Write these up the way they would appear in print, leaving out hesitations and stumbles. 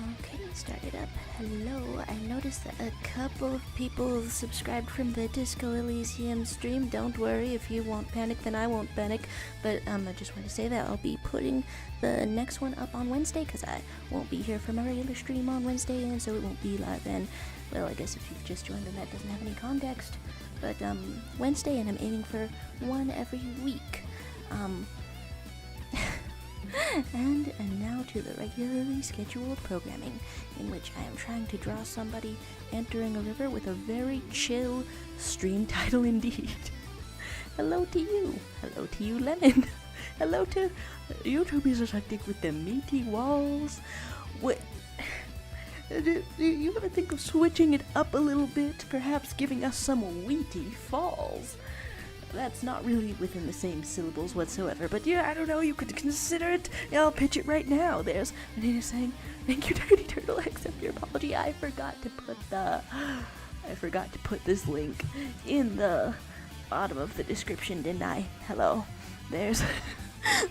Okay, start it up. Hello, I noticed that a couple of people subscribed from the Disco Elysium stream. Don't worry, if you won't panic, then I won't panic. But I just want to say that I'll be putting the next one up on Wednesday, because I won't be here for my regular stream on Wednesday, and so it won't be live then. Well, I guess if you've just joined and that doesn't have any context. But Wednesday, and I'm aiming for one every week. And now to the regularly scheduled programming, in which I am trying to draw somebody entering a river with a very chill stream title indeed. Hello to you. Hello to you, Lemon. Hello to YouTubers SUKDIK with the meaty walls. What? Do you ever think of switching it up a little bit? Perhaps giving us some wheaty falls? That's not really within the same syllables whatsoever, but yeah, I don't know, you could consider it. Yeah, I'll pitch it right now. There's Anita saying, "Thank you, Dirty Turtle, I accept your apology. I forgot to put this link in the bottom of the description, didn't I? Hello." There's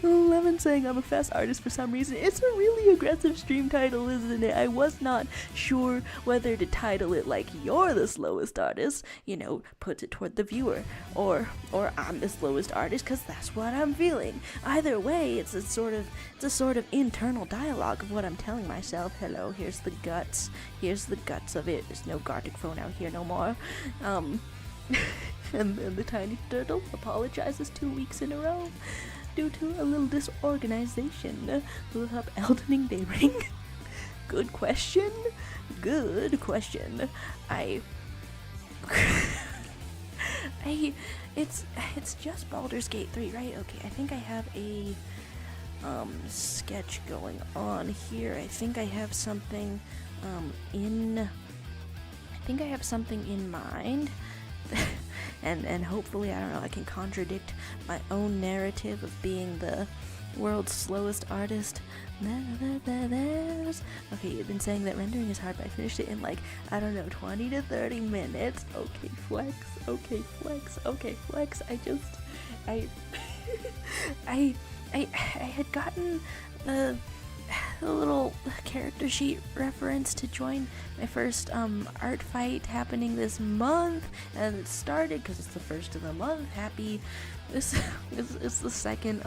Lemon saying, "I'm a fast artist for some reason." It's a really aggressive stream title, isn't it? I was not sure whether to title it like "You're the slowest artist," puts it toward the viewer, or "I'm the slowest artist," because that's what I'm feeling. Either way, it's a sort of internal dialogue of what I'm telling myself. Hello, here's the guts of it. There's no Gartic phone out here no more. And then the tiny turtle apologizes 2 weeks in a row due to a little disorganization. Who up Eldening Day Ring? Good question. It's just Baldur's Gate 3, right? Okay, I think I have a sketch going on here. I think I have something in mind. And hopefully, I don't know, I can contradict my own narrative of being the world's slowest artist. Okay, you've been saying that rendering is hard, but I finished it in 20 to 30 minutes. Okay, flex. I had gotten the little character sheet reference to join my first ArtFight happening this month, and it started because it's the first of the month. This is the second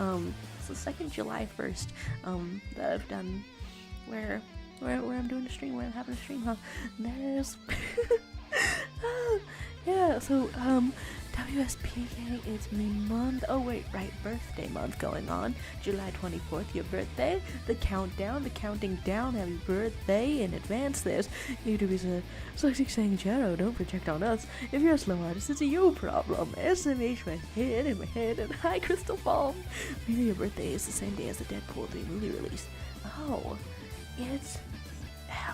July 1st that I've done where I'm doing a stream, where I'm having a stream, huh? There's yeah, so WSPK is my month. Oh wait, right, birthday month going on. July 24th, your birthday. The counting down. Happy birthday in advance. There's YouTubers saying, "Jaro, don't project on us. If you're a slow artist, it's a you problem." SMH my head, and hi Crystal Ball. Maybe your birthday is the same day as the Deadpool 3 movie release. Oh,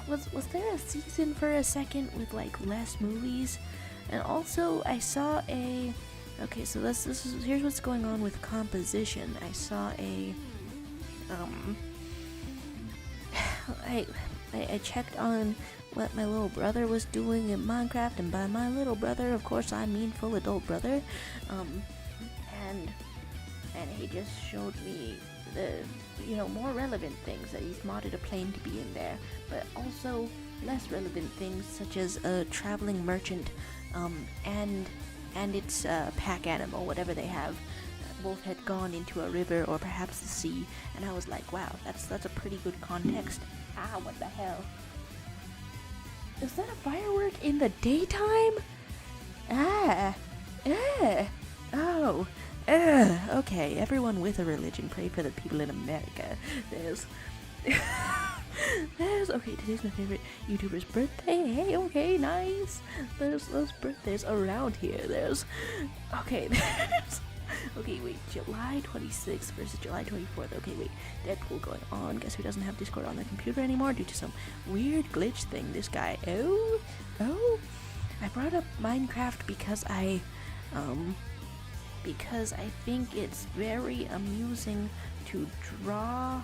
was there a season for a second with less movies? And also, I saw okay, so here's what's going on with composition. I saw I checked on what my little brother was doing in Minecraft, and by my little brother, of course, I mean full adult brother. And he just showed me the more relevant things, that he's modded a plane to be in there, but also less relevant things such as a traveling merchant, and its pack animal, whatever they have. Both had gone into a river or perhaps the sea, and I was like, wow, that's a pretty good context. What the hell? Is that a firework in the daytime? Okay, everyone with a religion, pray for the people in America. Okay, today's my favorite YouTuber's birthday. Hey, okay, nice. There's those birthdays around here. Okay, wait, July 26th versus July 24th. Okay, wait, Deadpool going on. Guess who doesn't have Discord on their computer anymore due to some weird glitch thing? This guy. Oh, I brought up Minecraft because I think it's very amusing to draw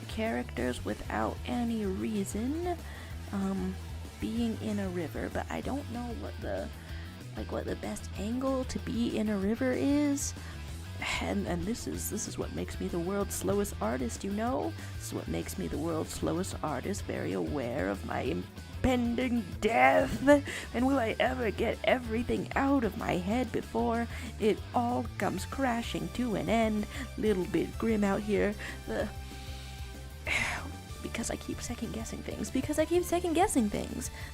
characters without any reason being in a river, but I don't know what the best angle to be in a river is. And this is what makes me the world's slowest artist, you know? This is what makes me the world's slowest artist, very aware of my impending death. And will I ever get everything out of my head before it all comes crashing to an end? Little bit grim out here. Because I keep second-guessing things.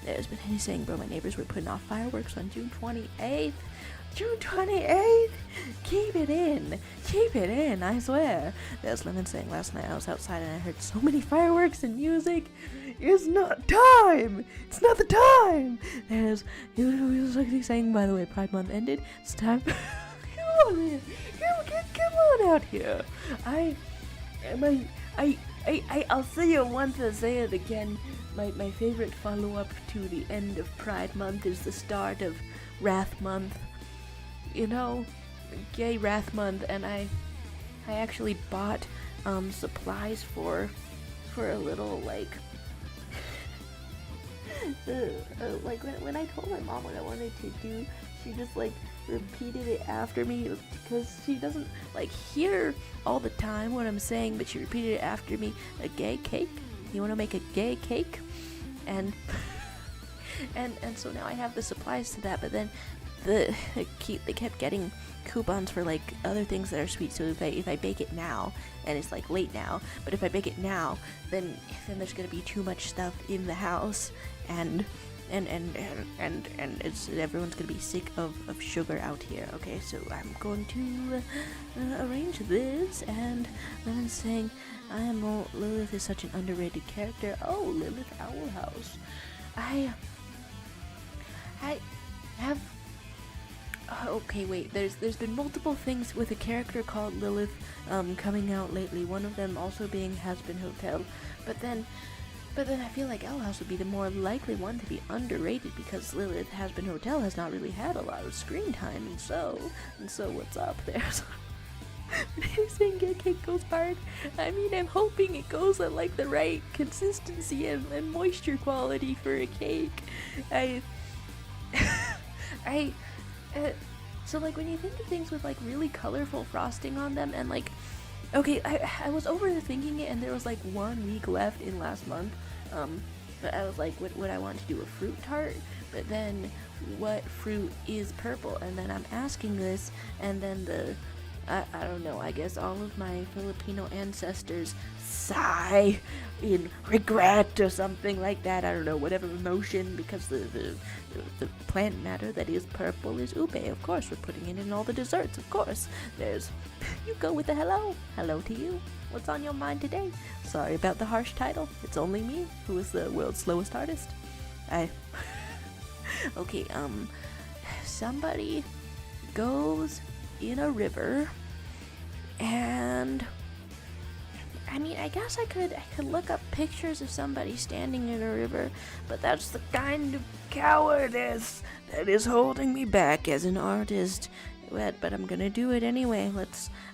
There's been any saying, bro, my neighbors were putting off fireworks on June 28th. June 28th? Keep it in, I swear. There's Lemon saying, last night I was outside and I heard so many fireworks and music. It's not time! It's not the time! There's SUKDIK saying, by the way, Pride Month ended. It's time. Come on, man. Come on out here. I'll say it once, I'll say it again. My favorite follow-up to the end of Pride Month is the start of Wrath Month. You know, gay Wrath Month, and I actually bought supplies for a little, like, like when I told my mom what I wanted to do, she just like repeated it after me because she doesn't like hear all the time what I'm saying, but she repeated it after me. A gay cake? You want to make a gay cake? And so now I have the supplies to that, but then they kept getting coupons for like other things that are sweet. So if I bake it now, and it's like late now, but if I bake it now, then there's gonna be too much stuff in the house, and it's everyone's gonna be sick of sugar out here. Okay, so I'm going to arrange this, and then saying, Lilith is such an underrated character. Oh, Lilith Owl House. I have. Okay, wait. There's been multiple things with a character called Lilith coming out lately. One of them also being Has Been Hotel, but then I feel like Owl House would be the more likely one to be underrated because Lilith Has Been Hotel has not really had a lot of screen time, and so what's up there? Saying gay cake goes hard. I mean, I'm hoping it goes at like the right consistency and moisture quality for a cake. So like when you think of things with like really colorful frosting on them, and like, okay, I was overthinking it, and there was like 1 week left in last month, but I was like, would I want to do a fruit tart? But then what fruit is purple? And then I'm asking this, and then I don't know, I guess all of my Filipino ancestors sigh in regret or something like that. I don't know, whatever emotion, because the plant matter that is purple is ube. Of course, we're putting it in all the desserts, of course. There's, you go with the hello. Hello to you. What's on your mind today? Sorry about the harsh title. It's only me who is the world's slowest artist. Okay, somebody goes in a river, and I mean, I guess I could look up pictures of somebody standing in a river, but that's the kind of cowardice that is holding me back as an artist. But I'm gonna do it anyway.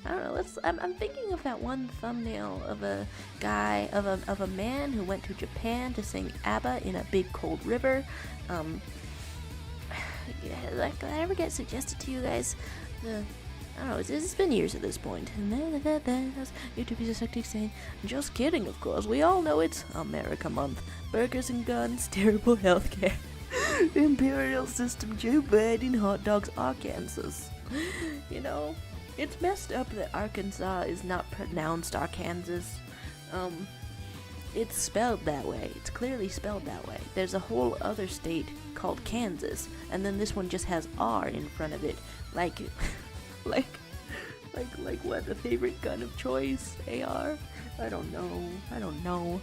I'm thinking of that one thumbnail of a guy, of a man who went to Japan to sing ABBA in a big cold river. Did that ever get suggested to you guys? I don't know, it's been years at this point. And YouTube is SUKDIK saying, just kidding, of course. We all know it's America Month. Burgers and guns, terrible healthcare. Imperial system, Joe Biden, hot dogs, Arkansas. You know, it's messed up that Arkansas is not pronounced Arkansas. It's spelled that way. It's clearly spelled that way. There's a whole other state called Kansas, and then this one just has R in front of it. Like what, a favorite gun of choice? AR? I don't know.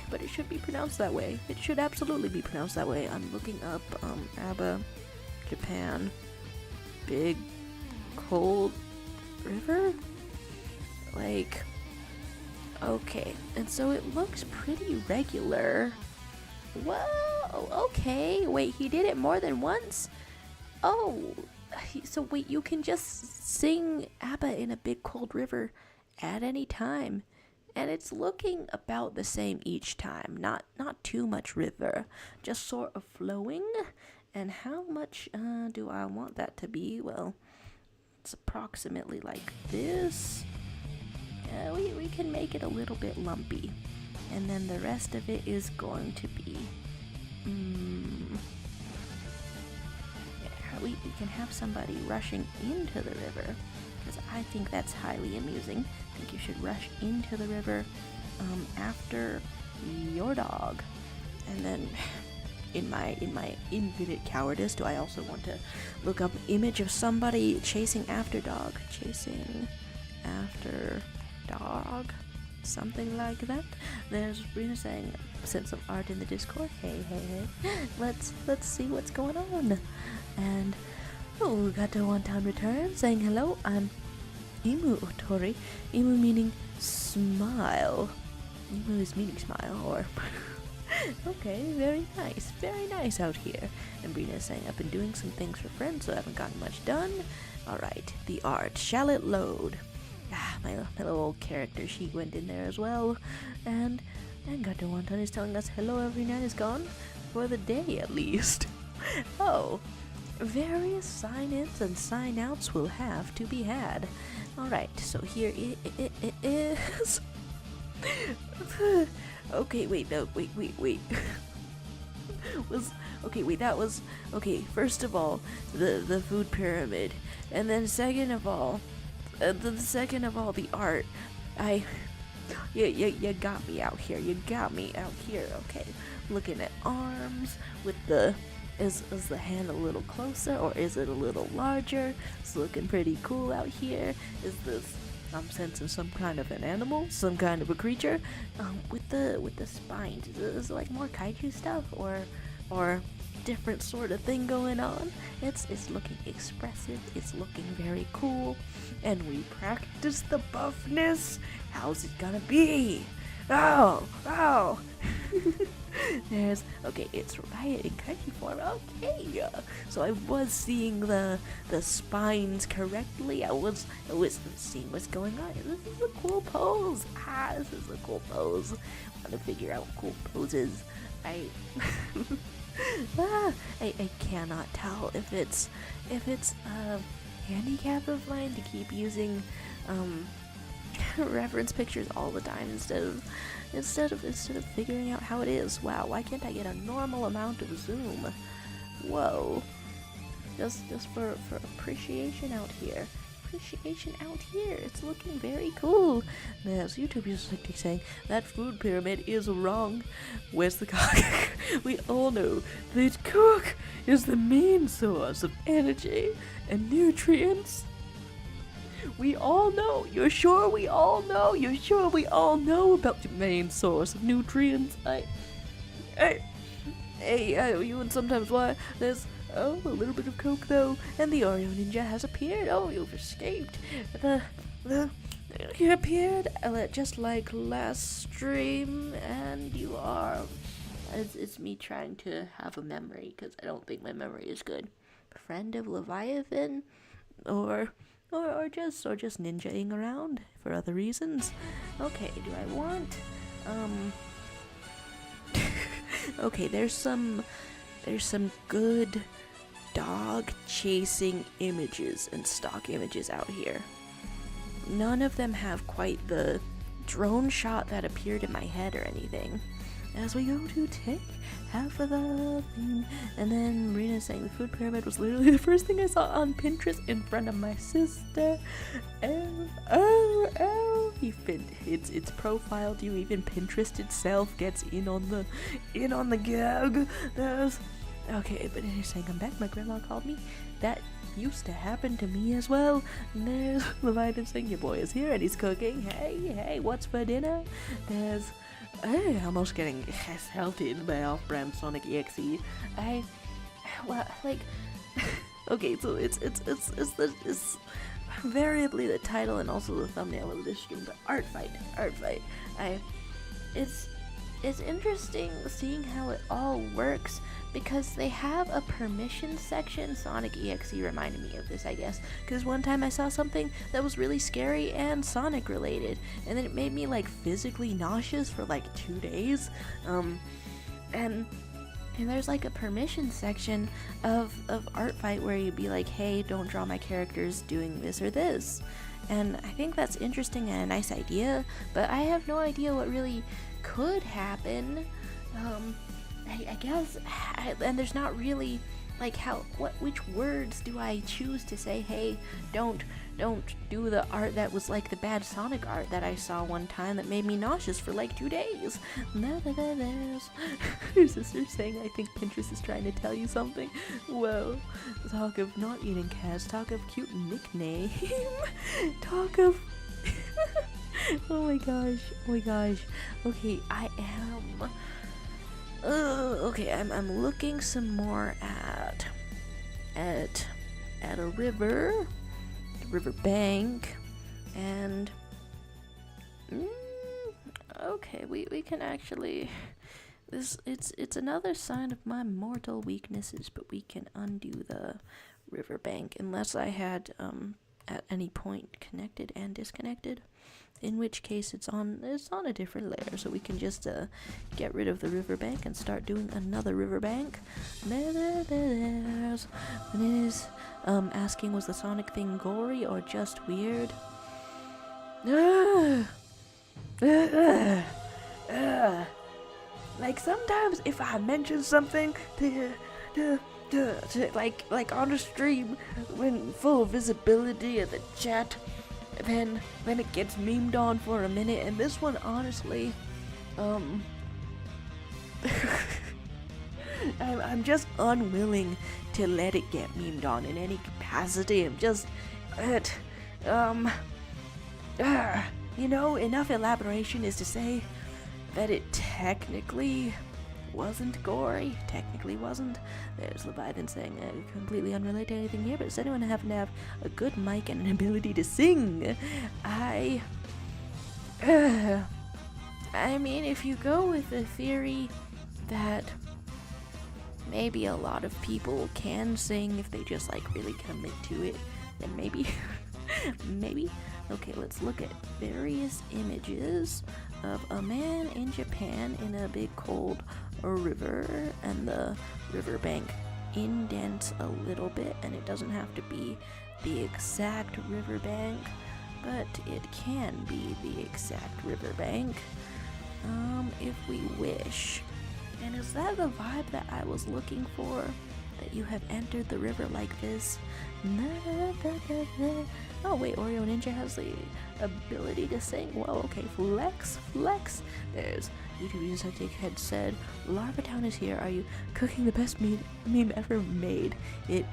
But it should be pronounced that way. It should absolutely be pronounced that way. I'm looking up, ABBA, Japan, big, cold river? Like, okay, and so it looks pretty regular. Whoa, okay, wait, he did it more than once? Oh, so wait, you can just sing ABBA in a big cold river at any time, and it's looking about the same each time. Not too much river, just sort of flowing. And how much do I want that to be? Well, it's approximately like this. We can make it a little bit lumpy. And then the rest of it is going to be, we can have somebody rushing into the river, because I think that's highly amusing. I think you should rush into the river after your dog. And then in my infinite cowardice, do I also want to look up image of somebody chasing after dog? Chasing after dog. Something like that. There's Brina saying, sent some art in the Discord. Hey. Let's see what's going on. And Gato One Time Return saying hello. I'm Imu Otori. Imu meaning smile. Imu is meaning smile, or okay, very nice out here. And Brina is saying, I've been doing some things for friends, so I haven't gotten much done. Alright, the art. Shall it load? My little old character, she went in there as well. And Gato Wonton is telling us hello, every night is gone. For the day, at least. Oh, various sign-ins and sign-outs will have to be had. Alright, so here it is. Okay, wait. First of all, the food pyramid. And then second of all, the art. You got me out here. Okay, looking at arms with the, is the hand a little closer or is it a little larger? It's looking pretty cool out here. Is this, I'm sensing some kind of an animal, some kind of a creature. With the spines, is it like more kaiju stuff or different sort of thing going on? It's looking expressive, it's looking very cool, and we practice the buffness. How's it gonna be? Oh there's, okay, it's right in kaiju form. Okay, so I was seeing the spines correctly. I was seeing what's going on. This is a cool pose. This is a cool pose. I want to figure out cool poses. I cannot tell if it's a handicap of mine to keep using reference pictures all the time instead of figuring out how it is. Wow, why can't I get a normal amount of zoom? Whoa. Just for appreciation out here. It's looking very cool. There's YouTube users saying that food pyramid is wrong. Where's the cook? We all know that cook is the main source of energy and nutrients. We all know. You're sure we all know about the main source of nutrients? You and sometimes why there's a little bit of Coke though, and the Oreo Ninja has appeared. Oh, you've escaped. You appeared just like last stream, and you are. It's me trying to have a memory because I don't think my memory is good. Friend of Leviathan, or just ninjaing around for other reasons. Okay, do I want okay, there's some good dog chasing images and stock images out here. None of them have quite the drone shot that appeared in my head or anything. As we go to take half of the thing, and then Marina's saying the food pyramid was literally the first thing I saw on Pinterest in front of my sister. It's profiled you. Even Pinterest itself gets in on the gag. Okay, but he's saying I'm back. My grandma called me. That used to happen to me as well. And there's Leviathan saying your boy is here and he's cooking. Hey, what's for dinner? There's almost getting assaulted by off-brand Sonic EXE. Okay, so it's variably the title and also the thumbnail of this stream, but ArtFight. It's interesting seeing how it all works because they have a permission section. Sonic EXE reminded me of this, I guess, because one time I saw something that was really scary and Sonic related, and then it made me like physically nauseous for like 2 days, and And there's like a permission section of ArtFight where you'd be like, hey, don't draw my characters doing this or this. And I think that's interesting and a nice idea, but I have no idea what really could happen. I guess, and there's not really like which words do I choose to say, hey, don't do the art that was like the bad Sonic art that I saw one time that made me nauseous for like 2 days. Your sister's saying, I think Pinterest is trying to tell you something. Whoa. Talk of not eating cats, talk of cute nickname, talk of oh my gosh. Okay, I am okay, I'm looking some more at a river bank, and okay, we can actually, it's another sign of my mortal weaknesses, but we can undo the riverbank unless I had at any point connected and disconnected, in which case it's on a different layer, so we can just get rid of the riverbank and start doing another riverbank. There's when it is asking, was the Sonic thing gory or just weird? Like sometimes if I mention something like on a stream when full visibility of the chat, then it gets memed on for a minute, and this one honestly, I'm just unwilling to let it get memed on in any capacity. I'm just, enough elaboration is to say that it technically wasn't gory. Technically wasn't. There's Leviathan saying, completely unrelated to anything here, but does anyone happen to have a good mic and an ability to sing? I mean, if you go with the theory that maybe a lot of people can sing if they just like really commit to it, then maybe maybe. Okay, let's look at various images of a man in Japan in a big cold river, and the riverbank indents a little bit, and it doesn't have to be the exact riverbank, but it can be the exact riverbank if we wish. And is that the vibe that I was looking for? That you have entered the river like this? Oh wait, Oreo Ninja has the ability to sing. Whoa, okay, flex. There's YouTube Insectic had said, Larva Town is here. Are you cooking the best meme ever made? It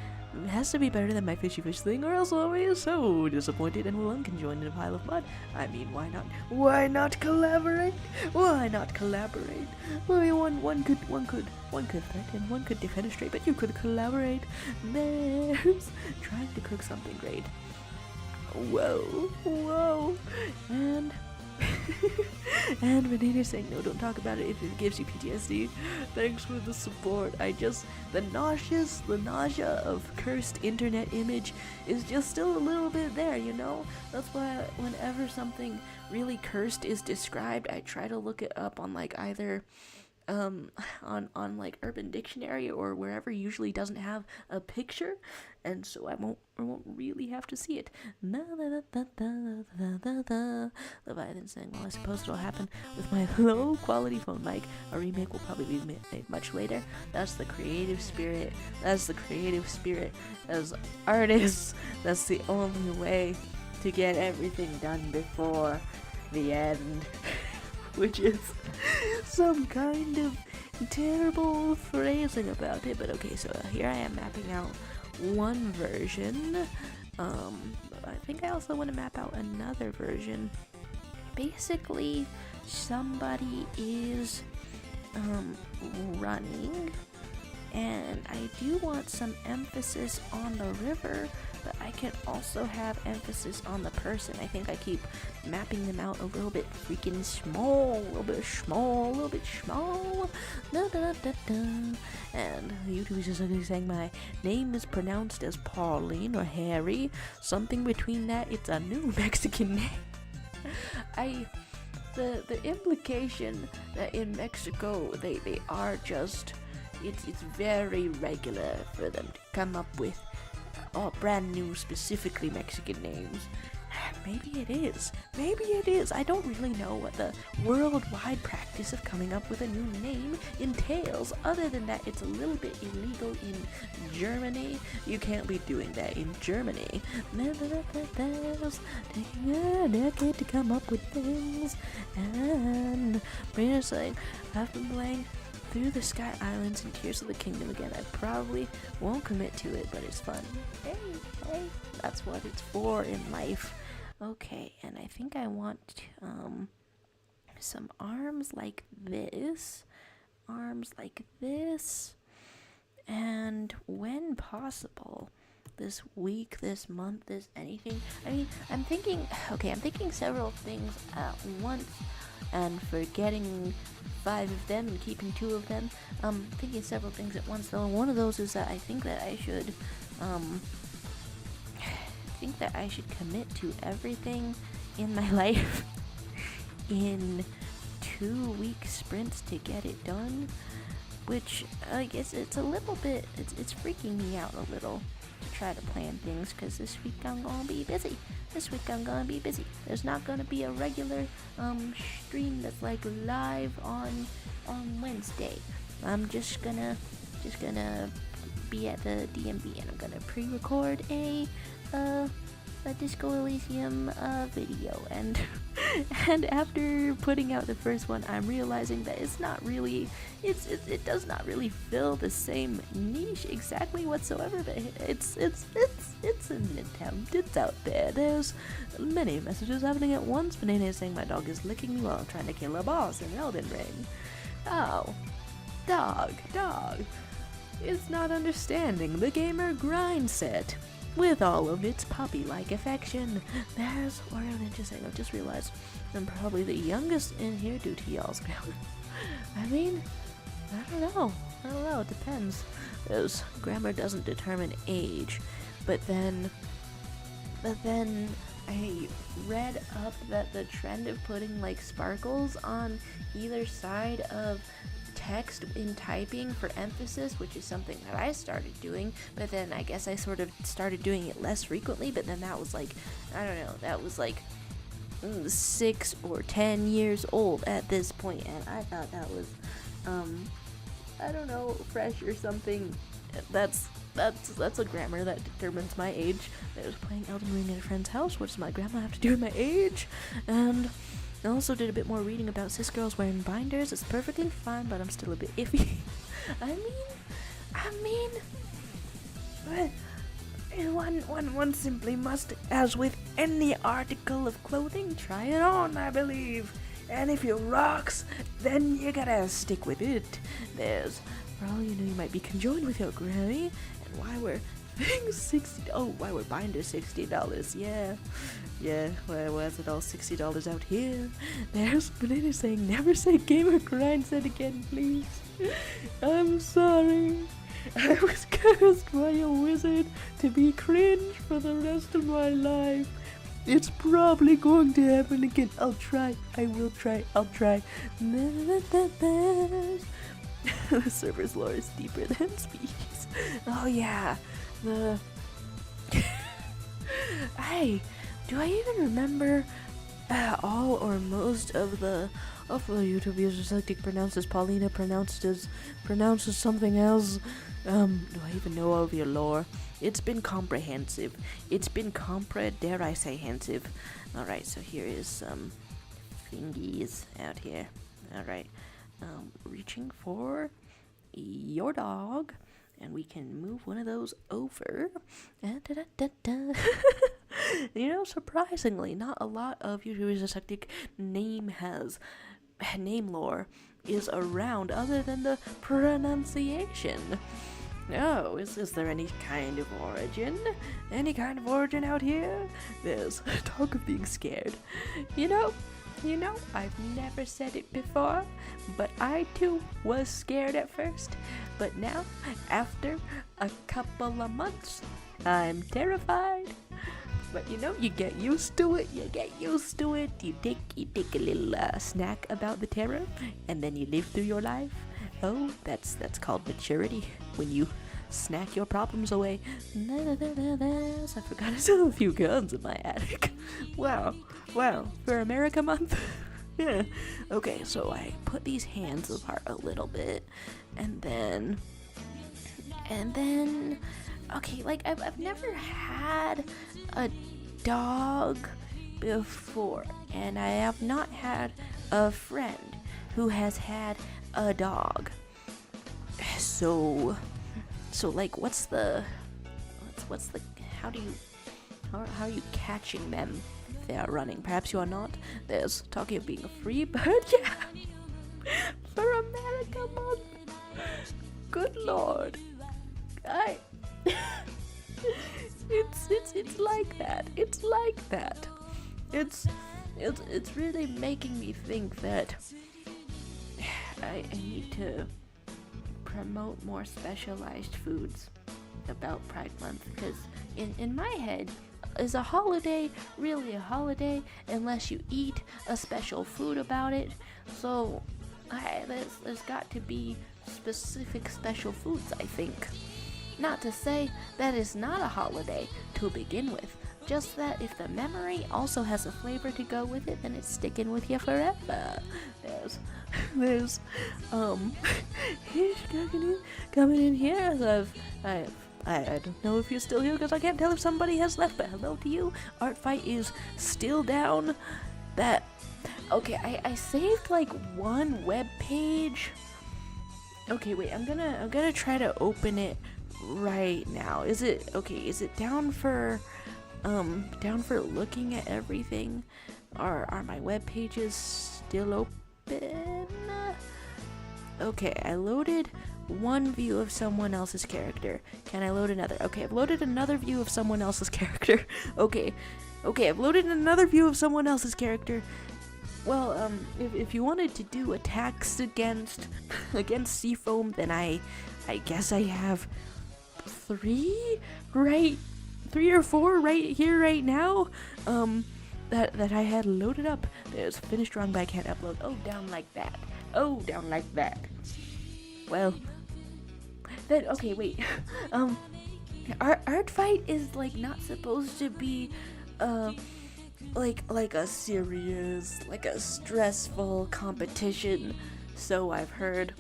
has to be better than my fishy fish thing, or else I'll be so disappointed and will unconjoin in a pile of mud. I mean, why not? Why not collaborate? Why not collaborate? Well, one could threaten, one could defenestrate, but you could collaborate. There's trying to cook something great. Whoa, and and Vanita's saying, no, don't talk about it if it gives you PTSD. Thanks for the support. The nausea of cursed internet image is just still a little bit there, you know? That's why whenever something really cursed is described, I try to look it up on like either on like Urban Dictionary or wherever usually doesn't have a picture, and so I won't really have to see it. Leviathan saying, well, I suppose it'll happen with my low quality phone mic. A remake will probably be made much later. That's the creative spirit. As artists, that's the only way to get everything done before the end. Which is some kind of terrible phrasing about it, but okay, so here I am mapping out one version. I think I also want to map out another version. Basically, somebody is running, and I do want some emphasis on the river, but I can also have emphasis on the person. I think I keep mapping them out a little bit freaking small, a little bit small. And YouTube is just saying my name is pronounced as Pauline or Harry, something between that. It's a new Mexican name. The implication that in Mexico they are just, it's very regular for them to come up with brand new, specifically Mexican names. Maybe it is. Maybe it is. I don't really know what the worldwide practice of coming up with a new name entails. Other than that, it's a little bit illegal in Germany. You can't be doing that in Germany. Taking a decade to come up with things. And saying, I've been playing Through the Sky Islands and Tears of the Kingdom again. I probably won't commit to it, but it's fun. Hey, that's what it's for in life. Okay, and I think I want some arms like this, and when possible, this week, this month, this anything. I mean, I'm thinking several things at once, and forgetting 5 of them and keeping 2 of them. Thinking several things at once, though. One of those is that I think that I should commit to everything in my life in 2-week sprints to get it done, which I guess it's a little bit, it's freaking me out a little to try to plan things, because this week I'm gonna be busy. There's not gonna be a regular stream that's like live on Wednesday. I'm just gonna be at the DMV, and I'm gonna pre-record a Disco Elysium video, and after putting out the first one, I'm realizing that it does not really fill the same niche exactly whatsoever, but it's an attempt. It's out there. There's many messages happening at once. Banana is saying my dog is licking me while I'm trying to kill a boss in Elden Ring. Oh, dog is not understanding the gamer grind set with all of its puppy-like affection. There's Oreo Ninja saying, I just realized I'm probably the youngest in here due to y'all's grammar. I mean, I don't know, it depends. Because grammar doesn't determine age, but then I read up that the trend of putting like sparkles on either side of text in typing for emphasis, which is something that I started doing, but then I guess I sort of started doing it less frequently, but then that was like, I don't know, that was like 6 or 10 years old at this point, and I thought that was, I don't know, fresh or something. That's a grammar that determines my age. I was playing Elden Ring at a friend's house. What does my grandma have to do with my age? And I also did a bit more reading about cis girls wearing binders. It's perfectly fine, but I'm still a bit iffy. I mean, one simply must, as with any article of clothing, try it on, I believe. And if it rocks, then you gotta stick with it. There's, for all you know, you might be conjoined with your granny, and why were things why were binders $60? Yeah, why was it all $60 out here? There's Banana saying, never say gamer grind set again, please. I'm sorry. I was cursed by a wizard to be cringe for the rest of my life. It's probably going to happen again. I'll try. I'll try. The server's lore is deeper than species. Oh yeah. Do I even remember all or most of the YouTube users SUKDIK pronounced as Paulina, pronounced as something else? Do I even know all of your lore? It's been comprehensive. Dare I say hensive. Alright, so here is some thingies out here. Alright, reaching for your dog, and we can move one of those over. You know, surprisingly, not a lot of YouTubers SUKDIK name lore is around other than the pronunciation. No, is there any kind of origin? Any kind of origin out here? There's talk of being scared. You know, I've never said it before, but I too was scared at first. But now, after a couple of months, I'm terrified. But you know, you get used to it. You take a little snack about the terror, and then you live through your life. Oh, that's called maturity. When you snack your problems away. I forgot to sell a few guns in my attic. Wow, for America Month. Yeah. Okay, so I put these hands apart a little bit, and then, okay, like I've never had a dog before, and I have not had a friend who has had a dog. So like, what's the how are you catching them if they are running? Perhaps you are not. There's talking of being a free bird. Yeah, for America Month. Good Lord, it's like that. It's like that. It's really making me think that I need to promote more specialized foods about Pride Month, because in my head, is a holiday really a holiday unless you eat a special food about it? So there's got to be specific special foods, I think. Not to say that it's not a holiday to begin with, just that if the memory also has a flavor to go with it, then it's sticking with you forever. There's here's coming in here. So I don't know if you're still here because I can't tell if somebody has left, but hello to you. ArtFight is still down. Okay, I saved like one web page. Okay, wait, I'm gonna try to open it right now. Is it down for looking at everything? Are my web pages still open? Okay, I loaded one view of someone else's character. Can I load another? Okay, I've loaded another view of someone else's character. Okay, I've loaded another view of someone else's character. Well, if you wanted to do attacks against Seafoam, then I guess I have three or four right here right now. That I had loaded up. There's finished wrong, but I can't upload. Oh, down like that. Well, then okay, wait. ArtFight is like not supposed to be like a serious, like a stressful competition, so I've heard.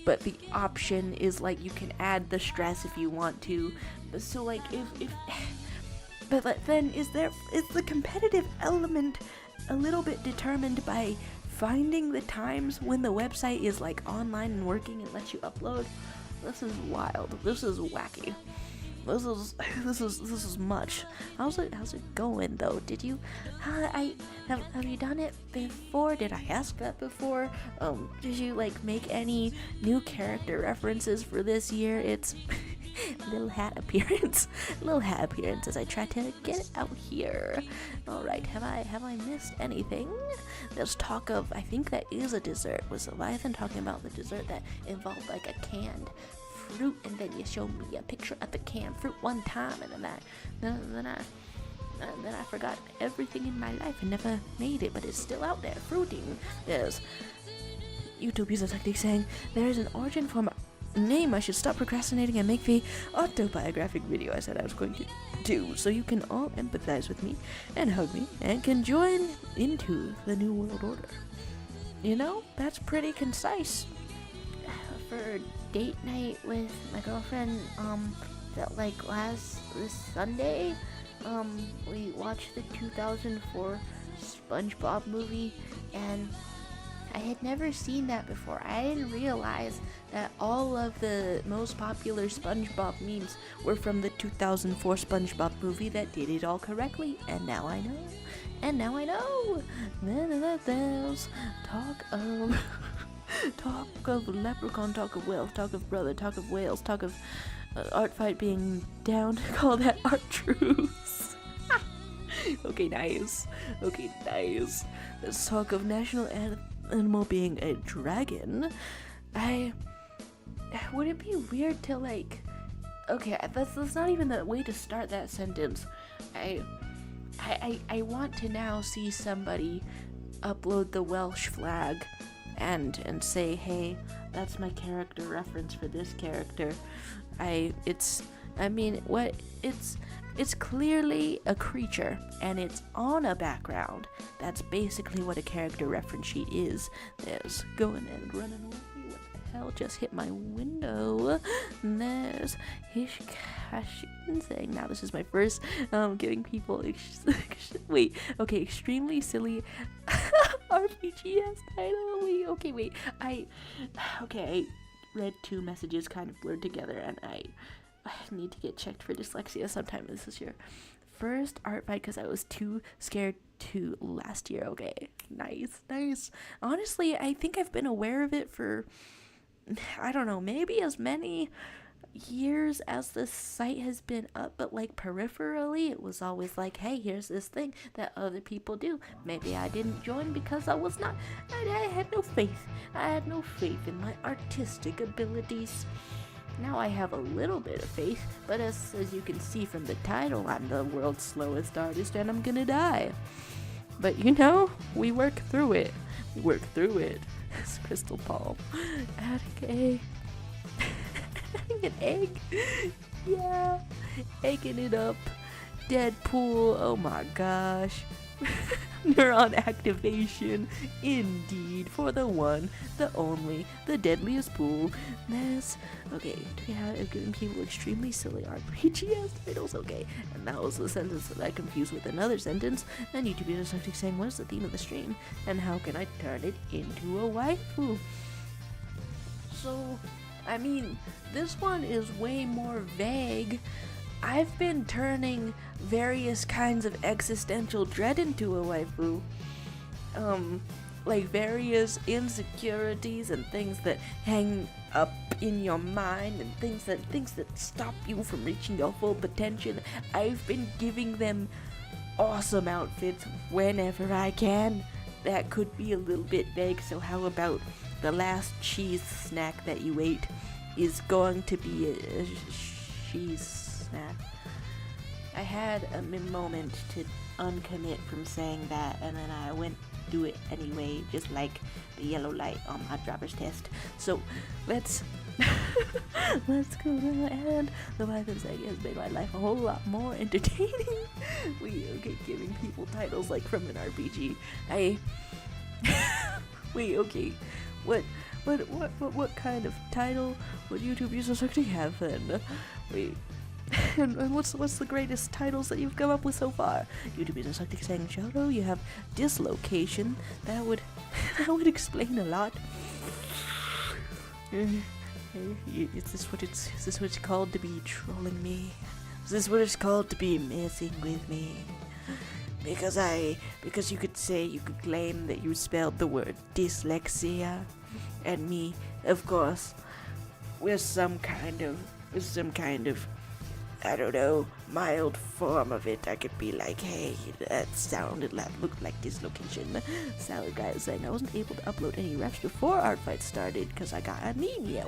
But the option is like you can add the stress if you want to. So like if but then is the competitive element a little bit determined by finding the times when the website is like online and working and lets you upload? This is wild. This is wacky. This is much. How's it going though? Did you have you done it before? Did I ask that before? Did you like make any new character references for this year? It's little hat appearance as I try to get it out here. All right, have I missed anything? There's talk of, I think that is a dessert. Was Leviathan talking about the dessert that involved like a canned fruit, and then you showed me a picture of the canned fruit one time, and then I forgot everything in my life and never made it, but it's still out there fruiting. There's YouTube user SUKDIK saying there is an origin for my name. I should stop procrastinating and make the autobiographic video I said I was going to do, so you can all empathize with me and hug me and can join into the new world order. You know, that's pretty concise. For date night with my girlfriend, this Sunday, we watched the 2004 SpongeBob movie, and I had never seen that before. I didn't realize that all of the most popular SpongeBob memes were from the 2004 SpongeBob movie that did it all correctly, and now I know. There's talk of leprechaun, talk of whales, talk of brother, talk of whales, talk of ArtFight being down to call that art truce. Okay, nice. There's talk of national animal being a dragon. Would it be weird to like, okay, that's not even the way to start that sentence. I want to now see somebody upload the Welsh flag and say, hey, That's my character reference for this character. It's clearly a creature, and it's on a background. That's basically what a character reference sheet is. There's going and running away. What the hell just hit my window? And there's saying. Now this is my first giving people extremely silly RPGs title. I read two messages kind of blurred together, and I need to get checked for dyslexia sometime this year. First, ArtFight, because I was too scared to last year. Okay, nice. Honestly, I think I've been aware of it for, I don't know, maybe as many years as the site has been up, but like peripherally it was always like, hey, here's this thing that other people do. Maybe I didn't join because I had no faith in my artistic abilities. Now I have a little bit of faith, but as you can see from the title, I'm the world's slowest artist and I'm gonna die. But we work through it. It's Crystal Palm. Attic an egg. Yeah, egging it up. Deadpool. Oh my gosh. Neuron activation. Indeed. For the one, the only, the deadliest pool. Mess. Okay, to get out of giving people extremely silly RPGs titles. Okay, and that was the sentence that I confused with another sentence. And YouTube users started saying, what is the theme of the stream? And how can I turn it into a waifu? So, I mean, this one is way more vague. I've been turning various kinds of existential dread into a waifu. Like various insecurities and things that hang up in your mind and things that stop you from reaching your full potential. I've been giving them awesome outfits whenever I can. That could be a little bit vague, so how about the last cheese snack that you ate is going to be a cheese snack. I had a moment to uncommit from saying that, and then I went to do it anyway, just like the yellow light on my driver's test. So let's go now, and the life of Sega has made my life a whole lot more entertaining. Giving people titles like from an RPG. What kind of title would YouTube users actually have then? And what's the greatest titles that you've come up with so far? YouTube users like saying, Shoto, you have dislocation. That would explain a lot. Is this what it's called to be trolling me? Is this what it's called to be messing with me? Because you could claim that you spelled the word dyslexia, and me, of course, with some kind of, I don't know, mild form of it, I could be like, hey, that looked like dislocation. Salad guy is saying I wasn't able to upload any reps before ArtFight started because I got anemia.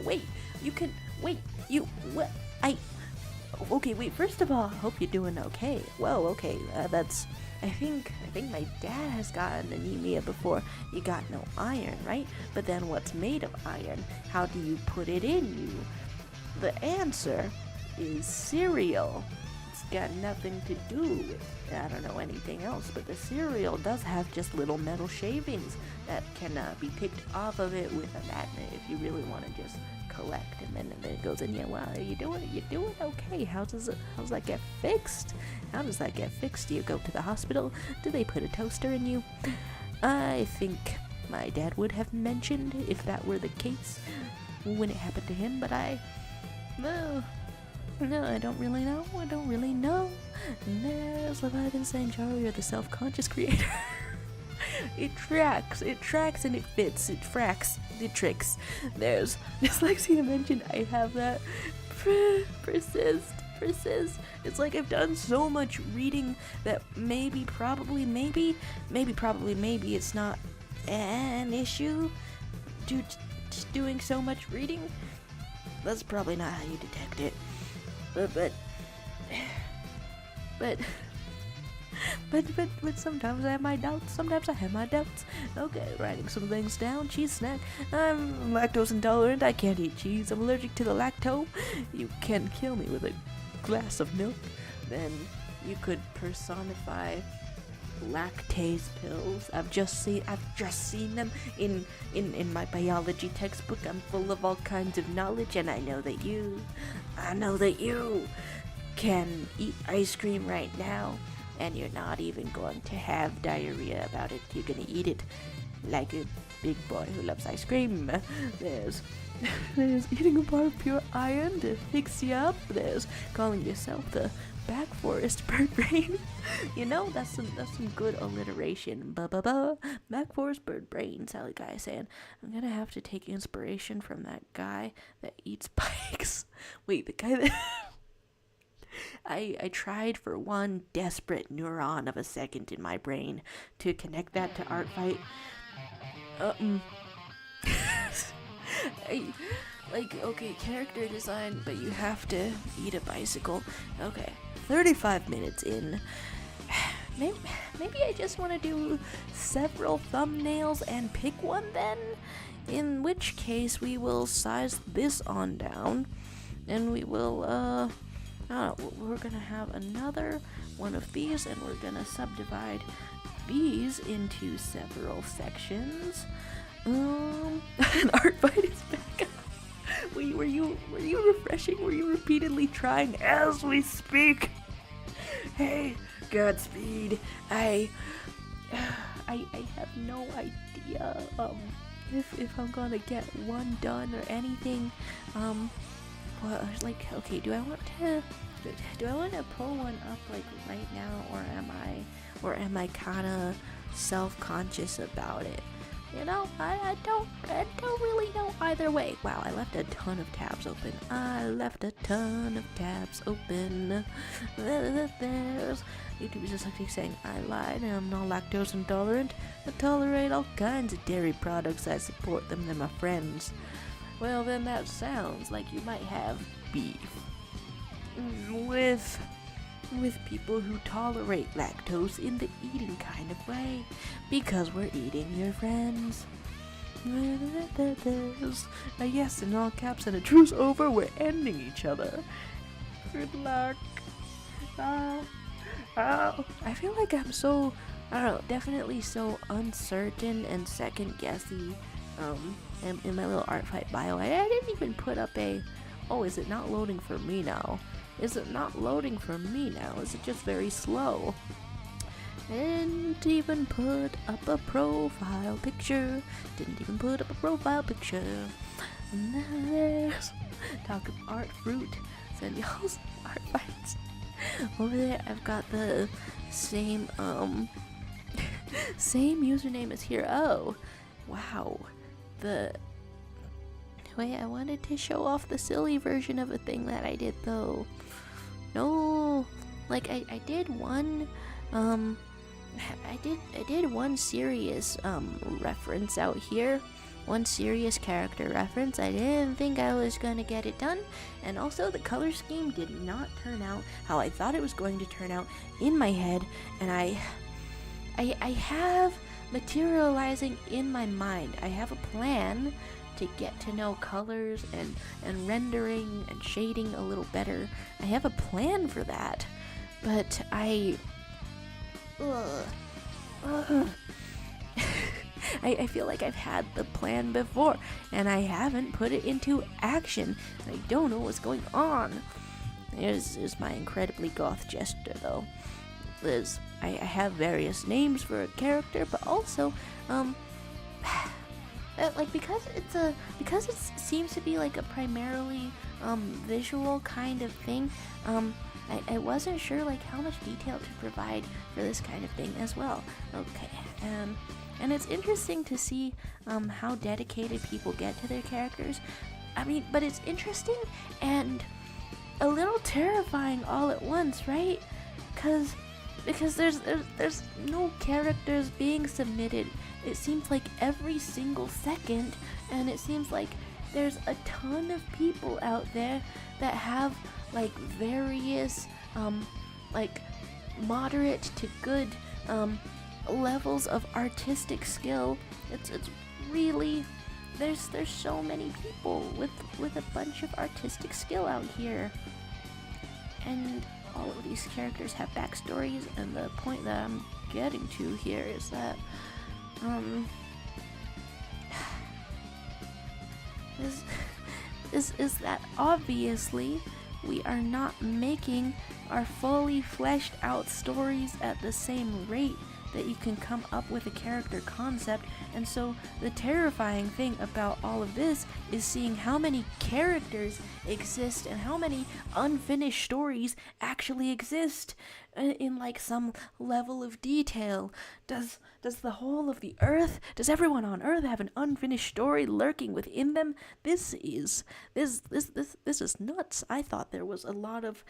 First of all, I hope you're doing okay. Well, okay, I think my dad has gotten anemia before. You got no iron, right? But then what's made of iron? How do you put it in you? The answer is cereal. It's got nothing to do with, I don't know, anything else, but the cereal does have just little metal shavings that can be picked off of it with a magnet if you really want to just collect, and then it goes in. Yeah, well, you're doing okay. How does that get fixed? Do you go to the hospital? Do they put a toaster in you? I think my dad would have mentioned if that were the case when it happened to him, but no, I don't really know. There's Leviathan saying, Jaro, you're the self-conscious creator. It tracks and it fits, it fracks, it tricks. There's dyslexia mentioned, I have that. Persist. It's like I've done so much reading that maybe it's not an issue due to doing so much reading. That's probably not how you detect it. But but sometimes I have my doubts. Sometimes I have my doubts. Okay, writing some things down. Cheese snack. I'm lactose intolerant. I can't eat cheese. I'm allergic to the lactose. You can kill me with a glass of milk. Then you could personify lactase pills. I've just seen them in my biology textbook. I'm full of all kinds of knowledge, and I know that you can eat ice cream right now, and you're not even going to have diarrhea about it. You're gonna eat it like a big boy who loves ice cream. There's eating a bar of pure iron to fix you up. There's calling yourself the back forest bird brain. You know, that's some good alliteration. Back forest bird brain. Sound like a guy saying, I'm gonna have to take inspiration from that guy that eats pikes. Wait, the guy that I tried for one desperate neuron of a second in my brain to connect that to ArtFight. Okay, character design, but you have to eat a bicycle. Okay, 35 minutes in. Maybe I just want to do several thumbnails and pick one then? In which case, we will size this on down, and we will, we're gonna have another one of these, and we're gonna subdivide these into several sections. And ArtFight is back. Were you refreshing? Were you repeatedly trying as we speak? Hey, Godspeed. I have no idea if I'm gonna get one done or anything. Okay, do I want to pull one up like right now, or am I kind of self-conscious about it? You know, I don't really know either way. Wow, I left a ton of tabs open. There's YouTube is just like saying, I lied, I'm not lactose intolerant. I tolerate all kinds of dairy products. I support them, they're my friends. Well, then that sounds like you might have beef with people who tolerate lactose in the eating kind of way, because we're eating your friends. There's a yes in all caps and a truce over, we're ending each other. Good luck. I feel like I'm so, definitely so uncertain and second guessy in my little ArtFight bio. I didn't even put up is it not loading for me now? Is it not loading for me now? Is it just very slow? Didn't even put up a profile picture. And then there's talk of art fruit. Send y'all's art fights. Over there I've got the same same username as here. Oh, wow. Wait, I wanted to show off the silly version of a thing that I did though. No, like I did one, I did one serious reference out here, one serious character reference. I didn't think I was gonna get it done, and also the color scheme did not turn out how I thought it was going to turn out in my head, and I have materializing in my mind. I have a plan to get to know colors and rendering and shading a little better. I have a plan for that, but I feel like I've had the plan before and I haven't put it into action. I don't know what's going on. Here's my incredibly goth gesture though. I have various names for a character, but also because it seems to be like a primarily visual kind of thing, I wasn't sure like how much detail to provide for this kind of thing as well. Okay, and it's interesting to see how dedicated people get to their characters. I mean, but it's interesting and a little terrifying all at once, right? Because there's no characters being submitted. It seems like every single second, and it seems like there's a ton of people out there that have like various moderate to good levels of artistic skill. It's really, there's so many people with a bunch of artistic skill out here, and all of these characters have backstories. And the point that I'm getting to here is that is that obviously we are not making our fully fleshed out stories at the same rate that you can come up with a character concept. And so the terrifying thing about all of this is seeing how many characters exist and how many unfinished stories actually exist in like some level of detail. Does the whole of the earth, does everyone on earth have an unfinished story lurking within them? This is nuts. I thought there was a lot of,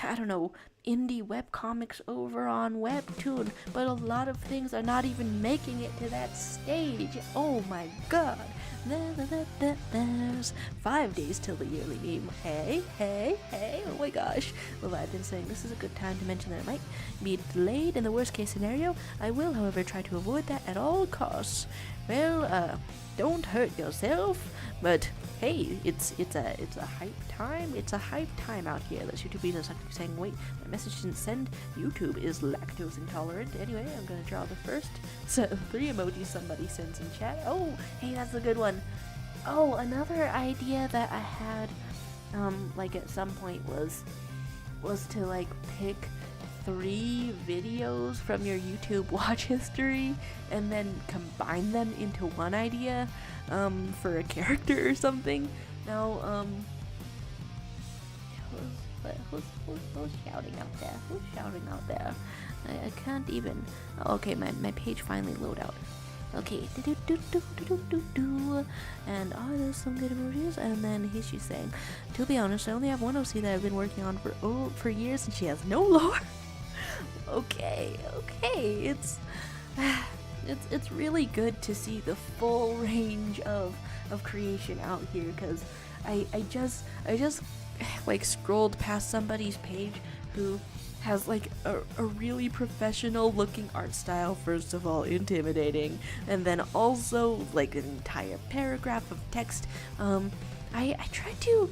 I don't know, indie webcomics over on WEBTOON, but a lot of things are not even making it to that stage. Oh my god. There's 5 days till the yearly meme. Hey, oh my gosh. Well, I've been saying this is a good time to mention that it might be delayed in the worst case scenario. I will, however, try to avoid that at all costs. Well, don't hurt yourself, but hey, it's a hype time. It's a hype time out here. That's YouTube is saying, wait, my message didn't send. YouTube is lactose intolerant. Anyway, I'm gonna draw the first 3 emojis somebody sends in chat. Oh, hey, that's a good one. Oh, another idea that I had, like at some point was to like pick 3 videos from your YouTube watch history and then combine them into one idea for a character or something. Now, who's shouting out there? Who's shouting out there? I can't even. Oh, okay, my page finally load out. Okay, and there's some good emojis, and then she's saying, to be honest, I only have one OC that I've been working on for years, and she has no lore. Okay, it's really good to see the full range of creation out here, because I just like scrolled past somebody's page who has like a really professional looking art style. First of all, intimidating, and then also like an entire paragraph of text. I tried to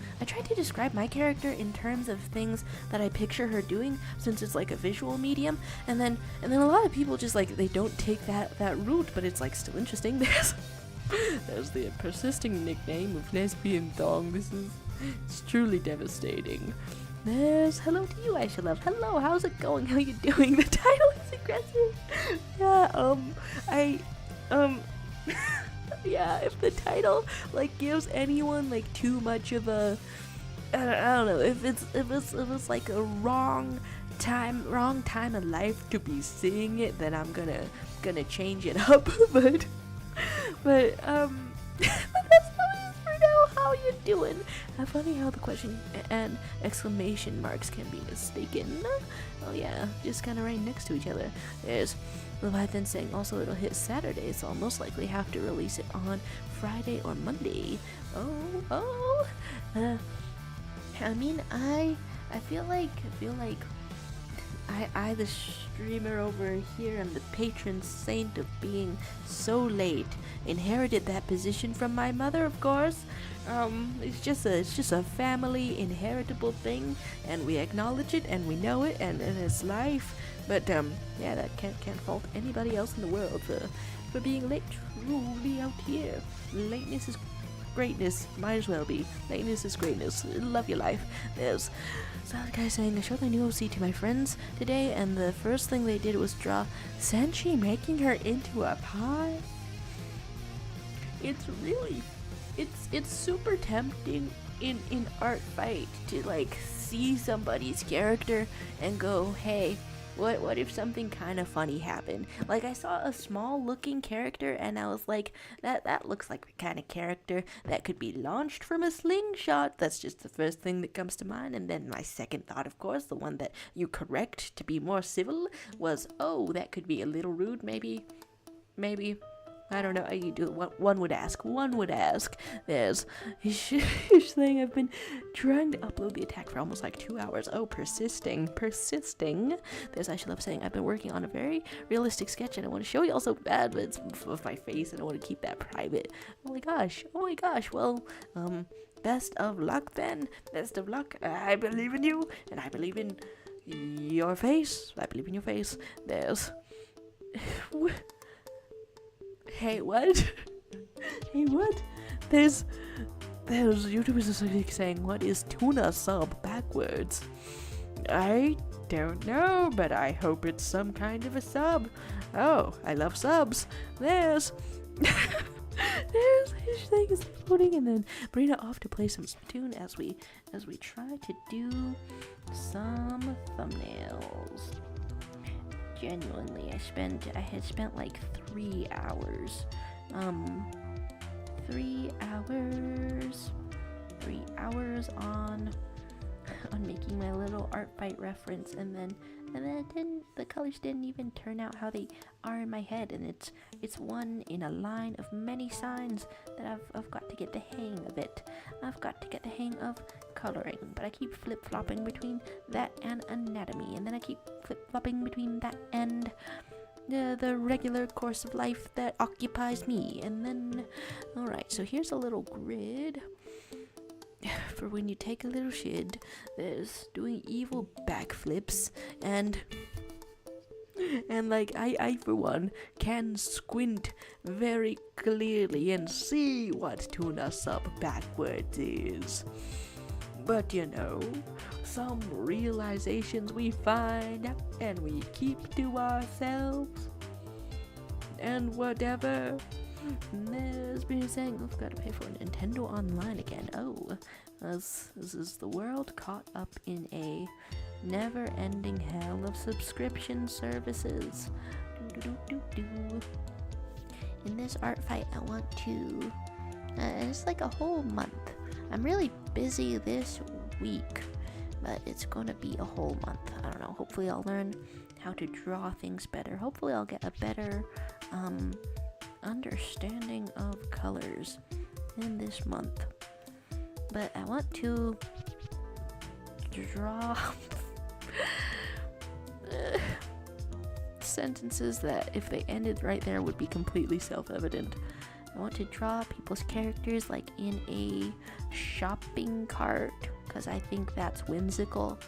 describe my character in terms of things that I picture her doing, since it's like a visual medium, and then a lot of people just like, they don't take that route, but it's like still interesting. There's the persisting nickname of lesbian thong. It's truly devastating. There's hello to you, Aisha Love. Hello, how's it going? How you doing? The title is aggressive. Yeah, if the title like gives anyone like too much of a, I don't know, if it's like a wrong time of life to be seeing it, then I'm gonna change it up. but that's how it is for now. How you doing? Funny how the question and exclamation marks can be mistaken. Oh yeah, just kind of right next to each other. There's Leviathan saying also it'll hit Saturday, so I'll most likely have to release it on Friday or Monday. I mean, I feel like I the streamer over here and the patron saint of being so late inherited that position from my mother, of course. It's just a family inheritable thing, and we acknowledge it and we know it, and it's life. But yeah, that can't fault anybody else in the world for being late. Truly out here, lateness is greatness. Might as well be. Lateness is greatness. Love your life. There's the guy saying, I showed my new OC to my friends today, and the first thing they did was draw Senshi making her into a pie. It's really, it's super tempting in ArtFight to like see somebody's character and go, hey, what if something kind of funny happened? Like, I saw a small looking character and I was like, that looks like the kind of character that could be launched from a slingshot. That's just the first thing that comes to mind. And then my second thought, of course, the one that you correct to be more civil, was, oh, that could be a little rude, maybe. I don't know how you do it. One would ask. There's this thing. I've been trying to upload the attack for almost like 2 hours. Oh, persisting. There's actually saying I've been working on a very realistic sketch and I want to show you all so bad, but it's of my face and I want to keep that private. Oh my gosh. Well, best of luck then. Best of luck. I believe in you and I believe in your face. There's... Hey, what? There's YouTubers saying, what is tuna sub backwards? I don't know, but I hope it's some kind of a sub. Oh, I love subs. There's his thing is loading, and then Brina off to play some Splatoon as we try to do some thumbnails. Genuinely, I had spent like 3 hours. 3 hours on making my little ArtFight reference, and then the colors didn't even turn out how they are in my head, and it's one in a line of many signs that I've got to get the hang of it. I've got to get the hang of coloring, but I keep flip-flopping between that and anatomy, and then I keep flip-flopping between that and the regular course of life that occupies me. And then, alright, so here's a little grid for when you take a little shit. There's doing evil backflips, and like I for one can squint very clearly and see what tuna sub backwards is. But you know, some realizations we find out and we keep to ourselves and whatever. There's been saying I've got to pay for Nintendo Online again. Oh, this is the world caught up in a never-ending hell of subscription services. In this ArtFight, I want to. It's like a whole month. I'm really busy this week, but it's gonna be a whole month. I don't know. Hopefully, I'll learn how to draw things better. Hopefully, I'll get a better understanding of colors in this month. But I want to draw sentences that, if they ended right there, would be completely self-evident. I want to draw people's characters like in a shopping cart, because I think that's whimsical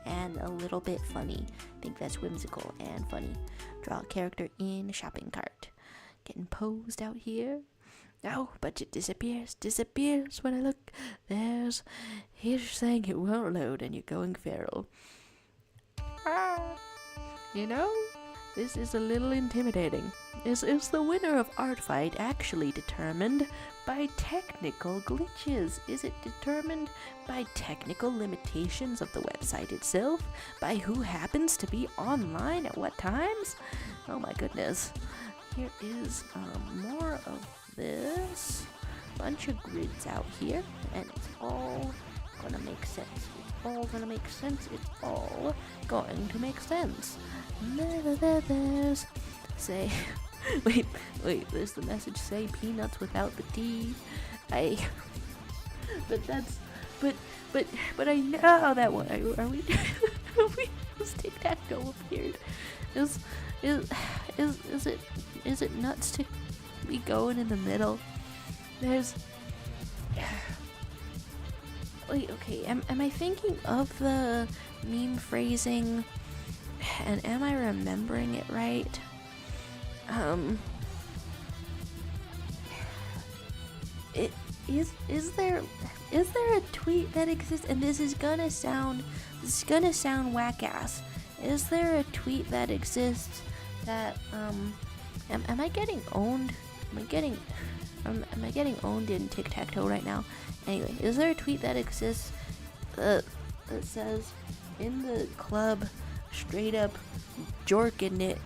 and a little bit funny. I think that's whimsical and funny. Draw a character in a shopping cart, getting posed out here. Oh, but it disappears when I look. Here's saying it won't load and you're going feral. You know, this is a little intimidating. Is the winner of ArtFight actually determined by technical glitches? Is it determined by technical limitations of the website itself? By who happens to be online at what times? Oh my goodness. Here is more of this. Bunch of grids out here, and it's all gonna make sense. It's all gonna make sense. There's say wait, there's the message, say peanuts without the T. But I know that one. Are we is tic-tac-toe appeared? Is it nuts to be going in the middle? There's wait, okay, am I thinking of the meme phrasing, and am I remembering it right? Is there a tweet that exists, and this is gonna sound whack ass. Is there a tweet that exists that am I getting owned? Am I getting owned in tic-tac-toe right now? Anyway, is there a tweet that exists that says, in the club, straight up jorking it,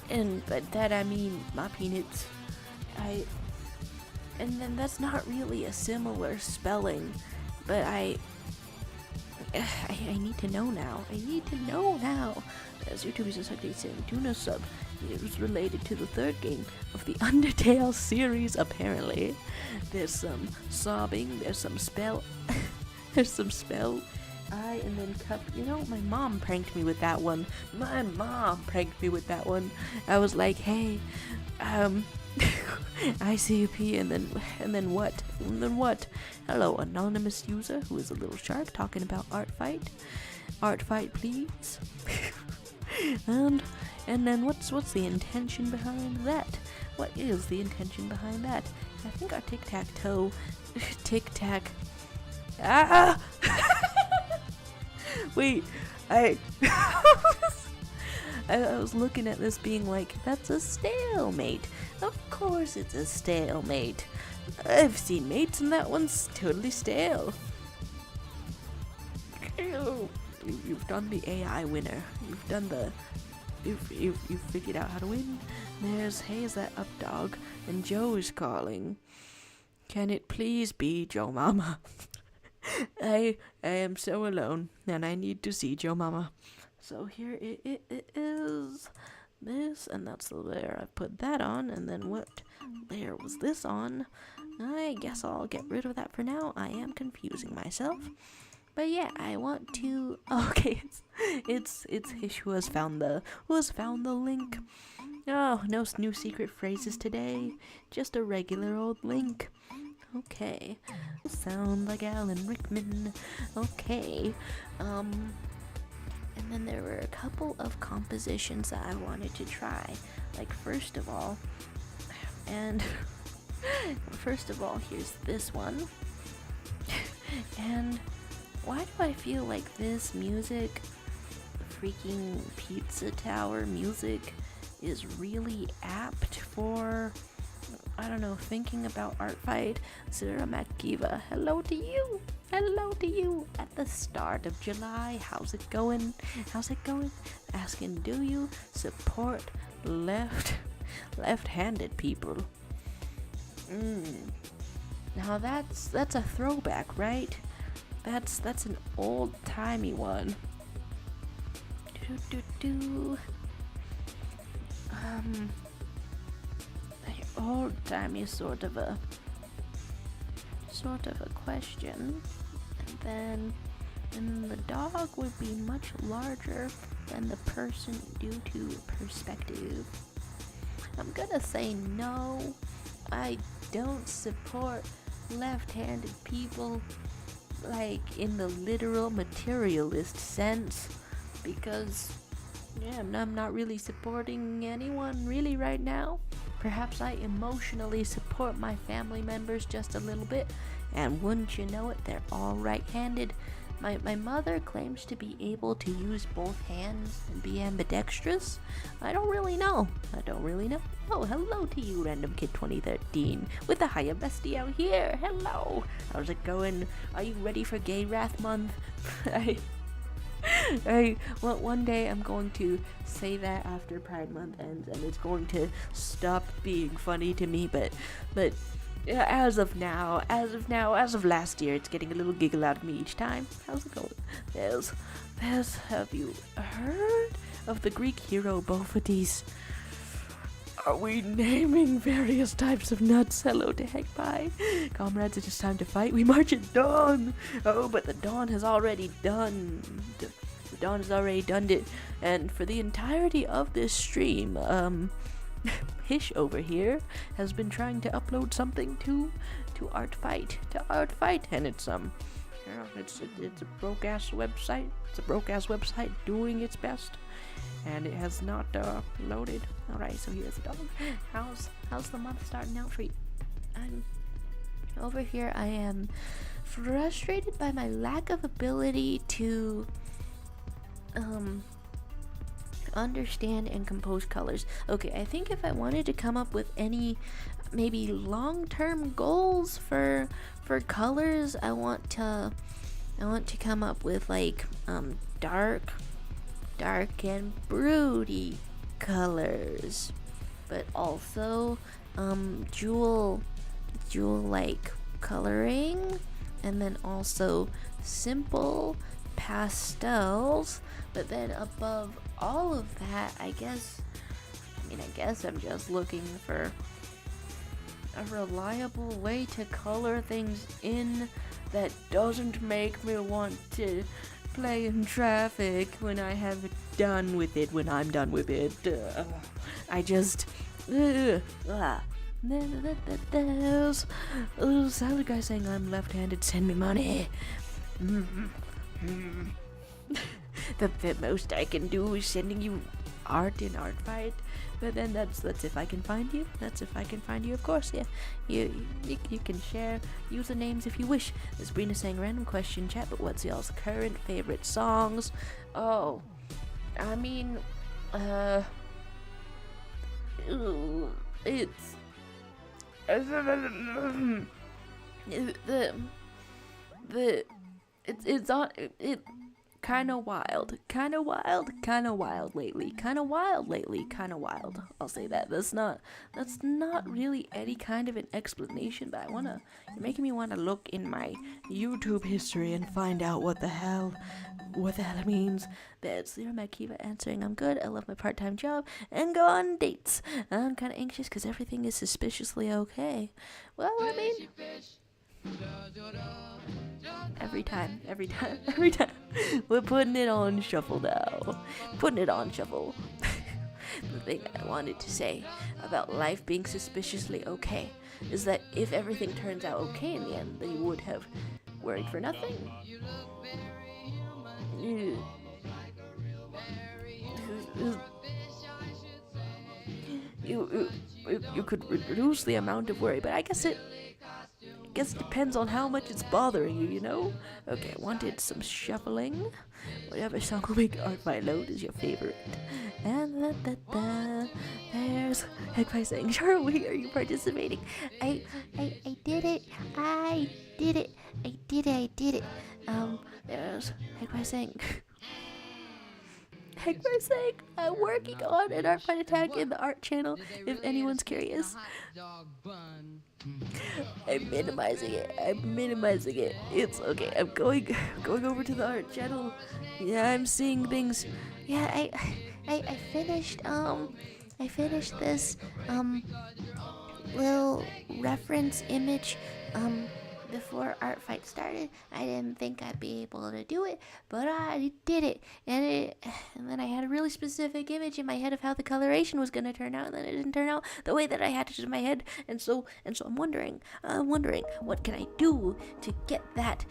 and but that I mean my peanuts. And then that's not really a similar spelling, but I need to know now. As YouTubers are saying, tuna sub It was related to the third game of the Undertale series, apparently. There's some sobbing, there's some spell, there's some spell eye, and then cup. You know, my mom pranked me with that one. My mom pranked me with that one. I was like, hey, ICUP, and then what? And then what? Hello, anonymous user who is a little shark talking about ArtFight. ArtFight, please. And then what's the intention behind that? What is the intention behind that? I think our tic-tac-toe, tic-tac. Ah! Wait, I was looking at this being like, that's a stalemate. Of course it's a stalemate. I've seen mates and that one's totally stale. You've done the AI winner. You've done the... You've figured out how to win. There's Hey, is that up dog? And Joe is calling. Can it please be Joe Mama? I am so alone and I need to see Joe Mama. So here it is. This, and that's the layer I put that on, and then what layer was this on? I guess I'll get rid of that for now. I am confusing myself. But yeah, I want to... Okay, it's Hish who has found the link. Oh, no new secret phrases today. Just a regular old link. Okay. Sound like Alan Rickman. Okay. And then there were a couple of compositions that I wanted to try. Like, first of all, here's this one. And why do I feel like this music, freaking Pizza Tower music, is really apt for, I don't know, thinking about ArtFight? Zira Makiva, hello to you! Hello to you at the start of July. How's it going? How's it going? Asking, do you support left-handed people? Now that's a throwback, right? That's an old-timey one. Old-timey sort of a question. And then the dog would be much larger than the person due to perspective. I'm gonna say no. I don't support left-handed people, like in the literal materialist sense, because I'm not really supporting anyone really right now. Perhaps I emotionally support my family members just a little bit, and wouldn't you know it, they're all right-handed. My mother claims to be able to use both hands and be ambidextrous. I don't really know. Oh, hello to you, Random Kid 2013, with the Hiya Bestie out here. Hello. How's it going? Are you ready for Gay Wrath Month? Well, one day I'm going to say that after Pride Month ends, and it's going to stop being funny to me, but as of last year, it's getting a little giggle out of me each time. How's it going? There's, have you heard of the Greek hero Bophates? Are we naming various types of nuts? Hello to Heckpie. Comrades, it is time to fight. We march at dawn. Oh, but the dawn has already done. The dawn has already done it. And for the entirety of this stream, Hish over here has been trying to upload something to ArtFight, and it's a broke ass website. It's a broke ass website doing its best, and it has not loaded. All right, so here's the dog. How's the month starting out for you? I'm over here. I am frustrated by my lack of ability to understand and compose colors. Okay, I think if I wanted to come up with any maybe long-term goals for colors, I want to come up with like dark and broody colors, but also jewel like coloring, and then also simple pastels. But then above all of that, I guess mean, I guess I'm just looking for a reliable way to color things in that doesn't make me want to play in traffic when I have done with it, when I'm done with it. I just... Salad guy saying I'm left-handed, send me money. The most I can do is sending you art in ArtFight, but then that's if I can find you. That's if I can find you, of course. Yeah, you can share usernames if you wish. Sabrina saying random question chat, but what's y'all's current favorite songs? Oh, I mean, it's it's on it. Kind of wild lately. I'll say that. That's not really any kind of an explanation, but you're making me want to look in my YouTube history and find out what the hell it means. That's Zero Makiva answering, I'm good, I love my part-time job, and go on dates. I'm kind of anxious because everything is suspiciously okay. Well, I mean... Every time. We're putting it on shuffle now. The thing I wanted to say about life being suspiciously okay is that if everything turns out okay in the end, then you would have worried for nothing. You could reduce the amount of worry, but I guess it depends on how much it's bothering you, you know? Okay, I wanted some shuffling. Whatever song will make ArtFight load is your favorite. And there's Heckpie saying, Charlie, are you participating? I did it. There's Heckpie saying, I'm working on an ArtFight attack in the art channel, if anyone's curious. I'm minimizing it. It's okay. I'm going over to the art channel. Yeah, I'm seeing things. Yeah, I finished this little reference image before ArtFight started. I didn't think I'd be able to do it, but I did it. And then I had a really specific image in my head of how the coloration was going to turn out, and then it didn't turn out the way that I had it in my head. And so I'm wondering what can I do to get that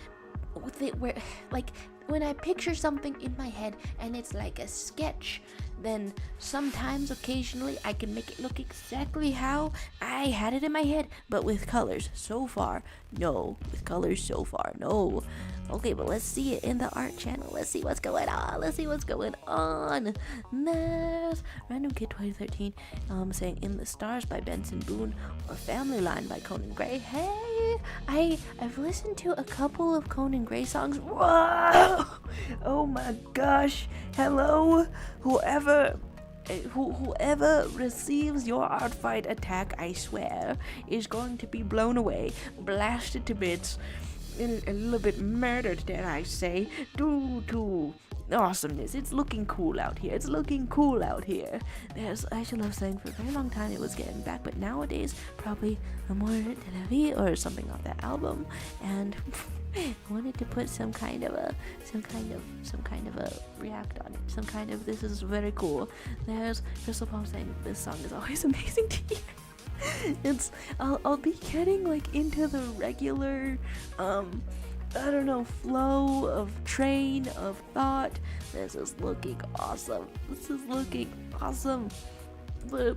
with it, where, like, when I picture something in my head and it's like a sketch, then sometimes, occasionally, I can make it look exactly how I had it in my head, but with colors. So far, no. Okay, but let's see it in the art channel. Let's see what's going on. There's Random Kid 2013 saying In the Stars by Benson Boone or Family Line by Conan Gray. Hey, I've listened to a couple of Conan Gray songs. Whoa! Oh my gosh. Hello, whoever receives your ArtFight attack, I swear, is going to be blown away, blasted to bits, a little bit murdered, dare I say, due to awesomeness. It's looking cool out here. I should love saying for a very long time it was getting back, but nowadays probably Amour de la Vie or something off that album, and I wanted to put some kind of a react on it. This is very cool. There's Crystal Palm saying this song is always amazing to hear. I'll be getting like into the regular flow of train of thought. This is looking awesome. But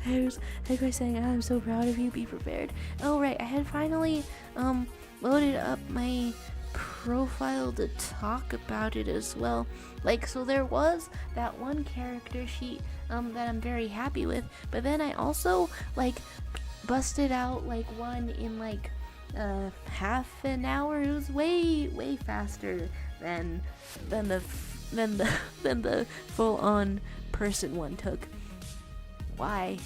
there's Heckpie saying, I'm so proud of you, be prepared. Oh right, I had finally loaded up my profile to talk about it as well. Like, so there was that one character sheet that I'm very happy with, but then I also like busted out like one in like half an hour. It was way faster than the full on person one took. Why?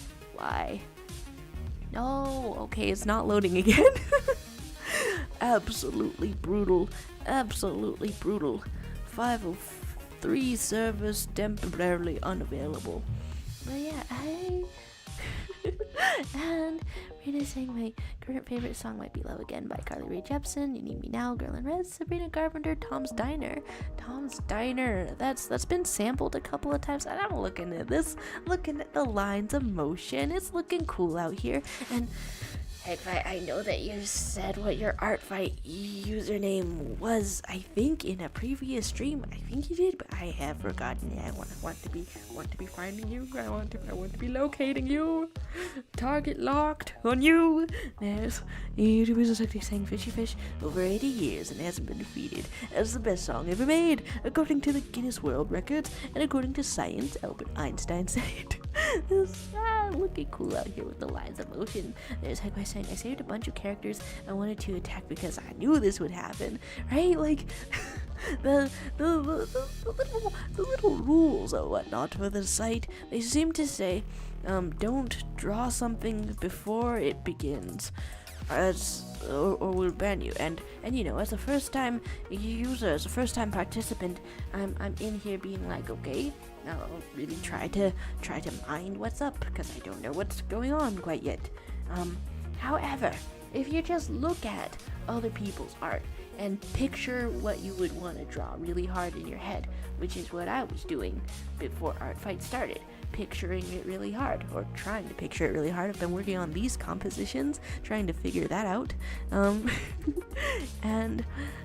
No, okay, it's not loading again. Absolutely brutal. 503 service temporarily unavailable. But yeah, and Rita saying my current favorite song might be Love Again by Carly Rae Jepsen, You Need Me Now, Girl in Red, Sabrina Carpenter, Tom's Diner. That's been sampled a couple of times, and I'm looking at this, looking at the lines of motion. It's looking cool out here. And Heckfight, I know that you said what your ArtFight username was, I think, in a previous stream. I think you did, but I have forgotten it. I want to be finding you. I want to be locating you. Target locked on you. There's YouTubers are saying Fishy Fish over 80 years and hasn't been defeated as the best song ever made, according to the Guinness World Records and according to science. Albert Einstein said. This looking cool out here with the lines of motion. There's Heckfight saying I saved a bunch of characters I wanted to attack because I knew this would happen, right? Like the little rules or whatnot for the site, they seem to say don't draw something before it begins, or we'll ban you. And you know, as a first time user, as a first time participant, I'm in here being like, okay, now I'll really try to mind what's up, because I don't know what's going on quite yet. However, if you just look at other people's art and picture what you would want to draw really hard in your head, which is what I was doing before ArtFight started, picturing it really hard, or trying to picture it really hard. I've been working on these compositions, trying to figure that out, and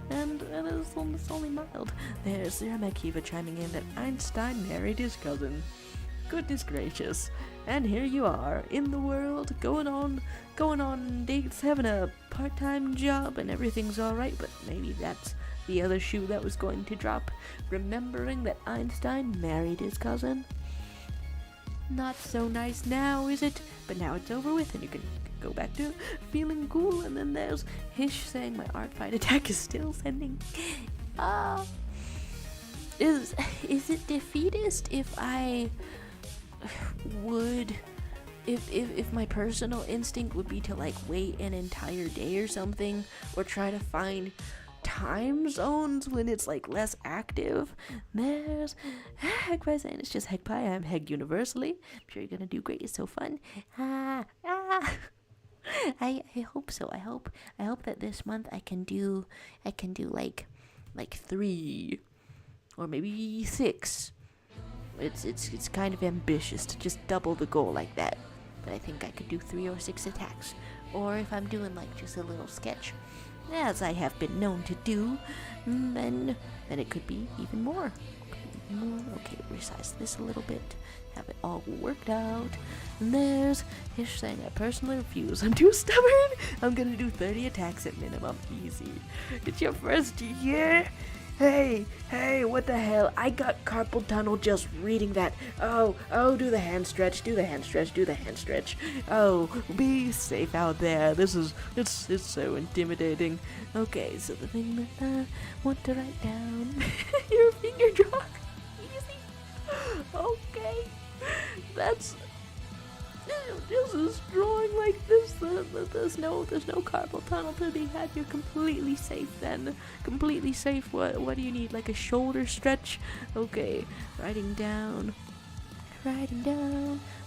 it's only mild. There's Sarah Makiva chiming in that Einstein married his cousin. Goodness gracious. And here you are, in the world, going on dates, having a part-time job, and everything's alright, but maybe that's the other shoe that was going to drop, remembering that Einstein married his cousin. Not so nice now, is it? But now it's over with, and you can go back to feeling cool. And then there's Hish saying my ArtFight attack is still sending. Is it defeatist if I would, if my personal instinct would be to like wait an entire day or something, or try to find time zones when it's like less active? There's Heckpie saying it's just Heckpie. I'm Heg universally. I'm sure you're gonna do great. It's so fun. I hope so. I hope that this month I can do like 3 or maybe 6. It's kind of ambitious to just double the goal like that, but I think I could do 3 or 6 attacks. Or if I'm doing like just a little sketch, as I have been known to do, then it could be even more. Okay, resize this a little bit, have it all worked out. And there's Hish saying I personally refuse. I'm too stubborn. I'm gonna do 30 attacks at minimum. Easy. It's your first year. Hey, what the hell? I got carpal tunnel just reading that. Oh, do the hand stretch, do the hand stretch. Oh, be safe out there. It's so intimidating. Okay, so the thing that I want to write down, your finger draw. Easy. Okay, this is drawing like this. There's no carpal tunnel to be had. You're completely safe then. Completely safe. What do you need? Like a shoulder stretch? Okay, writing down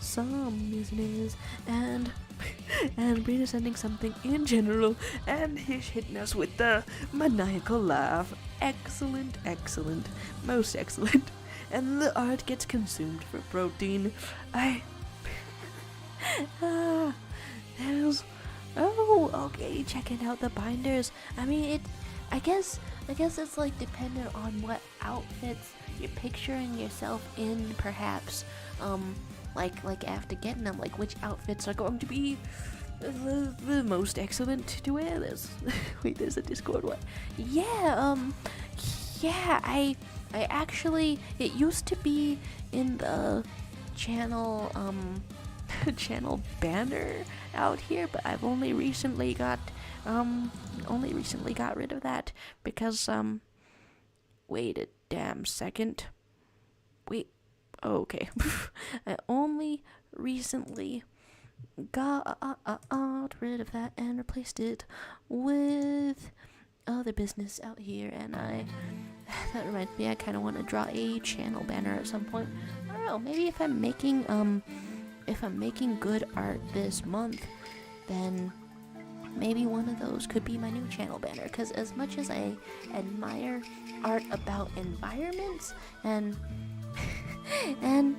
some business, and Brina sending something in general, and he's hitting us with the maniacal laugh. Excellent, most excellent. And the art gets consumed for protein. Okay, checking out the binders. I mean, I guess it's like dependent on what outfits you're picturing yourself in, perhaps. Like after getting them, like which outfits are going to be the most excellent to wear. There's a Discord one. I actually, it used to be in the channel banner out here, but I've only recently got rid of that because wait a damn second. Okay. I only recently got rid of that and replaced it with other business out here, and that reminds me, I kind of want to draw a channel banner at some point. don't know, maybe if I'm making good art this month, then maybe one of those could be my new channel banner. Because as much as I admire art about environments and and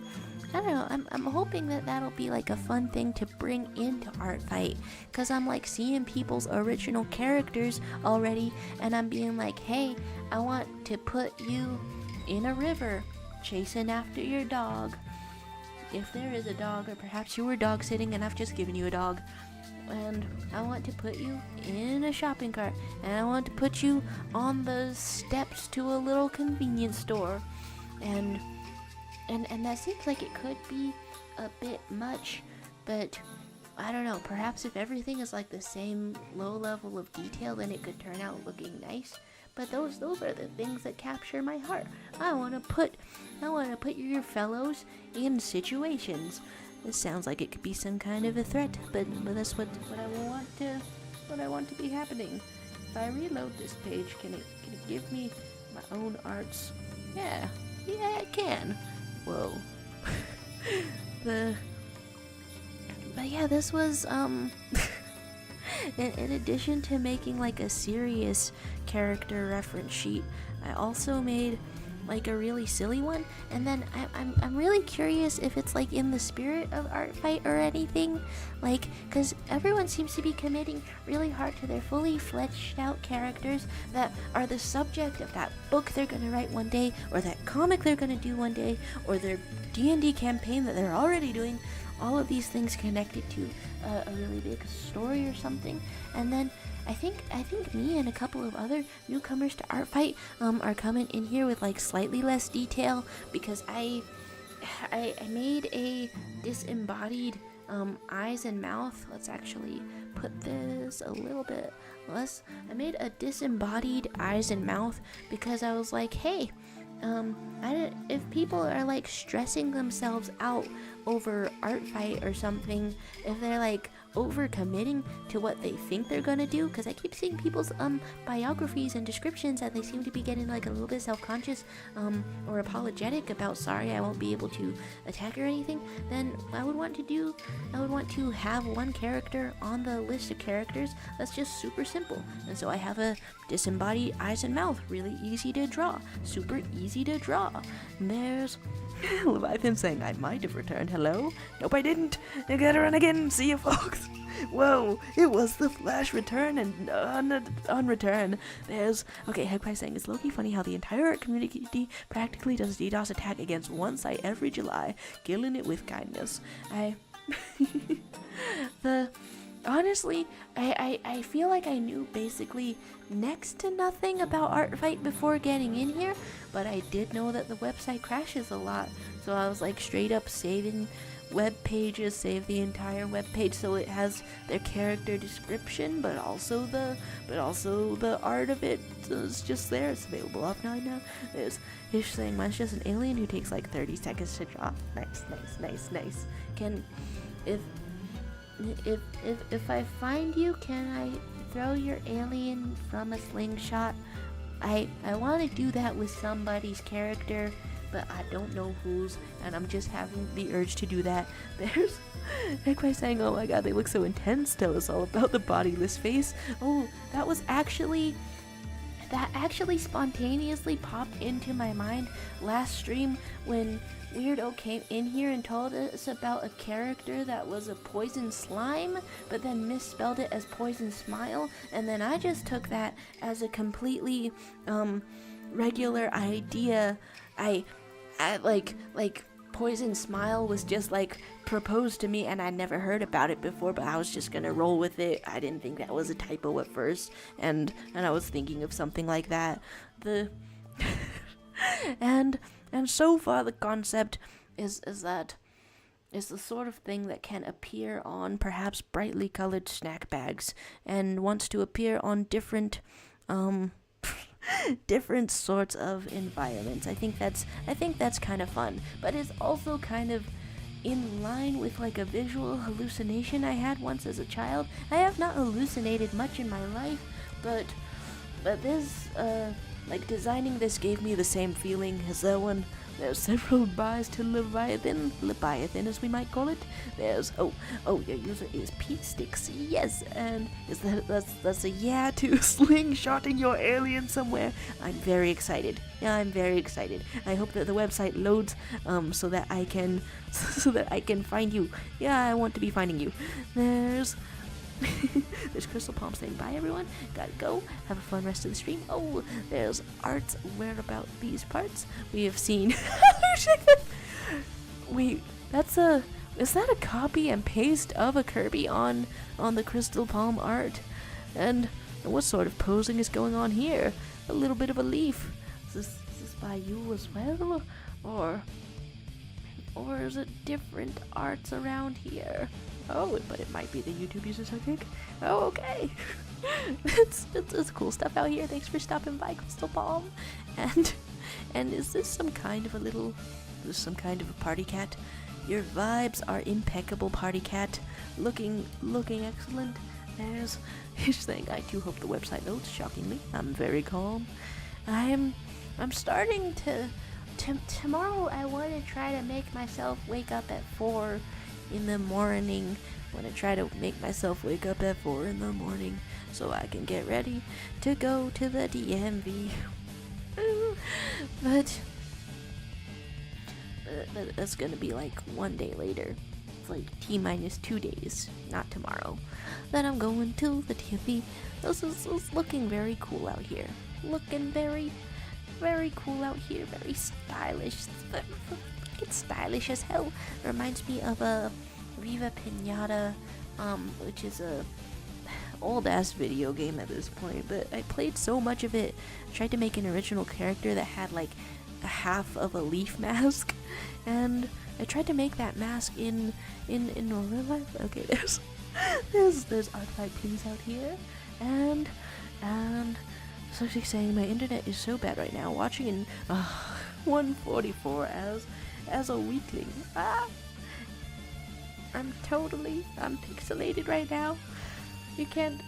I don't know, I'm hoping that that'll be like a fun thing to bring into ArtFight, because I'm like seeing people's original characters already, and I'm being like, hey, I want to put you in a river chasing after your dog, if there is a dog, or perhaps you were dog sitting and I've just given you a dog. And I want to put you in a shopping cart, and I want to put you on the steps to a little convenience store, and that seems like it could be a bit much, but I don't know, perhaps if everything is like the same low level of detail, then it could turn out looking nice. But those are the things that capture my heart. I want to put your fellows in situations. This sounds like it could be some kind of a threat, but that's what I want to be happening. If I reload this page, can it give me my own arts? Yeah, it can. Whoa. But yeah, this was in addition to making like a serious character reference sheet, I also made like a really silly one, and then I'm really curious if it's like in the spirit of ArtFight or anything, like, because everyone seems to be committing really hard to their fully fleshed out characters that are the subject of that book they're gonna write one day, or that comic they're gonna do one day, or their D&D campaign that they're already doing. All of these things connected to a really big story or something. And then I think me and a couple of other newcomers to ArtFight are coming in here with like slightly less detail, because I made a disembodied eyes and mouth. Let's actually put this a little bit less. I made a disembodied eyes and mouth because I was like, hey, if people are like stressing themselves out over ArtFight or something, if they're like over committing to what they think they're gonna do, because I keep seeing people's biographies and descriptions that they seem to be getting like a little bit self-conscious or apologetic about, sorry, I won't be able to attack or anything, then I would want to have one character on the list of characters that's just super simple. And so I have a disembodied eyes and mouth, really easy to draw, super easy to draw. And there's Leviathan saying, I might have returned. Hello? Nope, I didn't. I gotta run again. See you, folks. Whoa, it was the Flash return and on return. There's, okay, Headcry saying, it's low-key funny how the entire art community practically does DDoS attack against one site every July, killing it with kindness. Honestly, I feel like I knew basically next to nothing about ArtFight before getting in here, but I did know that the website crashes a lot, so I was like straight up saving web pages, save the entire web page so it has their character description, but also the art of it is just there. It's available offline now. There's Hish saying, mine's just an alien who takes like 30 seconds to draw. Nice. If I find you, can I throw your alien from a slingshot? I want to do that with somebody's character, but I don't know whose, and I'm just having the urge to do that. There's Headcry saying, oh my god, they look so intense, tell us all about the bodiless face. Oh, that actually spontaneously popped into my mind last stream when Weirdo came in here and told us about a character that was a poison slime, but then misspelled it as poison smile, and then I just took that as a completely regular idea. I like poison smile was just like proposed to me, and I'd never heard about it before, but I was just gonna roll with it. I didn't think that was a typo at first, and I was thinking of something like that. And so far the concept is that it's the sort of thing that can appear on perhaps brightly colored snack bags, and wants to appear on different different sorts of environments. I think that's kind of fun, but it's also kind of in line with like a visual hallucination I had once as a child. I have not hallucinated much in my life, but this like designing this gave me the same feeling as though There's several buys to Leviathan as we might call it. There's, your user is Pete Sticks, yes, and that's a yeah to slingshotting your alien somewhere. I'm very excited. Yeah, I'm very excited. I hope that the website loads, so that I can find you. Yeah, I want to be finding you. There's Crystal Palm saying bye everyone, gotta go, have a fun rest of the stream. Oh, there's Art's where about these parts. We have seen wait, is that a copy and paste of a Kirby on the Crystal Palm art? And what sort of posing is going on here? A little bit of a leaf. Is this by you as well? Or is it different arts around here? Oh, but it might be the YouTube user SUKDIK. Oh, okay. it's cool stuff out here. Thanks for stopping by, Crystal Palm. And is this some kind of a party cat? Your vibes are impeccable, party cat. Looking excellent. There's he's saying, I too hope the website loads. Shockingly, I'm very calm. I'm starting to tomorrow I want to try to make myself wake up at 4 in the morning. I want to try to make myself wake up at 4 in the morning so I can get ready to go to the DMV. but that's gonna be like one day later. It's like T-minus 2 days, not tomorrow. Then I'm going to the DMV. This is looking very cool out here. Looking very cool out here. Very stylish. It's stylish as hell. It reminds me of a Viva Pinata, which is a old ass video game at this point, but I played so much of it. I tried to make an original character that had like a half of a leaf mask, and I tried to make that mask in real life. Okay, there's ArtFight please out here, and so she's saying my internet is so bad right now. Watching in 144 as a weakling. I'm pixelated right now. You can't.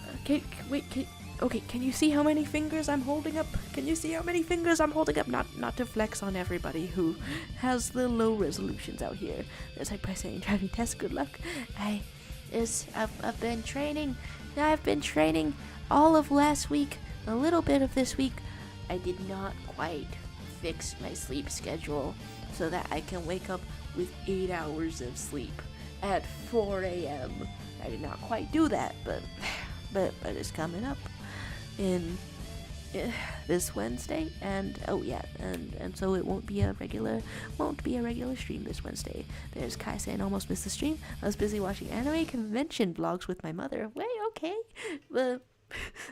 Okay, can you see how many fingers I'm holding up? Can you see how many fingers I'm holding up? Not to flex on everybody who has the low resolutions out here. There's like by saying driving test. Good luck. I've been training. I've been training all of last week. A little bit of this week. I did not quite fix my sleep schedule so that I can wake up with 8 hours of sleep at 4 a.m. I did not quite do that, but it's coming up in this Wednesday, and and so it won't be a regular stream this Wednesday. There's Kai saying almost missed the stream. I was busy watching anime convention vlogs with my mother. Wait, okay, but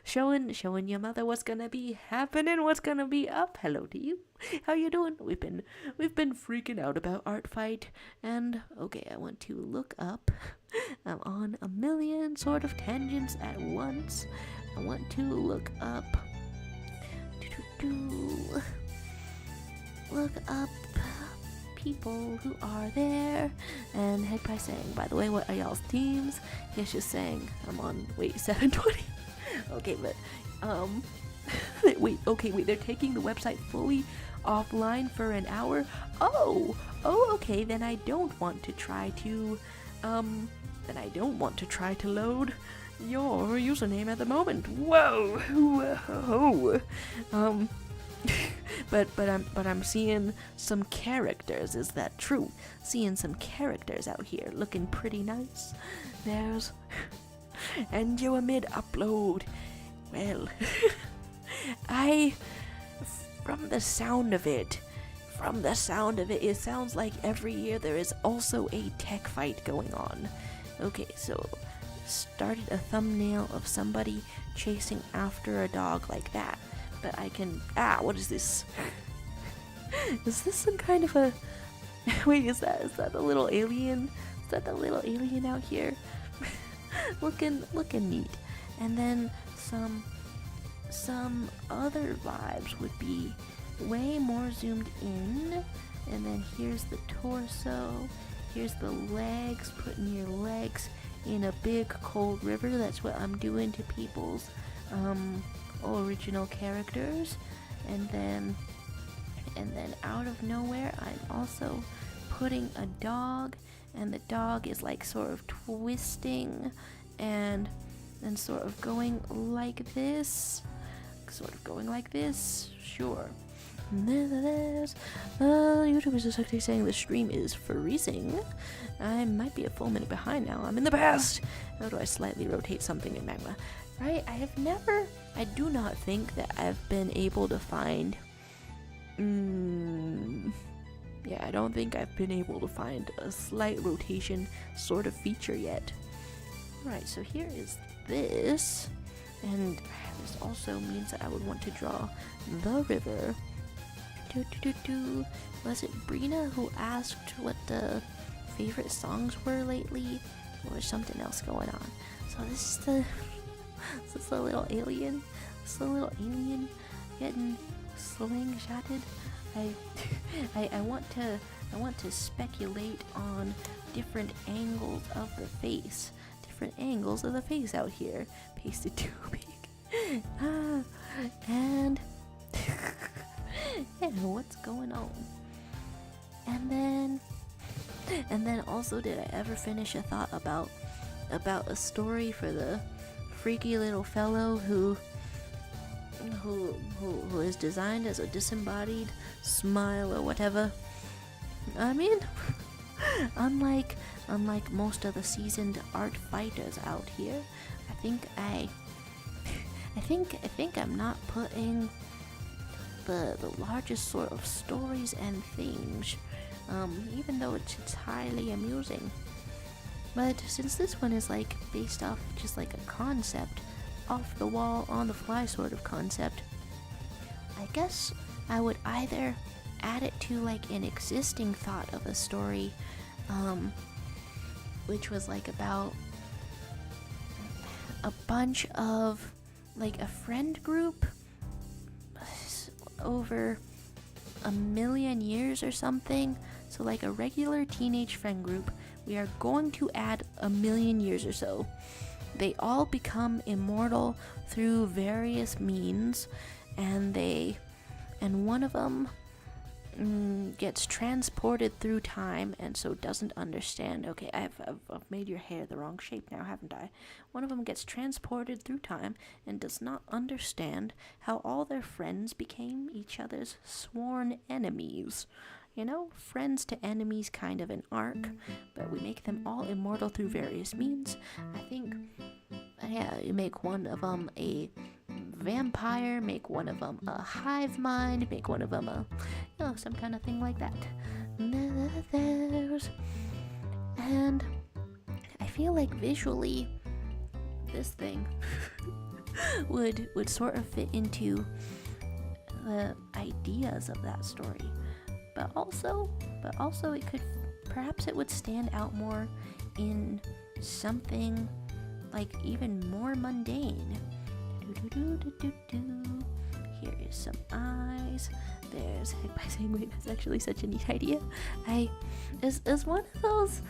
showing your mother what's gonna be happening, what's gonna be up. Hello to you. How you doing? We've been freaking out about ArtFight, and okay, I want to look up. I'm on a million sort of tangents at once. I want to look up. Look up people who are there, and head by saying, by the way, what are y'all's teams? He's just saying I'm on 720. Okay, but wait, they're taking the website fully offline for an hour. Oh, okay, then I don't want to try to load your username at the moment. Whoa. But I'm seeing some characters. Is that true? Seeing some characters out here looking pretty nice. There's and you amid upload. Well, from the sound of it, it sounds like every year there is also a tech fight going on. Okay, so started a thumbnail of somebody chasing after a dog like that. But I can, what is this? Is this some kind of a, wait, is that the little alien? Is that the little alien out here? looking neat. And then some other vibes would be way more zoomed in. And then here's the torso, here's the legs, putting your legs in a big cold river. That's what I'm doing to people's original characters. And then And then out of nowhere, I'm also putting a dog, and the dog is like sort of twisting and sort of going like this. Sure. YouTubers are actually saying the stream is freezing. I might be a full minute behind now. I'm in the past. How do I slightly rotate something in magma? Right? I do not think that I've been able to find. I don't think I've been able to find a slight rotation sort of feature yet. Right, so here is this. And this also means that I would want to draw the river. Was it Brina who asked what the favorite songs were lately? Or something else going on? So this is the little alien. This is the little alien getting slingshotted. I want to speculate on different angles of the face. Different angles of the face out here. Pasted too big. And yeah, what's going on? And then also, did I ever finish a thought about a story for the freaky little fellow who is designed as a disembodied smile or whatever? I mean, unlike most of the seasoned art fighters out here, I think I'm not putting the largest sort of stories and things, even though it's highly amusing. But since this one is like based off just like a concept, off the wall, on the fly sort of concept, I guess I would either add it to like an existing thought of a story, which was like about a bunch of like a friend group over 1,000,000 years or something. So like a regular teenage friend group, we are going to add 1,000,000 years or so. They all become immortal through various means, and one of them gets transported through time and so doesn't understand. Okay, I've made your hair the wrong shape now, haven't I? One of them gets transported through time and does not understand how all their friends became each other's sworn enemies. You know, friends to enemies kind of an arc, but we make them all immortal through various means. I think, you make one of them a vampire, make one of them a hive mind, make one of them some kind of thing like that. And I feel like visually, this thing would sort of fit into the ideas of that story. But also it could, perhaps it would stand out more in something like even more mundane. Here is some eyes. There's, by saying wait, that's actually such a neat idea. Is one of those,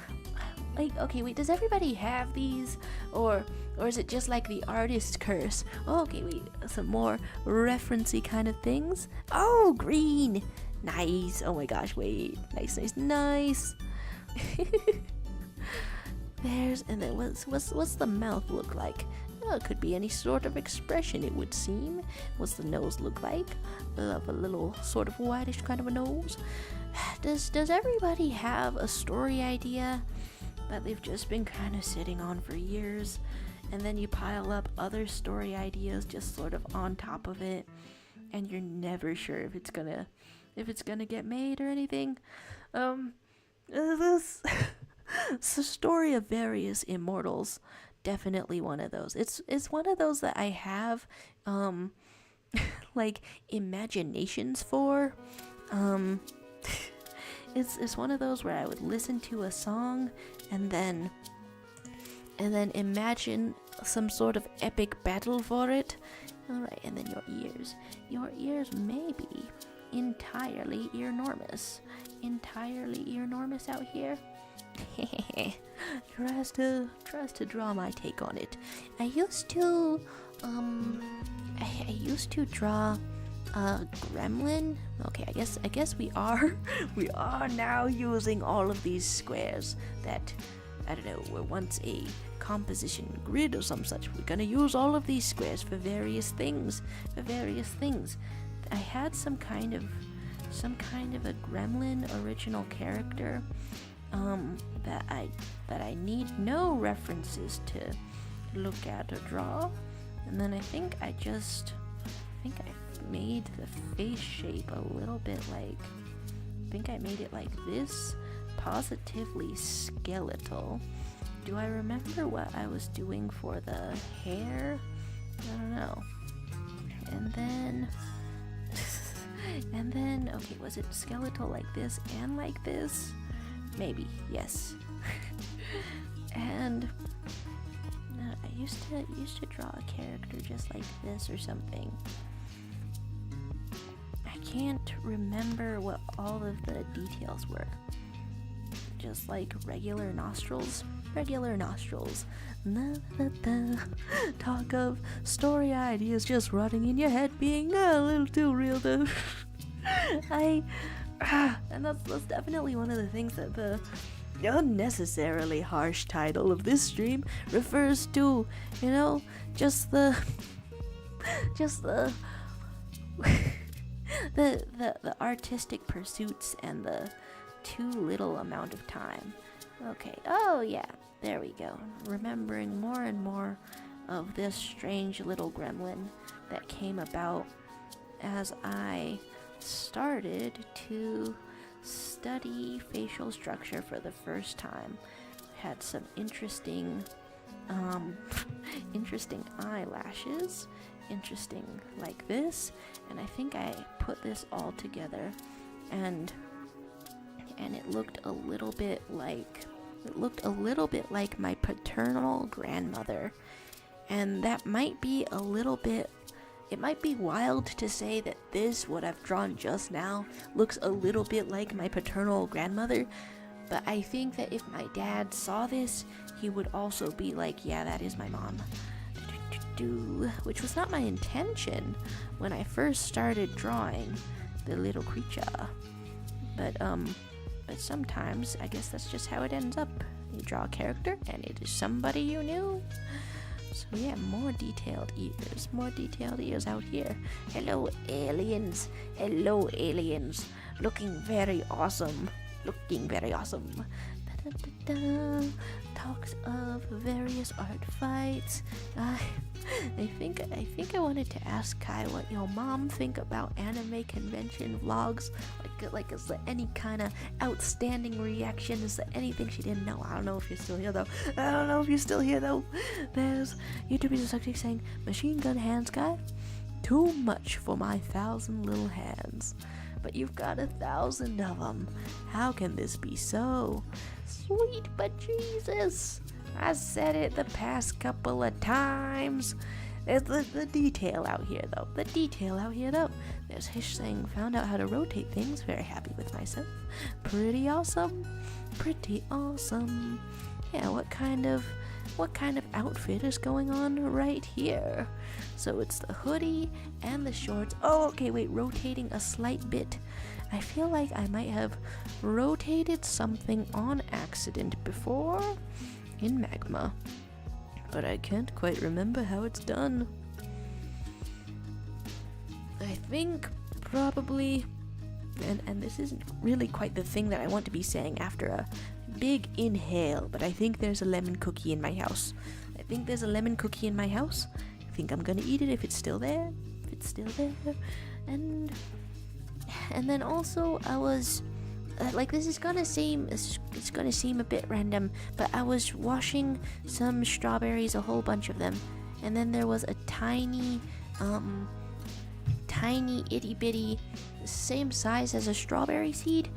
like, okay, wait, does everybody have these? Or is it just like the artist curse? Oh, okay, wait, some more referencey kind of things. Oh, green. Nice. Oh my gosh, wait. Nice. And then what's the mouth look like? Well, it could be any sort of expression, it would seem. What's the nose look like? A little sort of whitish kind of a nose. Does everybody have a story idea that they've just been kind of sitting on for years, and then you pile up other story ideas just sort of on top of it, and you're never sure if it's gonna get made or anything? This it's the story of various immortals. Definitely one of those. It's one of those that I have like imaginations for. It's one of those where I would listen to a song and then imagine some sort of epic battle for it. Alright, and then your ears may be entirely enormous out here. tries to draw my take on it. I used to draw gremlin. Okay, I guess we are we are now using all of these squares that, I don't know, were once a composition grid or some such. We're gonna use all of these squares for various things. I had some kind of a gremlin original character that I need no references to look at or draw, and then I think I made the face shape a little bit like, I think I made it like this, positively skeletal. Do I remember what I was doing for the hair? I don't know. And then, okay, was it skeletal like this and like this? Maybe, yes. And I used to draw a character just like this or something. I can't remember what all of the details were. Just like regular nostrils. Talk of story ideas just running in your head being a little too real though. And that's definitely one of the things that the unnecessarily harsh title of this stream refers to, you know, just the the artistic pursuits and the too little amount of time. Okay, oh yeah, there we go. Remembering more and more of this strange little gremlin that came about as I started to study facial structure for the first time. Had some interesting eyelashes, interesting like this, and I think I put this all together, and it looked a little bit like my paternal grandmother, and that might be a little bit. It might be wild to say that this, what I've drawn just now, looks a little bit like my paternal grandmother, but I think that if my dad saw this, he would also be like, yeah, that is my mom. Which was not my intention when I first started drawing the little creature. But sometimes, I guess that's just how it ends up. You draw a character, and it is somebody you knew. So yeah, more detailed ears out here. Hello aliens, looking very awesome. Da-da-da-da. Talks of various art fights. I think I wanted to ask Kai what your mom think about anime convention vlogs. Like is there any kind of outstanding reaction? Is there anything she didn't know? I don't know if you're still here though. There's YouTubers SUKDIK saying, machine gun hands, Kai? Too much for my 1,000 little hands. But you've got 1,000 of them. How can this be so? Sweet but Jesus. I said it the past couple of times. There's the detail out here though. There's Hish saying, found out how to rotate things. Very happy with myself. Pretty awesome. Yeah, what kind of outfit is going on right here? So it's the hoodie and the shorts. Oh, okay, wait, rotating a slight bit. I feel like I might have rotated something on accident before in Magma, but I can't quite remember how it's done. I think probably, and this isn't really quite the thing that I want to be saying after a big inhale, but I think there's a lemon cookie in my house. I think I'm gonna eat it if it's still there. And then also I was this is gonna seem a bit random, but I was washing some strawberries, a whole bunch of them, and then there was a tiny itty bitty, same size as a strawberry seed,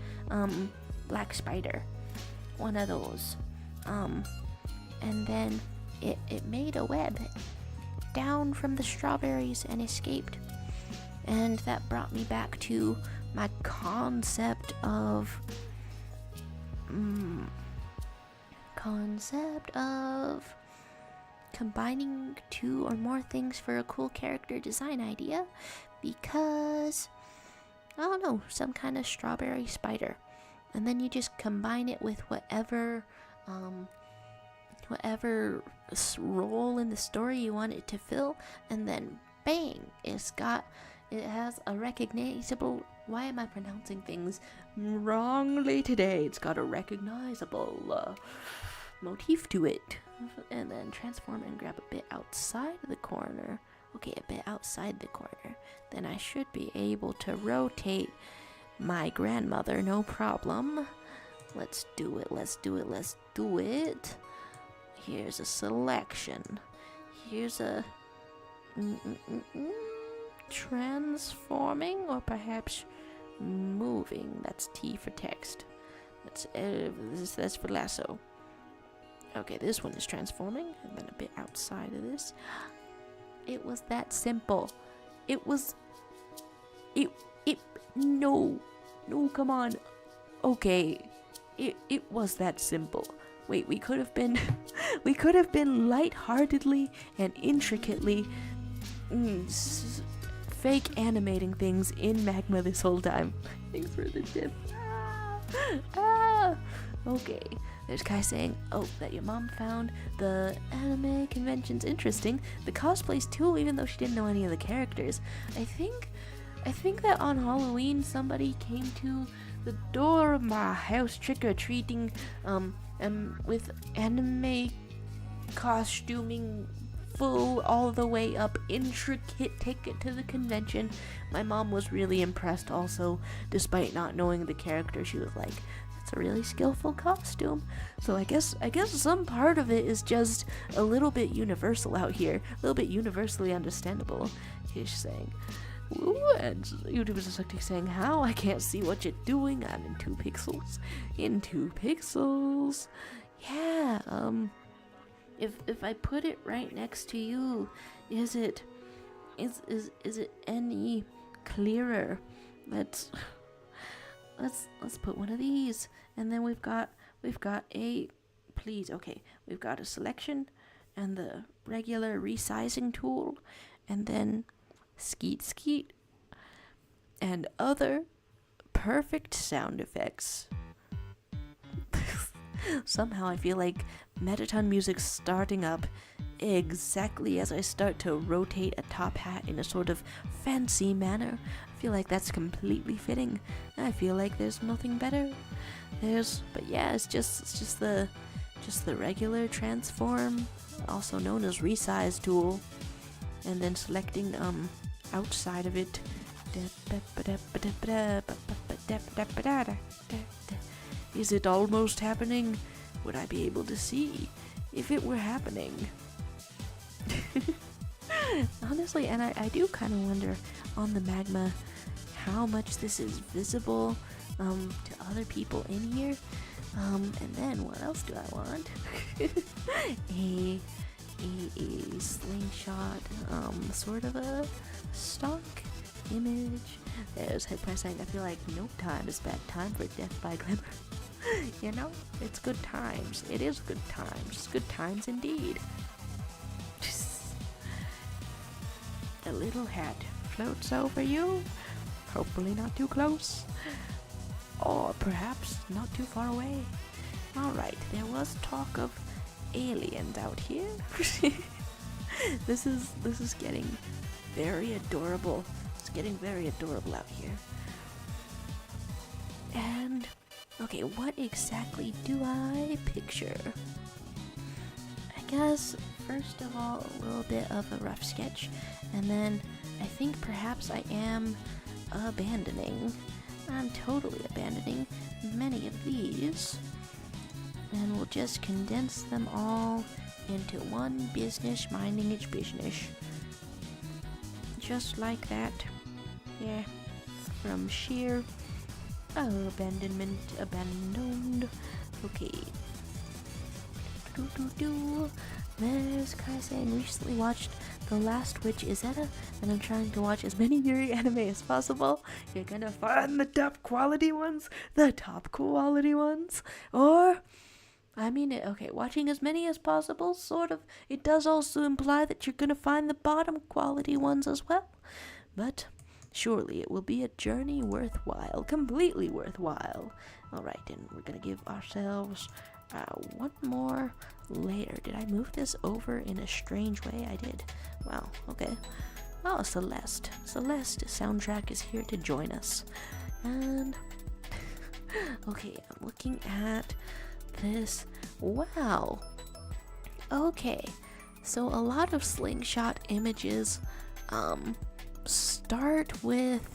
black spider, one of those, and then it made a web down from the strawberries and escaped, and that brought me back to my concept of combining two or more things for a cool character design idea, because, I don't know, some kind of strawberry spider. And then you just combine it with whatever role in the story you want it to fill, and then bang, it has a recognizable, why am I pronouncing things wrongly today? It's got a recognizable motif to it. And then transform and grab a bit outside the corner. Okay, a bit outside the corner. Then I should be able to rotate my grandmother, no problem. Let's do it. Here's a selection. Here's a transforming, or perhaps moving. That's T for text. That's for lasso. Okay, this one is transforming, and then a bit outside of this. It was that simple. No, come on. Okay, it was that simple. Wait, we could have been lightheartedly and intricately fake animating things in Magma this whole time. Thanks for the tip. Okay. There's Kai saying, that your mom found the anime conventions interesting. The cosplays too, even though she didn't know any of the characters. I think that on Halloween somebody came to the door of my house trick-or-treating, and with anime costuming full all the way up, intricate ticket to the convention. My mom was really impressed also, despite not knowing the character. She was like, that's a really skillful costume. So I guess some part of it is just a little bit universal out here, a little bit universally understandable. He's saying, ooh, and YouTubers are SUKDIK saying, how? I can't see what you're doing. I'm in 2 pixels. In 2 pixels. Yeah, if I put it right next to you, is it any clearer? Let's put one of these, and then we've got a, please, okay, we've got a selection and the regular resizing tool, and then skeet and other perfect sound effects. Somehow I feel like Mettaton music's starting up exactly as I start to rotate a top hat in a sort of fancy manner. I feel like that's completely fitting. I feel like there's nothing better. But yeah, it's just the regular transform, also known as resize tool, and then selecting outside of it. Is it almost happening? Would I be able to see if it were happening? Honestly, and I do kind of wonder on the Magma how much this is visible to other people in here. And then what else do I want? a slingshot, sort of a stock image. There's Head Press saying, I feel like no time is bad time for death by glamour. You know, it's good times. It is good times. Good times indeed. The little hat floats over you. Hopefully not too close. Or perhaps not too far away. Alright, there was talk of aliens out here. This is getting very adorable. It's getting very adorable out here. And okay, what exactly do I picture? I guess first of all a little bit of a rough sketch, and then I think perhaps I am abandoning. I'm totally abandoning many of these, and we'll just condense them all into one business minding its business. Just like that. Yeah. From sheer abandoned. Okay. There's Kai saying, recently watched The Last Witch Izetta, and I'm trying to watch as many Yuri anime as possible. You're gonna find the top quality ones. Or, I mean, okay, watching as many as possible, sort of, it does also imply that you're gonna find the bottom quality ones as well. But Surely it will be a journey worthwhile, completely worthwhile. Alright, and we're gonna give ourselves one more layer. Did I move this over in a strange way? I did. Wow, okay. Oh, Celeste. Celeste soundtrack is here to join us. And okay, I'm looking at this. Wow. Okay. So a lot of slingshot images start with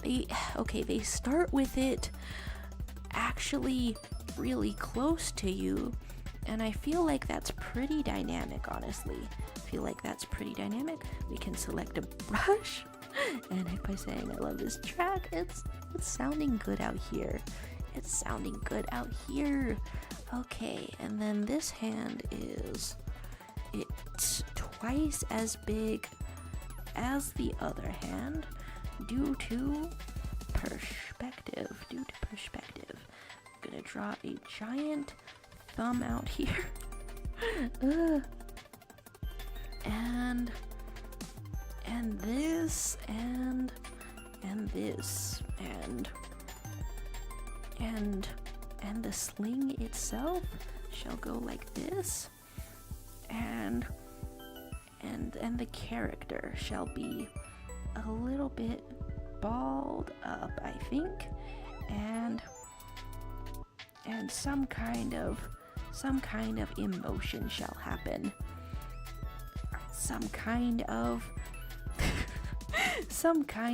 they start with it actually really close to you, and I feel like that's pretty dynamic, honestly. I feel like that's pretty dynamic. We can select a brush, and if by saying I love this track, it's sounding good out here. It's sounding good out here. Okay, and then this hand it's twice as big as the other hand due to perspective. I'm gonna draw a giant thumb out here. And this and this and the sling itself shall go like this, and the character shall be a little bit balled up, I think, and some kind of emotion shall happen. Some kind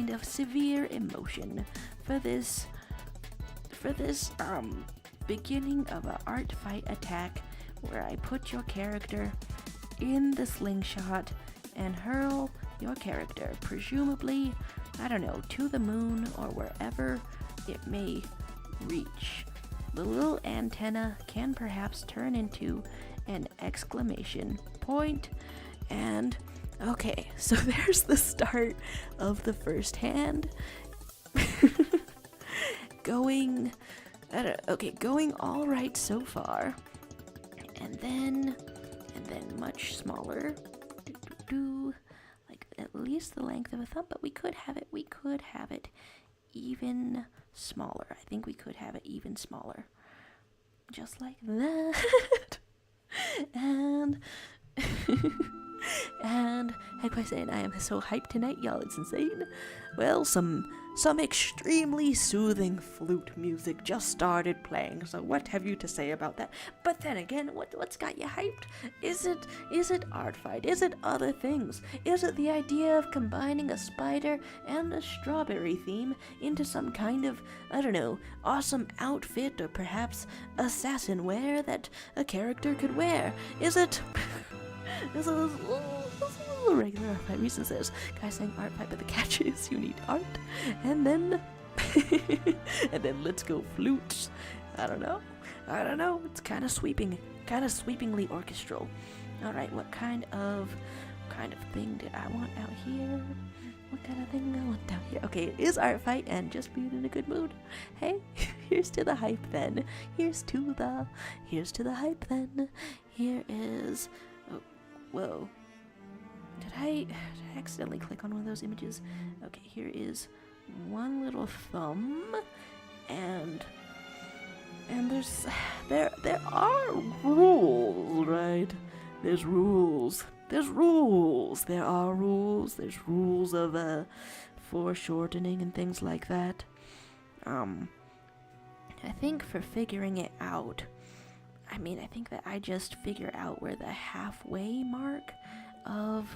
of severe emotion for this beginning of an ArtFight attack, where I put your character in the slingshot and hurl your character, presumably, I don't know, to the moon or wherever it may reach. The little antenna can perhaps turn into an exclamation point. And okay, so there's the start of the first hand. going all right so far, and then much smaller, like at least the length of a thumb, but we could have it even smaller. I think we could have it even smaller, just like that. And and heck by saying I am so hyped tonight, y'all, it's insane. Well, some extremely soothing flute music just started playing, so what have you to say about that? But then again, what's got you hyped? Is it ArtFight? Is it other things? Is it the idea of combining a spider and a strawberry theme into some kind of, I don't know, awesome outfit, or perhaps assassin wear that a character could wear? Is it this is a regular ArtFight. Reason says, guys saying ArtFight, but the catch is you need art, and then let's go flutes. I don't know. It's kind of sweepingly orchestral. All right, what kind of thing did I want out here? What kind of thing I want out here? Okay, it is ArtFight, and just being in a good mood. Hey, here's to the hype then. Here's to the hype then. Here is. Whoa. Did I accidentally click on one of those images? Okay, here is one little thumb, and there are rules, right? There's rules. There are rules. There's rules of foreshortening and things like that. I think for figuring it out, I think that I just figure out where the halfway mark of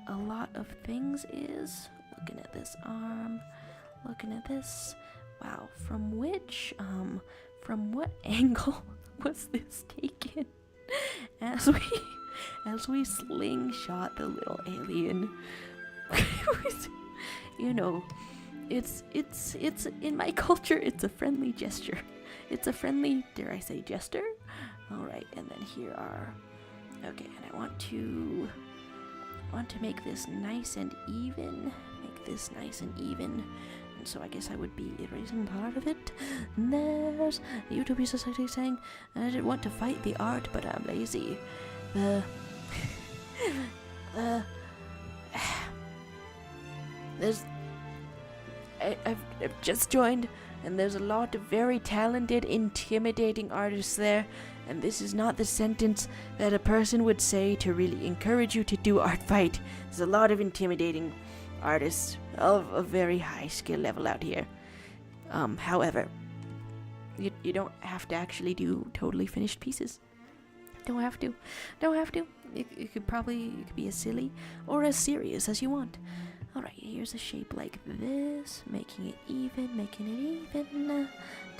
a lot of things is. Looking at this arm, looking at this. Wow, from what angle was this taken? As we slingshot the little alien. You know, it's in my culture, it's a friendly gesture. It's a friendly, dare I say, gesture? Alright, and then here are, okay, and I want to make this nice and even, and so I guess I would be erasing part of it. And there's the YouTube Society saying, I didn't want to fight the art, but I'm There's I've just joined, and there's a lot of very talented, intimidating artists there, and this is not the sentence that a person would say to really encourage you to do ArtFight. There's a lot of intimidating artists of a very high skill level out here. However, you don't have to actually do totally finished pieces. Don't have to. It could be as silly or as serious as you want. Alright, here's a shape like this, making it even, da,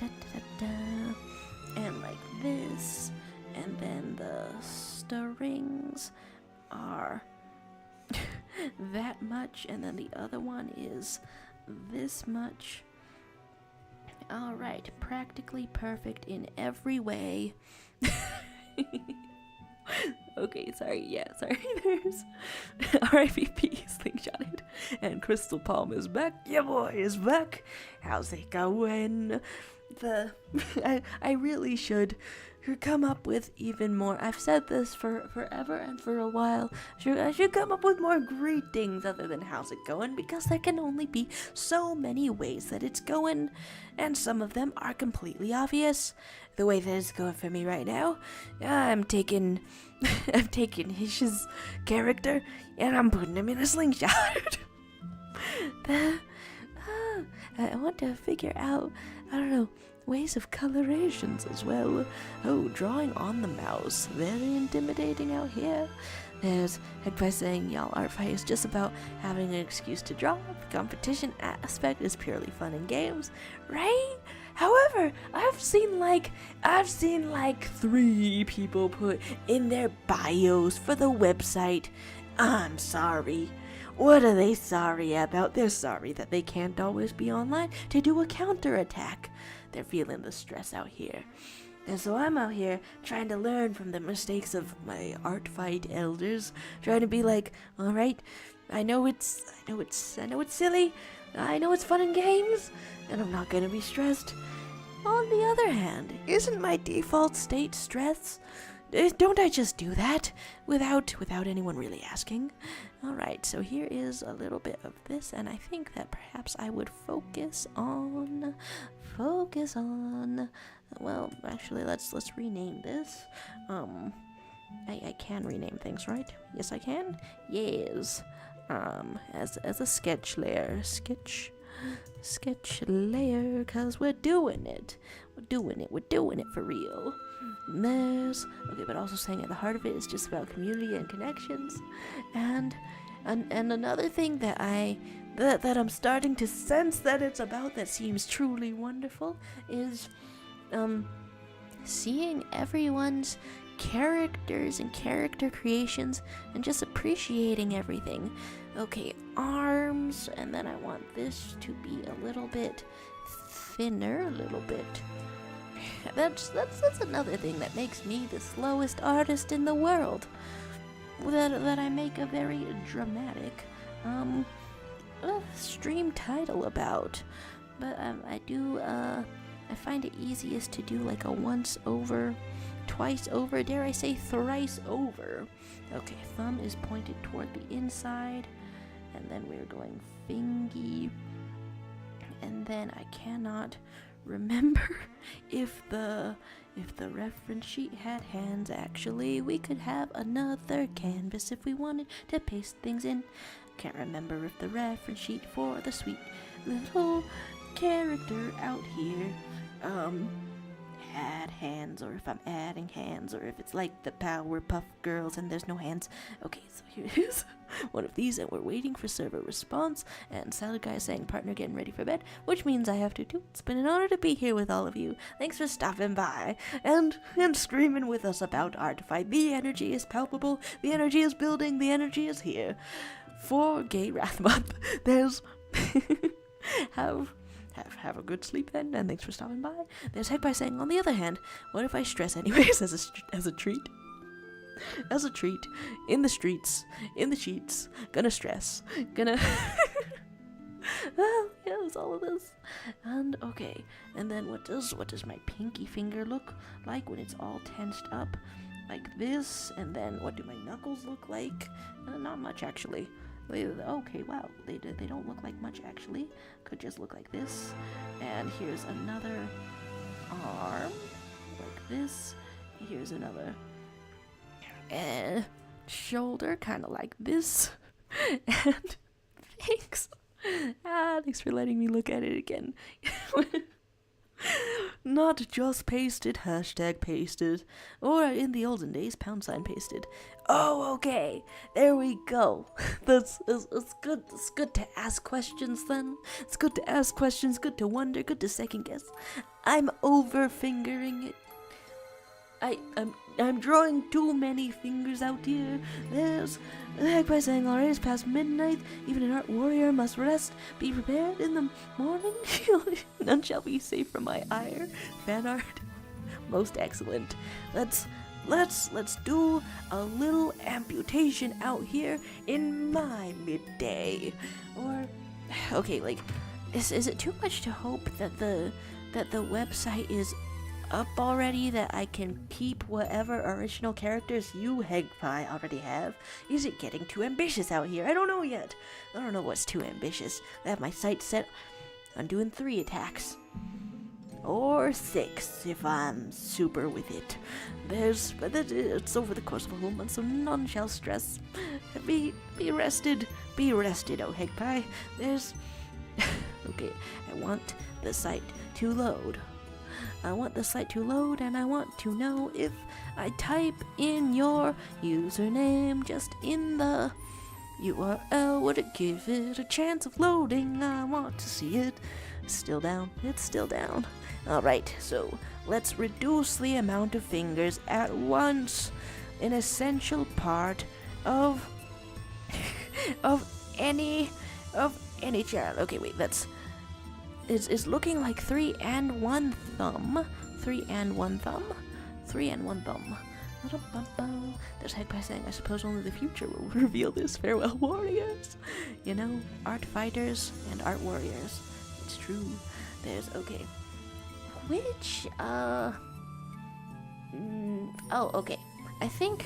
da, da, da. And like this, and then the strings are that much, and then the other one is this much. Alright, practically perfect in every way. Okay, sorry, there's RIVP slingshotted, and Crystal Palm is back. Yeah, boy is back. How's it going? I really should come up with even more. I've said this for forever and for a while. I should come up with more greetings other than how's it going, because there can only be so many ways that it's going, and some of them are completely obvious. The way that it's going for me right now, I'm taking Hish's character and I'm putting him in a slingshot. I want to figure out, I don't know, ways of colorations as well. Oh, drawing on the mouse, very intimidating out here. There's Heck by saying, y'all, ArtFight is just about having an excuse to draw. The competition aspect is purely fun and games, right? However, I've seen like 3 people put in their bios for the website, I'm sorry. What are they sorry about? They're sorry that they can't always be online to do a counterattack. They're feeling the stress out here. And so I'm out here trying to learn from the mistakes of my ArtFight elders, trying to be like, all right, I know it's silly, I know it's fun and games, and I'm not gonna be stressed. On the other hand, isn't my default state stress? Don't I just do that without anyone really asking? Alright, so here is a little bit of this, and I think that perhaps I would focus on, well, actually, let's rename this. I can rename things, right? Yes, I can? Yes. As a sketch layer. Sketch layer, cause we're doing it for real. Okay, but also saying at the heart of it is just about community and connections, and another thing that I'm starting to sense that it's about, that seems truly wonderful, is seeing everyone's characters and character creations and just appreciating everything. Okay, arms, and then I want this to be a little bit thinner, a little bit. That's another thing that makes me the slowest artist in the world. That I make a very dramatic stream title about. But I find it easiest to do like a once over, twice over, dare I say thrice over. Okay, thumb is pointed toward the inside, and then we're going fingy, and then I cannot remember if the reference sheet had hands. Actually, we could have another canvas if we wanted to paste things in. Can't remember if the reference sheet for the sweet little character out here had hands, or if I'm adding hands, or if it's like the Powerpuff Girls and there's no hands. Okay, so here is one of these, and we're waiting for server response, and Salad Guy is saying partner getting ready for bed, which means I have to too. It's been an honor to be here with all of you. Thanks for stopping by and screaming with us about ArtFight. The energy is palpable, the energy is building, the energy is here. For Gay Wrath Month, there's have a good sleep then, and thanks for stopping by. There's Heck by saying, on the other hand, what if I stress anyways as a treat? As a treat, in the streets, in the sheets, gonna stress, gonna... Well, yeah, it's all of this. And, okay, and then what does my pinky finger look like when it's all tensed up? Like this, and then what do my knuckles look like? Not much, actually. Okay, wow, they don't look like much actually. Could just look like this. And here's another arm, like this. Here's another shoulder, kind of like this. And thanks. Thanks for letting me look at it again. Not just pasted, hashtag pasted, or in the olden days, # pasted. Oh, okay, there we go. That's good. It's good to ask questions then. It's good to ask questions, good to wonder, good to second guess. I'm over fingering it. I'm drawing too many fingers out here. There's by saying already it's past midnight. Even an art warrior must rest. Be prepared in the morning. None shall be safe from my ire. Fan art, most excellent. Let's do a little amputation out here in my midday. Or okay, like is it too much to hope that the website is up already, that I can keep whatever original characters you, Hegpie, already have? Is it getting too ambitious out here? I don't know yet. I don't know what's too ambitious. I have my sights set on doing 3 attacks. Or 6, if I'm super with it. But it's over the course of a whole month, so none shall stress. Be rested, oh Hegpie. There's... okay, I want the site to load. I want the site to load, and I want to know if I type in your username just in the URL, would it give it a chance of loading? I want to see it. Still down. It's still down. Alright, so let's reduce the amount of fingers at once. An essential part of any channel. Okay, wait, that's... It's looking like 3 and 1 thumb. 3 and 1 thumb. 3 and 1 thumb. There's Hegpie saying, I suppose only the future will reveal this. Farewell, warriors. You know, art fighters and art warriors. It's true. There's, okay. Which, oh, okay. I think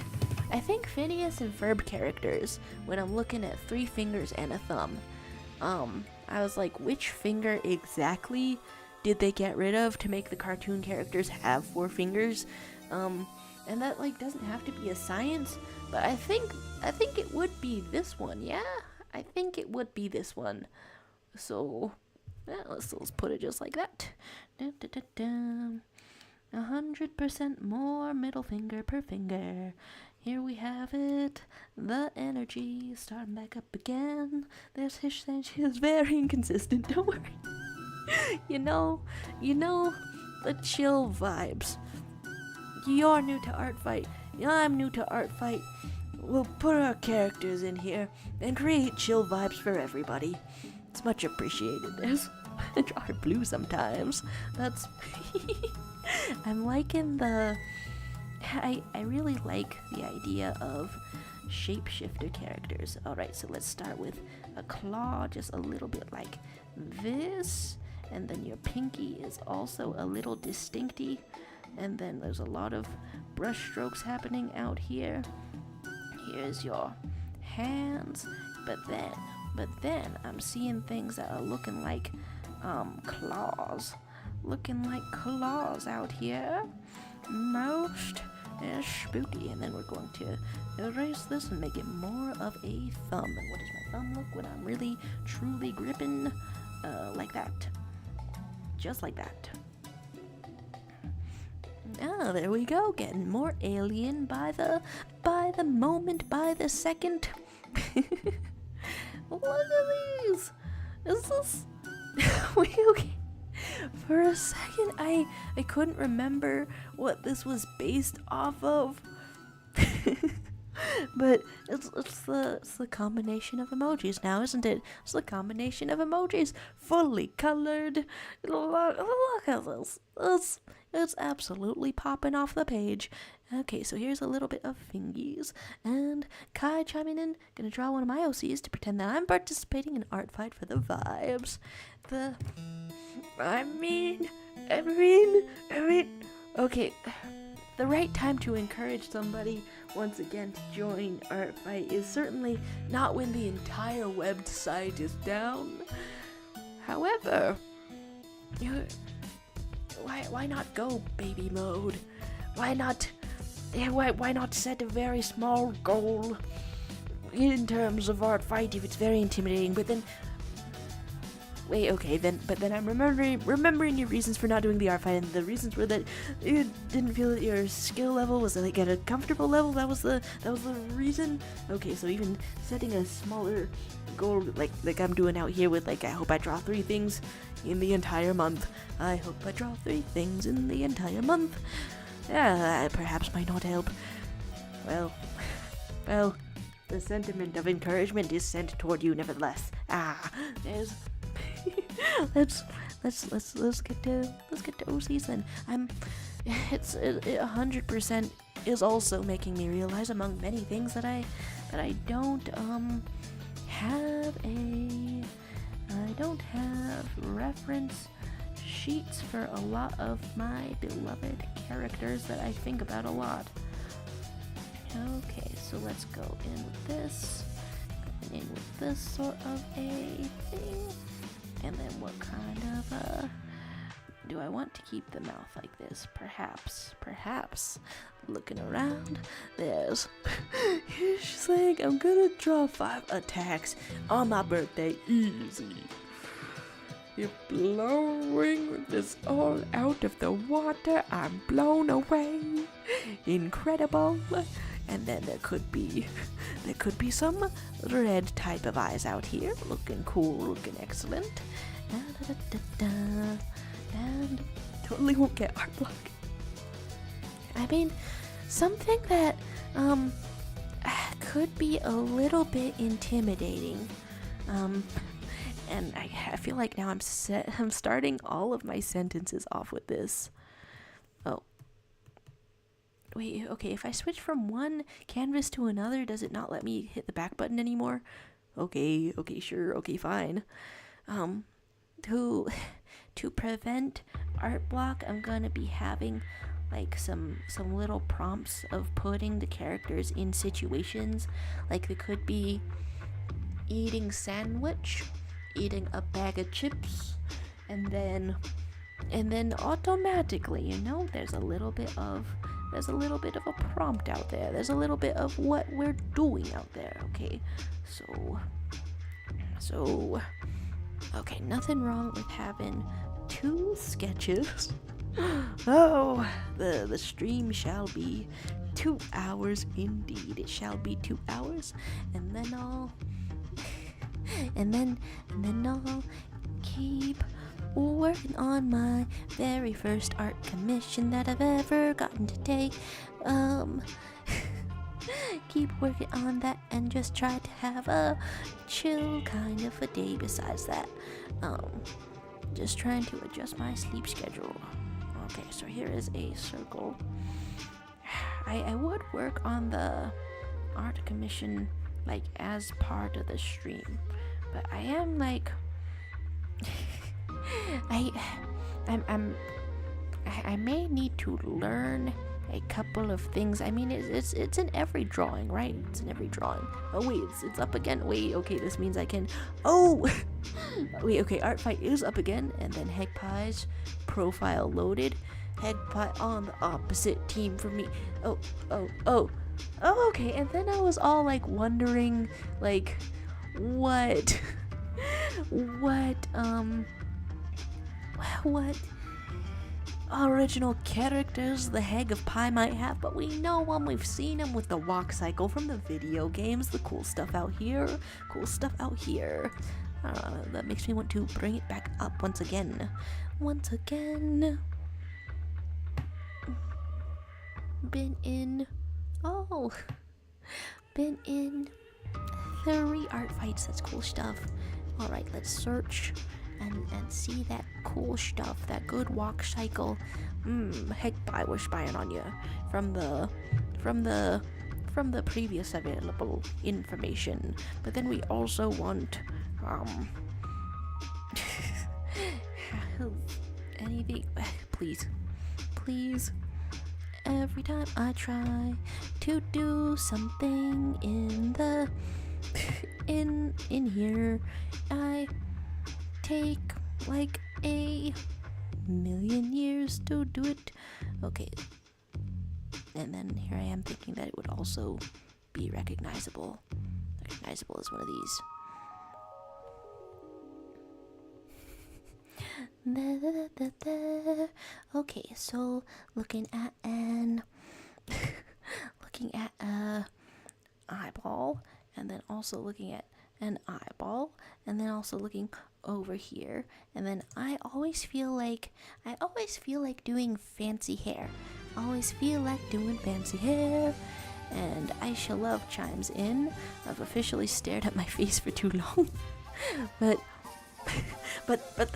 Phineas and Ferb characters, when I'm looking at 3 fingers and a thumb, I was like, which finger exactly did they get rid of to make the cartoon characters have 4 fingers? And that, like, doesn't have to be a science, but I think it would be this one, yeah? I think it would be this one. So, yeah, let's put it just like that. 100% more middle finger per finger. Here we have it. The energy starting back up again. There's Hish saying she is very inconsistent. Don't worry. You know, the chill vibes. You're new to ArtFight. I'm new to ArtFight. We'll put our characters in here and create chill vibes for everybody. It's much appreciated. There's art blue sometimes. That's... I'm liking the... I really like the idea of shapeshifter characters. Alright, so let's start with a claw, just a little bit like this. And then your pinky is also a little distincty. And then there's a lot of brush strokes happening out here. Here's your hands. But then I'm seeing things that are looking like claws. Looking like claws out here. Most spooky. And then we're going to erase this and make it more of a thumb. And what does my thumb look when I'm really truly gripping? Like that. Just like that. Ah, there we go. Getting more alien by the moment, by the second. Look at these. Is this... okay. For a second, I couldn't remember what this was based off of. But it's the combination of emojis now, isn't it? It's the combination of emojis, fully colored. Look at this. It's absolutely popping off the page. Okay, so here's a little bit of fingies. And Kai chiming in, gonna draw one of my OCs to pretend that I'm participating in ArtFight for the vibes. I mean, okay. the right time to encourage somebody once again to join ArtFight is certainly not when the entire website is down. However, why not go baby mode? Why not set a very small goal in terms of ArtFight if it's very intimidating? But then, but then I'm remembering your reasons for not doing the ArtFight, and the reasons were that you didn't feel that your skill level was like at a comfortable level. That was the reason. Okay, so even setting a smaller goal like I'm doing out here with I hope I draw 3 things in the entire month. I hope I draw 3 things in the entire month. Yeah, perhaps might not help. Well, the sentiment of encouragement is sent toward you nevertheless. There's let's get to OCs then. It's 100% is also making me realize, among many things, that I don't have reference sheets for a lot of my beloved characters that I think about a lot. Okay, so let's go in with this. Going in with this sort of a thing. And then what kind of, do I want to keep the mouth like this? Perhaps. Looking around, there's, she's like, I'm gonna draw 5 attacks on my birthday, easy. You're blowing this all out of the water, I'm blown away. Incredible. And then there could be some red type of eyes out here, looking cool, looking excellent. And totally won't get art block. I mean, something that could be a little bit intimidating. And I feel like now I'm starting all of my sentences off with this. Oh. Wait, okay, if I switch from one canvas to another, does it not let me hit the back button anymore? Okay, sure, okay, fine. To prevent art block, I'm gonna be having some little prompts of putting the characters in situations. Like they could be eating sandwich, eating a bag of chips, and then automatically, there's a little bit of a prompt out there. There's a little bit of what we're doing out there. Okay, so okay, nothing wrong with having 2 sketches. Oh, the stream shall be 2 hours indeed. It shall be 2 hours, and then I'll keep working on my very first art commission that I've ever gotten to take. Keep working on that and just try to have a chill kind of a day besides that. Just trying to adjust my sleep schedule. Okay, so here is a circle. I would work on the art commission as part of the stream, but I am I may need to learn a couple of things. I mean, it's in every drawing, right? It's in every drawing. Oh wait, it's up again. Wait, okay, this means I can. Oh, wait, okay, ArtFight is up again, and then Hegpie's profile loaded. Hegpie on the opposite team from me. Oh, okay. And then I was all wondering, what original characters the Heg of Pie might have, but we know them. We've seen them with the walk cycle from the video games. The cool stuff out here. That makes me want to bring it back up once again. Been in 3 art fights. That's cool stuff. Alright, let's search and see that cool stuff, that good walk cycle. Hegpie, we're spying on you from the previous available information. But then we also want anything, please every time I try to do something in the in here, I take like a million years to do it. Okay, and then here I am thinking that it would also be recognizable. Recognizable as one of these. Okay, so looking at a eyeball, and then also looking at an eyeball, and then also looking over here, and then I always feel like doing fancy hair. Always feel like doing fancy hair. And I shall love chimes in. I've officially stared at my face for too long. but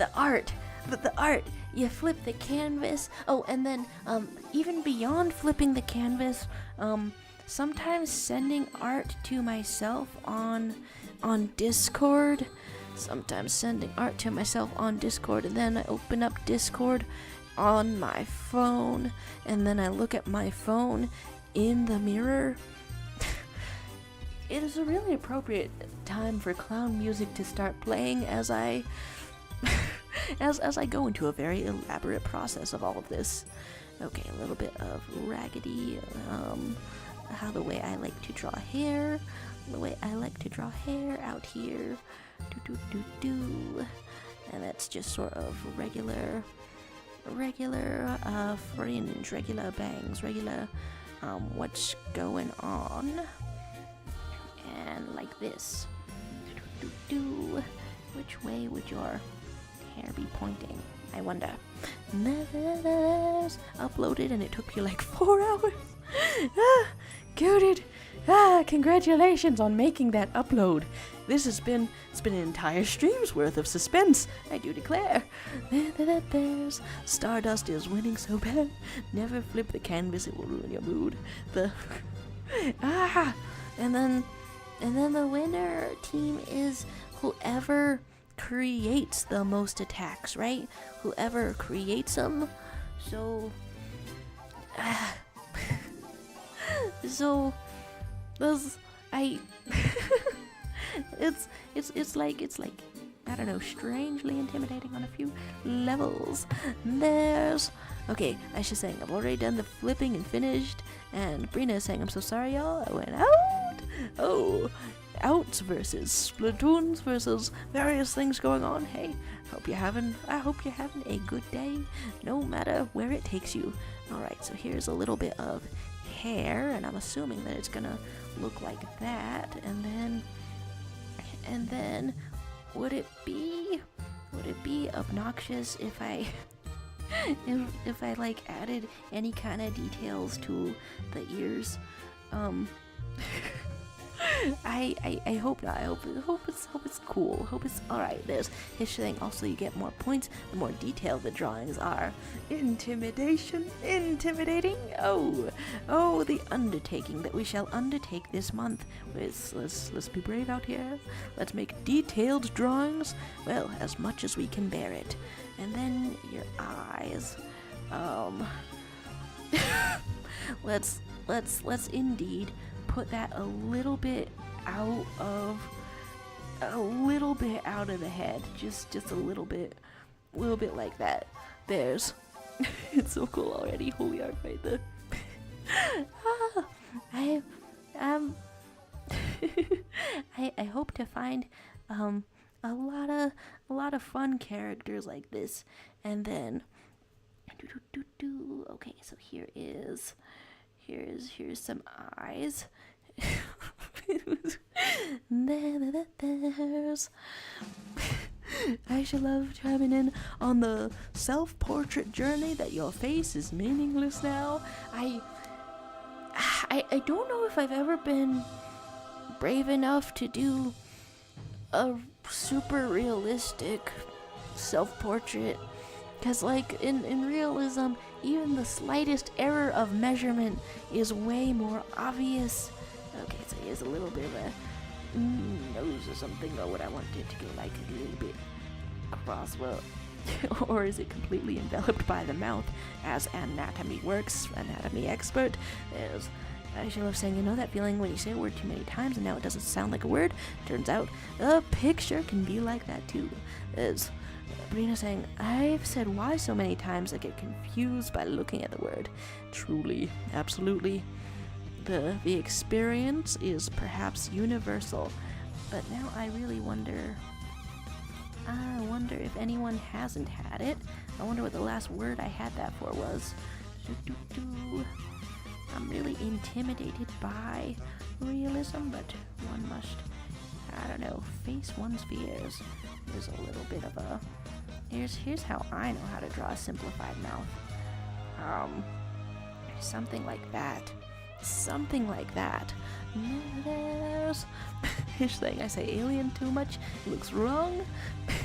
the art, you flip the canvas. Oh, and then even beyond flipping the canvas, sometimes sending art to myself on Discord. Sometimes sending art to myself on Discord, and then I open up Discord on my phone, and then I look at my phone in the mirror. It is a really appropriate time for clown music to start playing as I as I go into a very elaborate process of all of this. Okay, a little bit of raggedy, how the way I like to draw hair, out here, and that's just sort of regular fringe, regular bangs, regular what's going on, and like this. Which way would your hair be pointing, I wonder? There's uploaded, and it took you like 4 hours. Gooded. Congratulations on making that upload. It's been an entire stream's worth of suspense, I do declare. There's Stardust is winning so bad. Never flip the canvas, it will ruin your mood. And then the winner team is whoever creates the most attacks, right? Whoever creates them. So those it's like I don't know, strangely intimidating on a few levels. Okay, I should say I've already done the flipping and finished, and Brina is saying I'm so sorry y'all, I went out. Outs versus Splatoons versus various things going on. Hey, I hope you're having a good day, no matter where it takes you. Alright, so here's a little bit of hair, and I'm assuming that it's gonna look like that, and then would it be obnoxious if I if I like added any kind of details to the ears? I hope not. I hope it's cool. Hope it's alright. There's his thing. Also, you get more points the more detailed the drawings are. Intimidating. Oh, the undertaking that we shall undertake this month. Let's be brave out here. Let's make detailed drawings. Well, as much as we can bear it. And then your eyes. Let's indeed put that a little bit out of the head, just a little bit like that. There's it's so cool already. Holy ArtFight, the I hope to find a lot of fun characters like this, and then okay, so here's some eyes. There's I should love chiming in on the self-portrait journey that your face is meaningless now. I don't know if I've ever been brave enough to do a super realistic self-portrait, because like in realism, even the slightest error of measurement is way more obvious. Okay, so here's a little bit of a nose or something, or what I want it to go like a little bit across. Well, Or is it completely enveloped by the mouth? As anatomy works, anatomy expert, I should love saying, you know that feeling when you say a word too many times and now it doesn't sound like a word? Turns out a picture can be like that too. There's Brina saying, I've said why so many times I get confused by looking at the word. Truly, absolutely. The experience is perhaps universal, but now I really wonder if anyone hasn't had it. I wonder what the last word I had that for was. I'm really intimidated by realism, but one must, I don't know, face one's fears. There's a little bit of a... Here's how I know how to draw a simplified mouth. Something like that. Something like that. There's... Fish thing, I say alien too much, it looks wrong.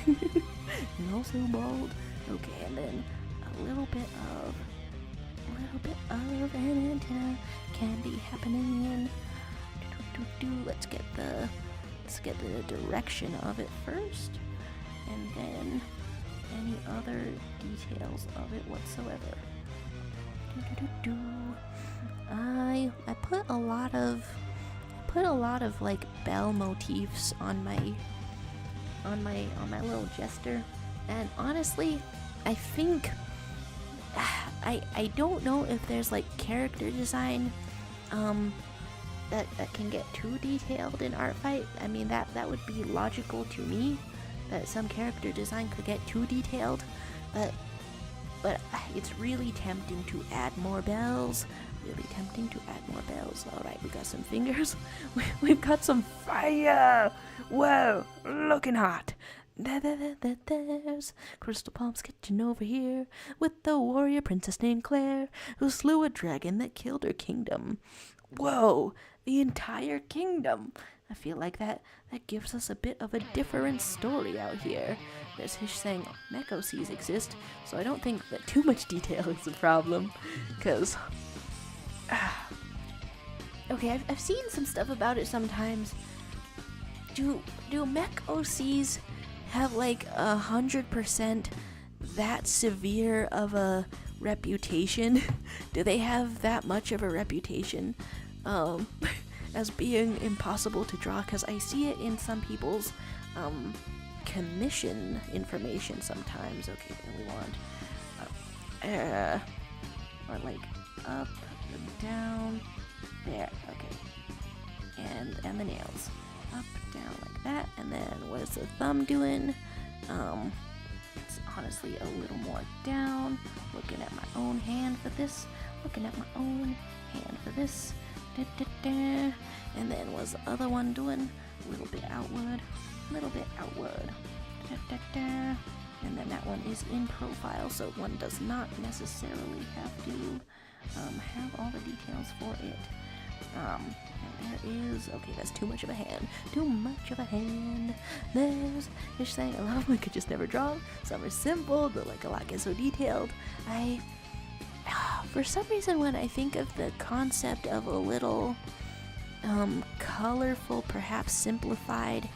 And also bald. Okay, and then a little bit of an antenna can be happening. Let's get the direction of it first, and then any other details of it whatsoever. I put a lot of like bell motifs on my little jester, and honestly, I think I don't know if there's like character design that can get too detailed in ArtFight. I mean that would be logical to me, that some character design could get too detailed, but it's really tempting to add more bells. Alright, we got some fingers. We've got some fire. Whoa, looking hot. There's Crystal Palm sketching over here with the warrior princess named Claire, who slew a dragon that killed her kingdom. Whoa, the entire kingdom. I feel like that gives us a bit of a different story out here. There's Hish saying mechoses exist, so I don't think that too much detail is a problem, because... Okay, I've seen some stuff about it sometimes. Do mechoses have like 100% that severe of a reputation? Do they have that much of a reputation as being impossible to draw? Because I see it in some people's commission information sometimes. Okay, then we want like up and down there. Okay, and the nails up, down like that, and then what is the thumb doing? It's honestly a little more down. Looking at my own hand for this. And then what's the other one doing? A little bit outward. And then that one is in profile, so one does not necessarily have to have all the details for it. And there is, okay, that's too much of a hand. There's Fish saying, I love them, I could just never draw them. Some are simple, but like a lot get so detailed. For some reason, when I think of the concept of a little colorful, perhaps simplified,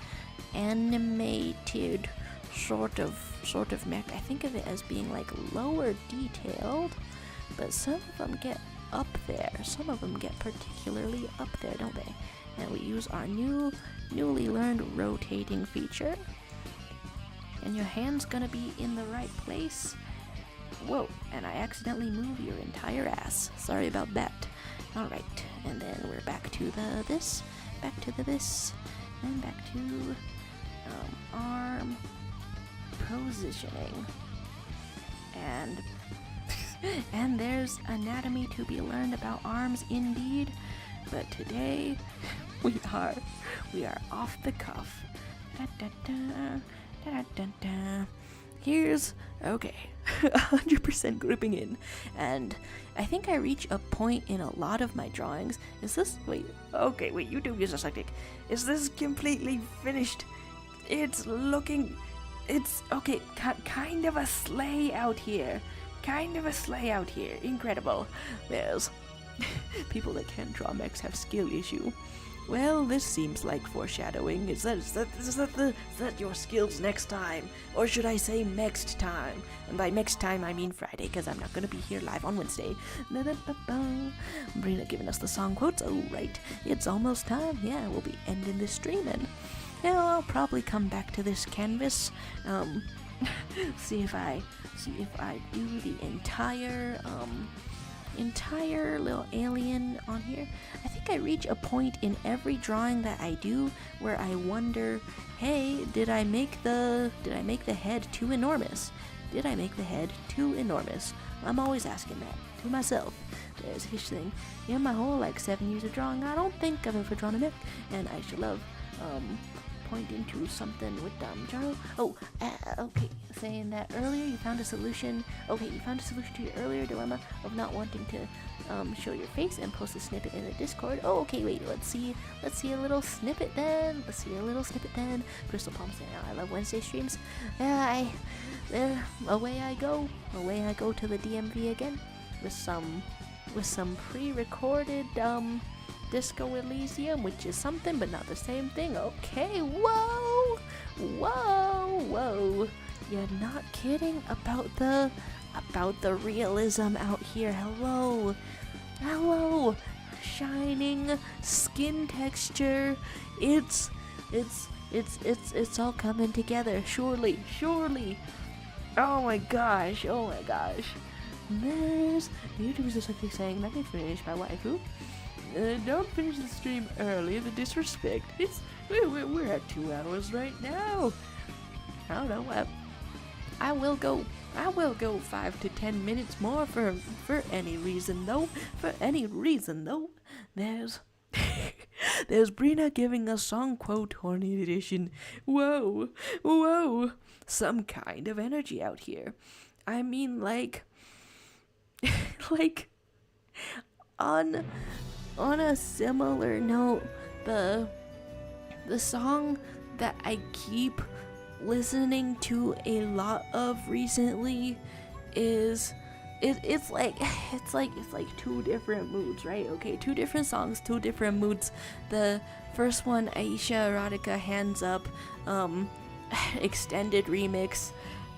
animated sort of mech, I think of it as being like lower detailed, but some of them get up there. Some of them get particularly up there, don't they? And we use our newly learned rotating feature. And your hand's gonna be in the right place. Whoa, and I accidentally moved your entire ass. Sorry about that. Alright, and then we're back to this, and back to arm positioning. And there's anatomy to be learned about arms indeed, but today we are off the cuff. Here's, okay, 100% gripping in, and I think I reach a point in a lot of my drawings. Is this, YouTube user SUKDIK, is this completely finished? It's okay, kind of a sleigh out here. Incredible. There's people that can't draw mechs have skill issue. Well, this seems like foreshadowing. Is that your skills next time? Or should I say next time? And by next time, I mean Friday, because I'm not going to be here live on Wednesday. Brina giving us the song quotes. Oh, right. It's almost time. Yeah, we'll be ending this stream, and I'll probably come back to this canvas. See if I do the entire little alien on here. I think I reach a point in every drawing that I do where I wonder, hey, did I make the head too enormous? Did I make the head too enormous? I'm always asking that to myself. There's a fish thing. In my whole 7 years of drawing, I don't think I've ever drawn a neck, and I should love pointing to something with Jaro. Okay, saying that earlier you found a solution. Okay, you found a solution to your earlier dilemma of not wanting to show your face and post a snippet in the Discord. Oh, okay, wait, let's see a little snippet then. Crystal Palm saying, I love Wednesday streams. Away I go to the DMV again with some pre-recorded Disco Elysium, which is something but not the same thing. Okay, whoa. You're not kidding about the realism out here. Hello. Shining skin texture. It's all coming together. Surely. Oh my gosh. There's YouTubers are simply saying, let me finish my waifu. Don't finish the stream early, the disrespect. We're at 2 hours right now. I don't know what. I will go 5 to 10 minutes more for any reason though. There's Brina giving a song quote, horny edition. Whoa. Some kind of energy out here. I mean, like on a similar note, the song that I keep listening to a lot of recently is it's like 2 different moods, right? Okay, 2 different songs, 2 different moods. The first one, Aisha Erotica Hands Up, extended remix,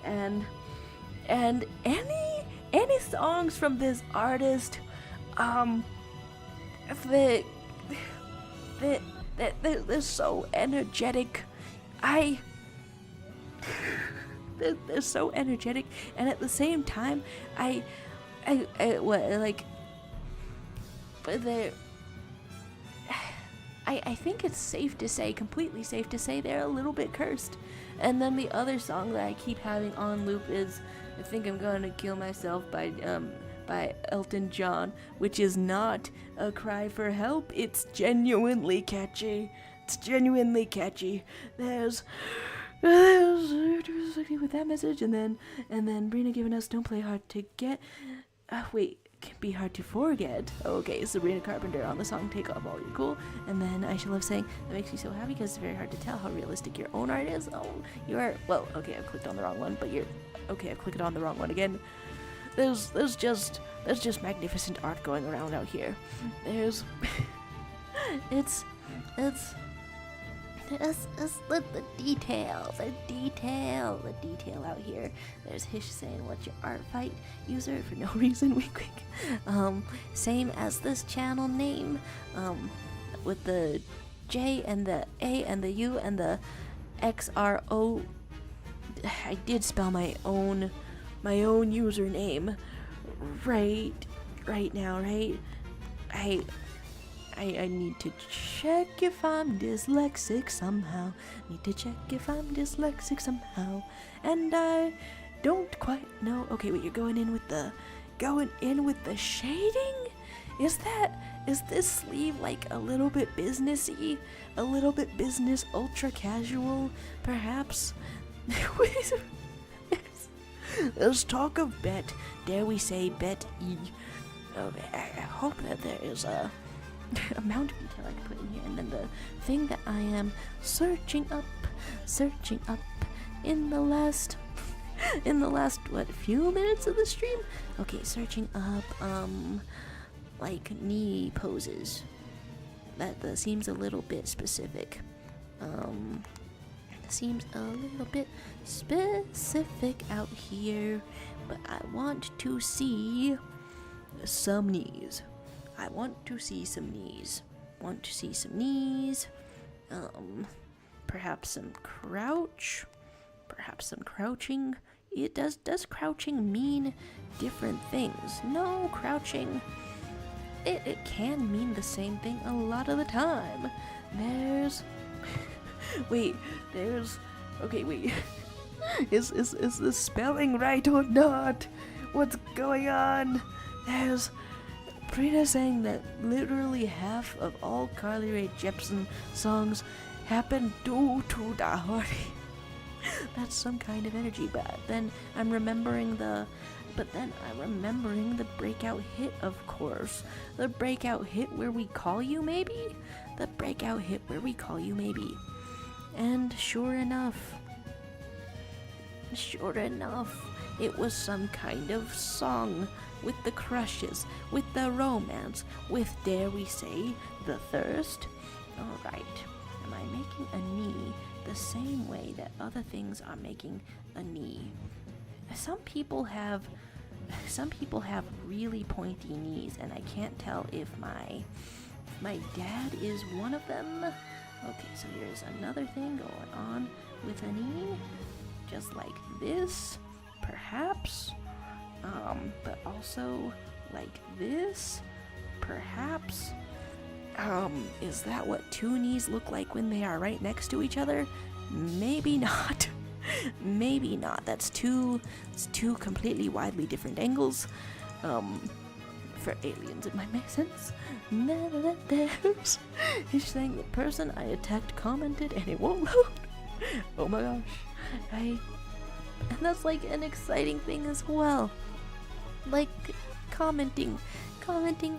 and any songs from this artist they're so energetic. They're so energetic, and at the same time, I think it's safe to say, completely safe to say, they're a little bit cursed. And then the other song that I keep having on loop is I Think I'm Gonna Kill Myself by Elton John, which is not a cry for help. It's genuinely catchy. There's with that message, and then Brina giving us Don't Play Hard to Get. Can be hard to forget. Okay, Sabrina Carpenter on the song Take Off All Your Cool. And then I should love saying, that makes me so happy because it's very hard to tell how realistic your own art is. Oh, you are, well, okay, I've clicked on the wrong one, but I've clicked on the wrong one again. There's just magnificent art going around out here. It's the detail out here. There's Hish saying, what's your ArtFight user? For no reason, wink. Same as this channel name, with the J and the A and the U and the XRO. I did spell my own username right now, right? I need to check if I'm dyslexic somehow. And I don't quite know. Okay, wait, you're going in with the shading? Is this sleeve like a little bit businessy? A little bit business, ultra casual, perhaps? There's talk of bet. Dare we say bet E? Okay, I hope that there is a amount of detail I can put in here, and then the thing that I am searching up in the last few minutes of the stream. Okay, searching up like knee poses, that seems a little bit specific. Seems a little bit specific out here, but I want to see some knees. I want to see some knees. Want to see some knees. Perhaps some crouch. Perhaps some crouching. It does crouching mean different things? No, crouching. It can mean the same thing a lot of the time. There's wait, okay, wait. Is the spelling right or not? What's going on? There's Prina saying that literally half of all Carly Rae Jepsen songs happen due to the Hardy. That's some kind of energy, but then I'm remembering the breakout hit, of course. The breakout hit Where We Call You, maybe? The breakout hit Where We Call You, maybe. And sure enough, it was some kind of song with the crushes, with the romance, with, dare we say, the thirst. Alright, am I making a knee the same way that other things are making a knee? Some people have really pointy knees, and I can't tell if my dad is one of them. Okay, so here's another thing going on with a knee, just like this, perhaps, but also like this, perhaps. Is that what two knees look like when they are right next to each other? Maybe not. Maybe not. It's two completely widely different angles. For aliens, it might make sense. He's saying the person I attacked commented and it won't load. Oh my gosh. And that's like an exciting thing as well. Like commenting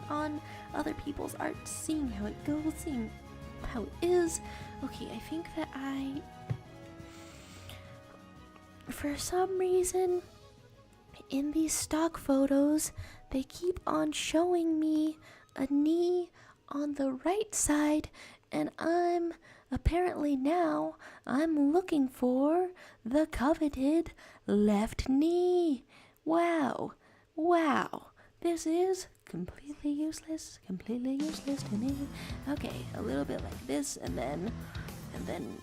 on other people's art, seeing how it goes, seeing how it is. Okay, I think that for some reason, in these stock photos, they keep on showing me a knee on the right side, and I'm looking for the coveted left knee. Wow. This is completely useless to me. Okay, a little bit like this, and then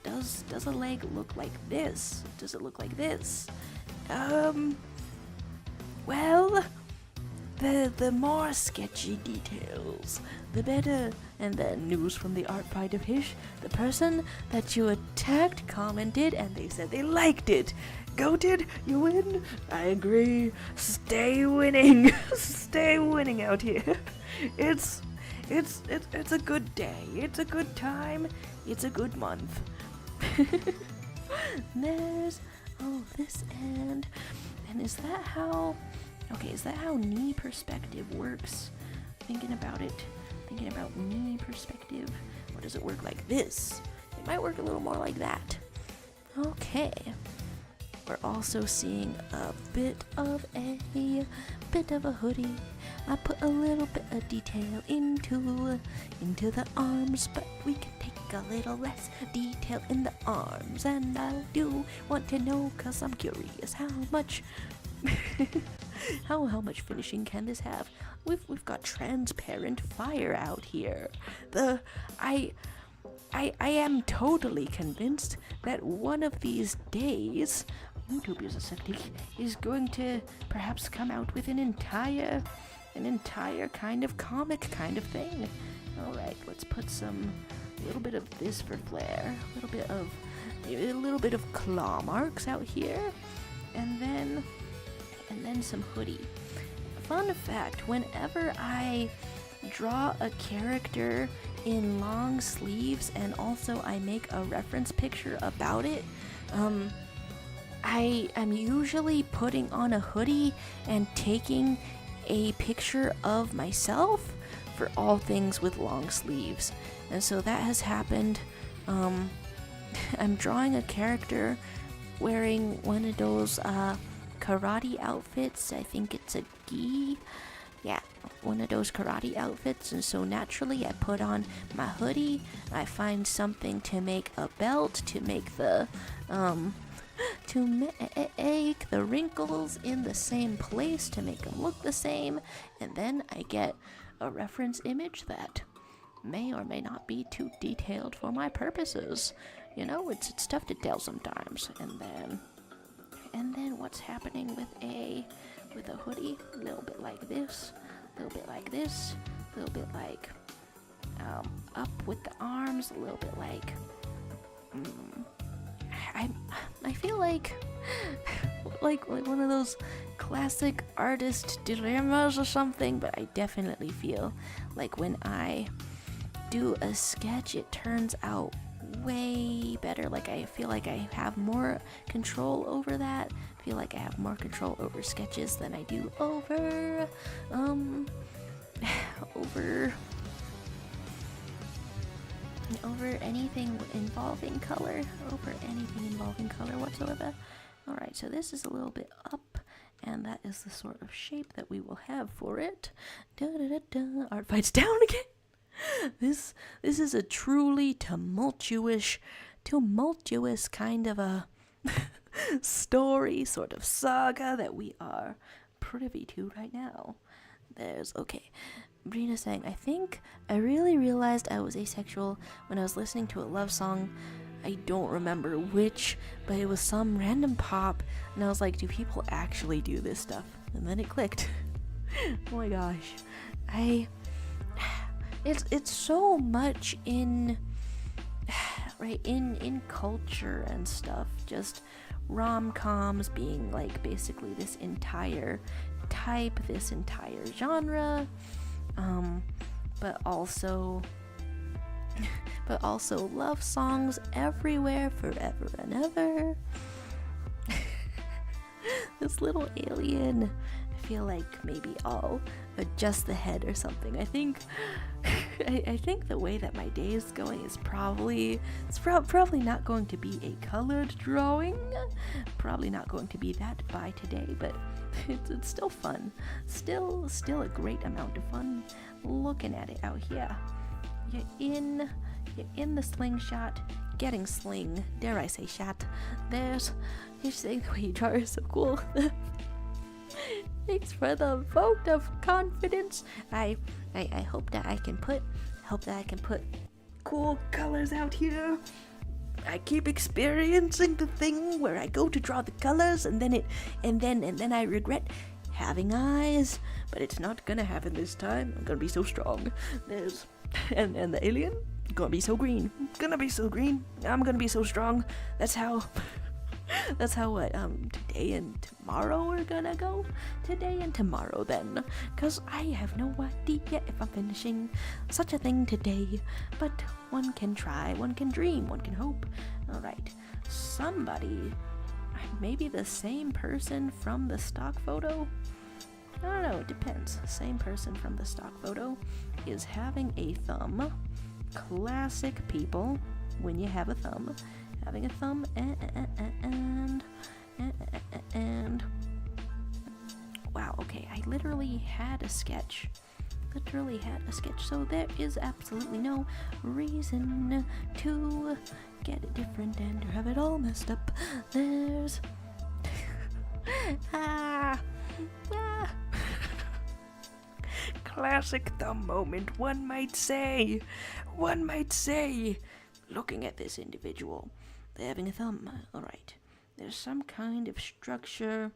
does a leg look like this? Does it look like this? Well, the more sketchy details, the better. And then news from the ArtFight of Hish. The person that you attacked commented, and they said they liked it. Goated, you win. I agree. Stay winning. Stay winning out here. It's a good day. It's a good time. It's a good month. There's this and is that how? Okay, is that how knee perspective works? Thinking about knee perspective. Or does it work like this? It might work a little more like that. Okay. We're also seeing a bit of a hoodie. I put a little bit of detail into the arms, but we can take a little less detail in the arms. And I do want to know, cause I'm curious, how much how much finishing can this have? We've got transparent fire out here. I am totally convinced that one of these days YouTubers of SUKDIK is going to perhaps come out with an entire kind of comic kind of thing. Alright, let's put a little bit of this for flair, a little bit of claw marks out here, and then some hoodie. Fun fact, whenever I draw a character in long sleeves and also I make a reference picture about it, I am usually putting on a hoodie and taking a picture of myself for all things with long sleeves. And so that has happened. I'm drawing a character wearing one of those karate outfits. I think it's a gi. yeah, one of those karate outfits, and so naturally I put on my hoodie. I find something to make a belt, to make the wrinkles in the same place, to make them look the same, and then I get a reference image that may or may not be too detailed for my purposes. You know, it's tough to tell sometimes. And then what's happening with a hoodie? A little bit like this, a little bit like this, a little bit like up with the arms, a little bit like I feel like one of those classic artist dilemmas or something, but I definitely feel like when I do a sketch, it turns out way better. Like, I feel like I have more control over that. I feel like I have more control over sketches than I do over anything involving color, whatsoever. Alright, so this is a little bit up, and that is the sort of shape that we will have for it. ArtFight's down again. This is a truly tumultuous kind of a story, sort of saga that we are privy to right now. Okay. Brina saying, I think I really realized I was asexual when I was listening to a love song. I don't remember which, but it was some random pop, and I was like, do people actually do this stuff? And then it clicked. Oh my gosh. It's so much in culture and stuff, just rom-coms being like basically this entire type, this entire genre, but also love songs everywhere, forever and ever. This little alien, I feel like maybe I'll adjust the head or something. I think the way that my day is going is probably not going to be a colored drawing, probably not going to be that by today, but it's still fun, still a great amount of fun looking at it out here. You're in the slingshot, getting sling, dare I say shot. You're saying the way you draw is so cool. Thanks for the vote of confidence. I hope that I can put cool colors out here. I keep experiencing the thing where I go to draw the colors and then I regret having eyes, but it's not gonna happen this time. I'm gonna be so strong. And the alien gonna be so green. I'm gonna be so strong. That's how today and tomorrow are gonna go. Today and tomorrow then, cause I have no idea if I'm finishing such a thing today, but one can try, one can dream, one can hope. Alright, somebody, maybe the same person from the stock photo, I don't know, it depends. Same person from the stock photo is having a thumb. Classic people, when you have a thumb, having a thumb and wow, okay, I literally had a sketch, so there is absolutely no reason to get it different and to have it all messed up. There's classic thumb moment, one might say, looking at this individual. They're having a thumb. Alright. There's some kind of structure.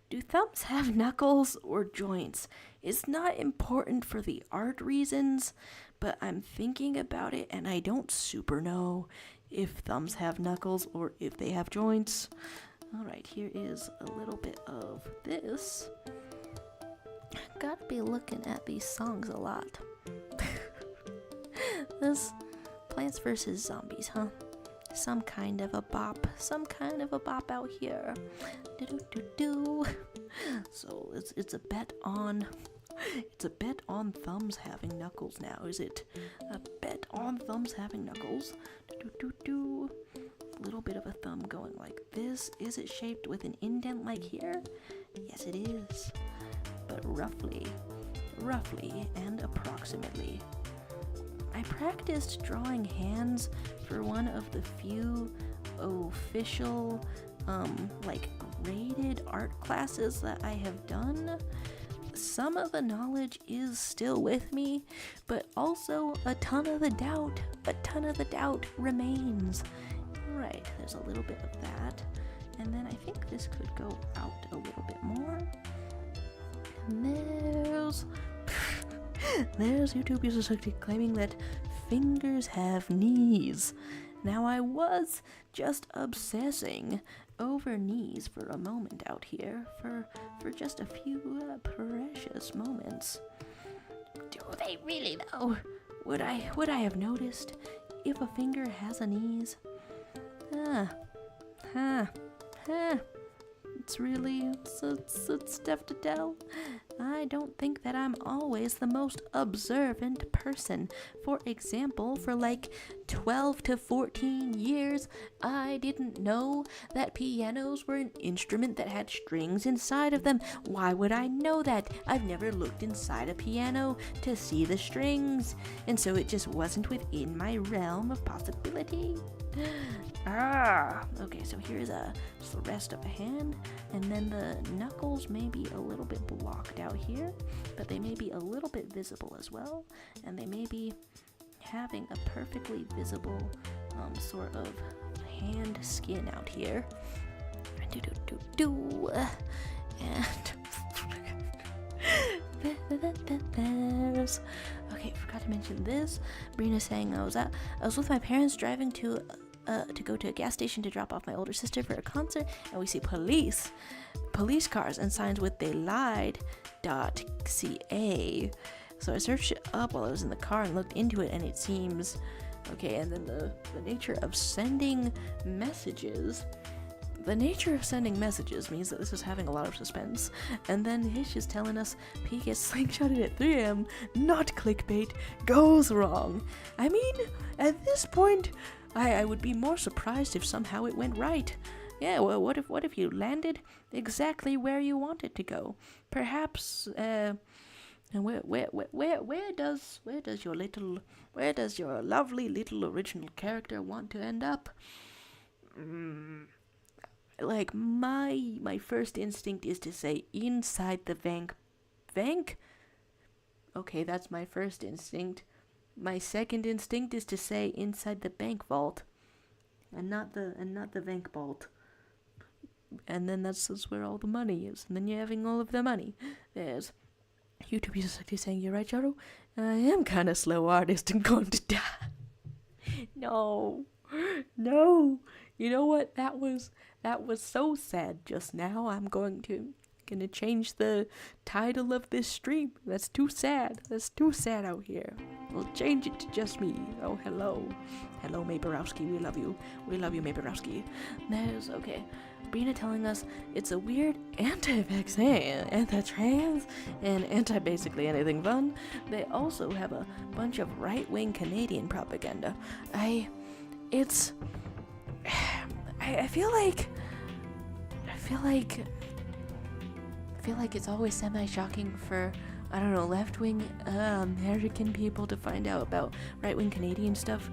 Do thumbs have knuckles or joints? It's not important for the art reasons, but I'm thinking about it and I don't super know if thumbs have knuckles or if they have joints. Alright, here is a little bit of this. Gotta be looking at these songs a lot. This Plants vs. Zombies, huh? Some kind of a bop out here. Do. So it's a bet on thumbs having knuckles now. Is it a bet on thumbs having knuckles? Do. Little bit of a thumb going like this. Is it shaped with an indent like here? Yes, it is. but roughly and approximately. I practiced drawing hands for one of the few official, graded art classes that I have done. Some of the knowledge is still with me, but also a ton of the doubt remains. Right, there's a little bit of that. And then I think this could go out a little bit more. And there's YouTube user SUKDIK claiming that fingers have knees. Now I was just obsessing over knees for a moment out here, for just a few precious moments. Do they really though? Would I have noticed if a finger has a knees? It's tough to tell. I don't think that I'm always the most observant person. For example, for like 12 to 14 years, I didn't know that pianos were an instrument that had strings inside of them. Why would I know that? I've never looked inside a piano to see the strings, and so it just wasn't within my realm of possibility. Okay, so here's just the rest of a hand, and then the knuckles may be a little bit blocked out here, but they may be a little bit visible as well, and they may be having a perfectly visible sort of hand skin out here. And okay, forgot to mention this. Brina's saying I was with my parents driving to go to a gas station to drop off my older sister for a concert, and we see police cars and signs with "they lied.ca." So I searched it up while I was in the car and looked into it, and it seems okay. And then the nature of sending messages. The nature of sending messages means that this is having a lot of suspense. And then Hish is telling us P gets slingshotted at 3 a.m. Not clickbait. Goes wrong. I mean, at this point, I would be more surprised if somehow it went right. Yeah, well, what if you landed exactly where you wanted to go? Perhaps, and where does your lovely little original character want to end up? Like my first instinct is to say inside the bank. Okay, that's my first instinct. My second instinct is to say inside the bank vault, and not the bank vault. And then that's where all the money is. And then you're having all of the money. There's YouTube users like saying, "You're right, Jaro. I am kind of slow artist and going to die." No. You know what? That was so sad just now. I'm gonna change the title of this stream. That's too sad out here. We'll change it to just me. Oh, hello, May Borowski. We love you, May Borowski. There's okay. Brina telling us it's a weird anti-vaccine, anti-trans, and anti-basically anything fun. They also have a bunch of right-wing Canadian propaganda. I feel like it's always semi-shocking for, I don't know, left-wing American people to find out about right-wing Canadian stuff,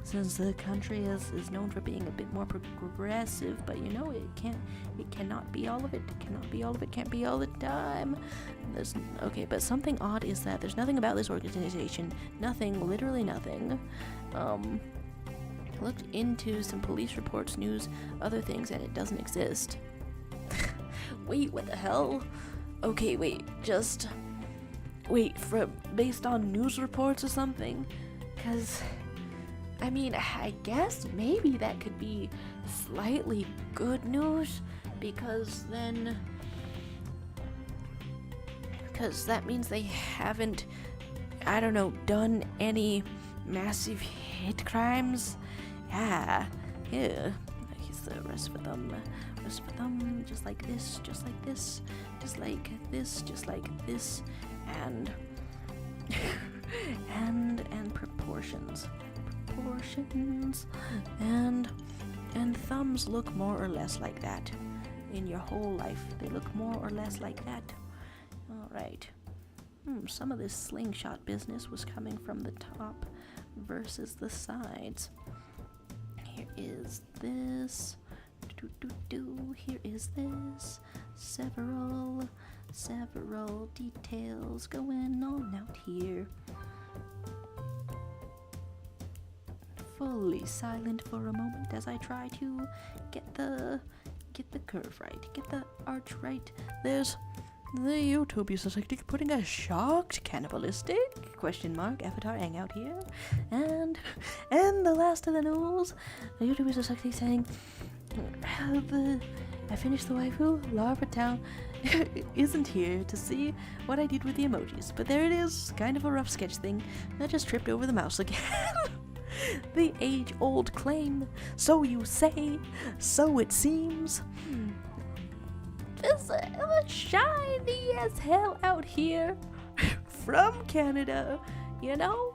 since the country is known for being a bit more progressive, but you know, it cannot be all of it. It cannot be all of it, can't be all the time. But something odd is that there's nothing about this organization, nothing, literally nothing. I looked into some police reports, news, other things, and it doesn't exist. Wait, what the hell? Okay, based on news reports or something? Because, I mean, I guess maybe that could be slightly good news, because that means they haven't, I don't know, done any massive hate crimes. Yeah. He's the rest for them, just like this, and and proportions, and thumbs look more or less like that. In your whole life, they look more or less like that. Right. Some of this slingshot business was coming from the top versus the sides. Here is this. Here is this. Several details going on out here. Fully silent for a moment as I try to get the curve right, get the arch right. There's the YouTube user SUKDIK putting a shocked cannibalistic avatar hang out here, and the last of the news, the YouTube user SUKDIK saying I finished the waifu. Larva Town isn't here to see what I did with the emojis, but there it is, kind of a rough sketch thing. I just tripped over the mouse again. The age-old claim, so you say, so it seems. This is shiny as hell out here from Canada. You know,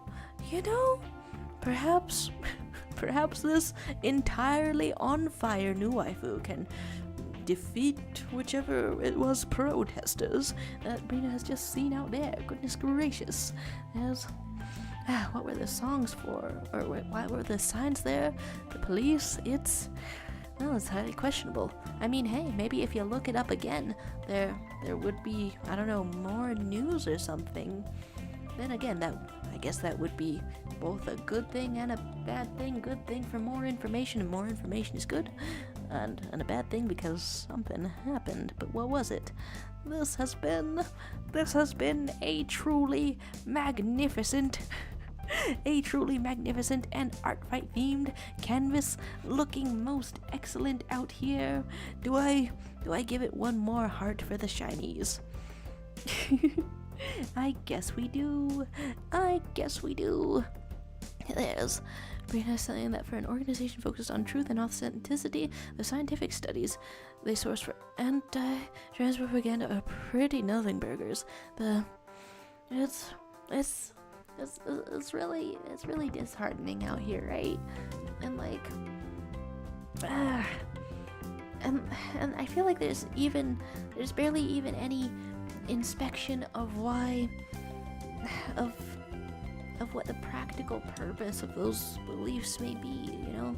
perhaps this entirely on fire new waifu can defeat whichever it was protesters that Brina has just seen out there. Goodness gracious. There's what were the songs for? Or why were the signs there? The police? It's highly questionable. I mean, hey, maybe if you look it up again, there would be, I don't know, more news or something. Then again, I guess that would be both a good thing and a bad thing. Good thing for more information, and more information is good. And a bad thing because something happened. But what was it? This has been a truly magnificent and ArtFight themed canvas looking most excellent out here. Do I give it one more heart for the shinies? I guess we do. There's Brina saying that for an organization focused on truth and authenticity, the scientific studies they source for anti-trans propaganda are pretty nothing burgers. It's really disheartening out here, right? And like, and I feel like there's barely even any inspection of what the practical purpose of those beliefs may be, you know,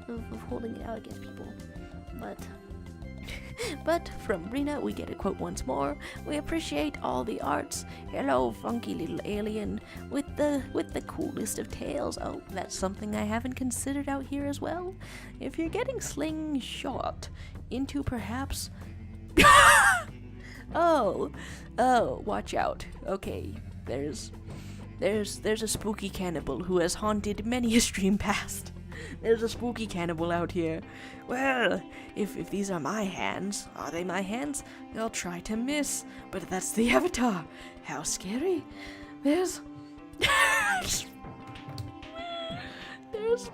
of holding it out against people. But from Brina, we get a quote once more. We appreciate all the arts. Hello, funky little alien with the coolest of tails. Oh, that's something I haven't considered out here as well. If you're getting slingshot into perhaps oh, watch out. Okay, there's a spooky cannibal who has haunted many a stream past. There's a spooky cannibal out here. Well, if these are my hands, are they my hands? They'll try to miss, but that's the avatar. How scary. There's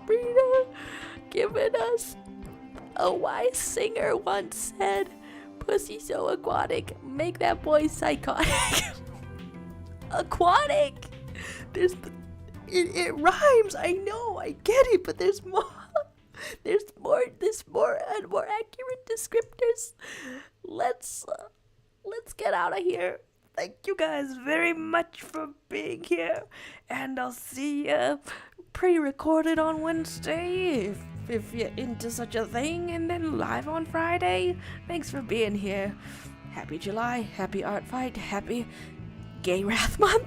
Brina giving us a wise singer once said, "Pussy so aquatic, make that boy psychotic." Aquatic! It rhymes, I know, I get it, but there's more and more accurate descriptors. Let's get out of here. Thank you guys very much for being here, and I'll see you pre-recorded on Wednesday if you're into such a thing, and then live on Friday. Thanks for being here. Happy July, happy ArtFight, happy Gay Wrath Month.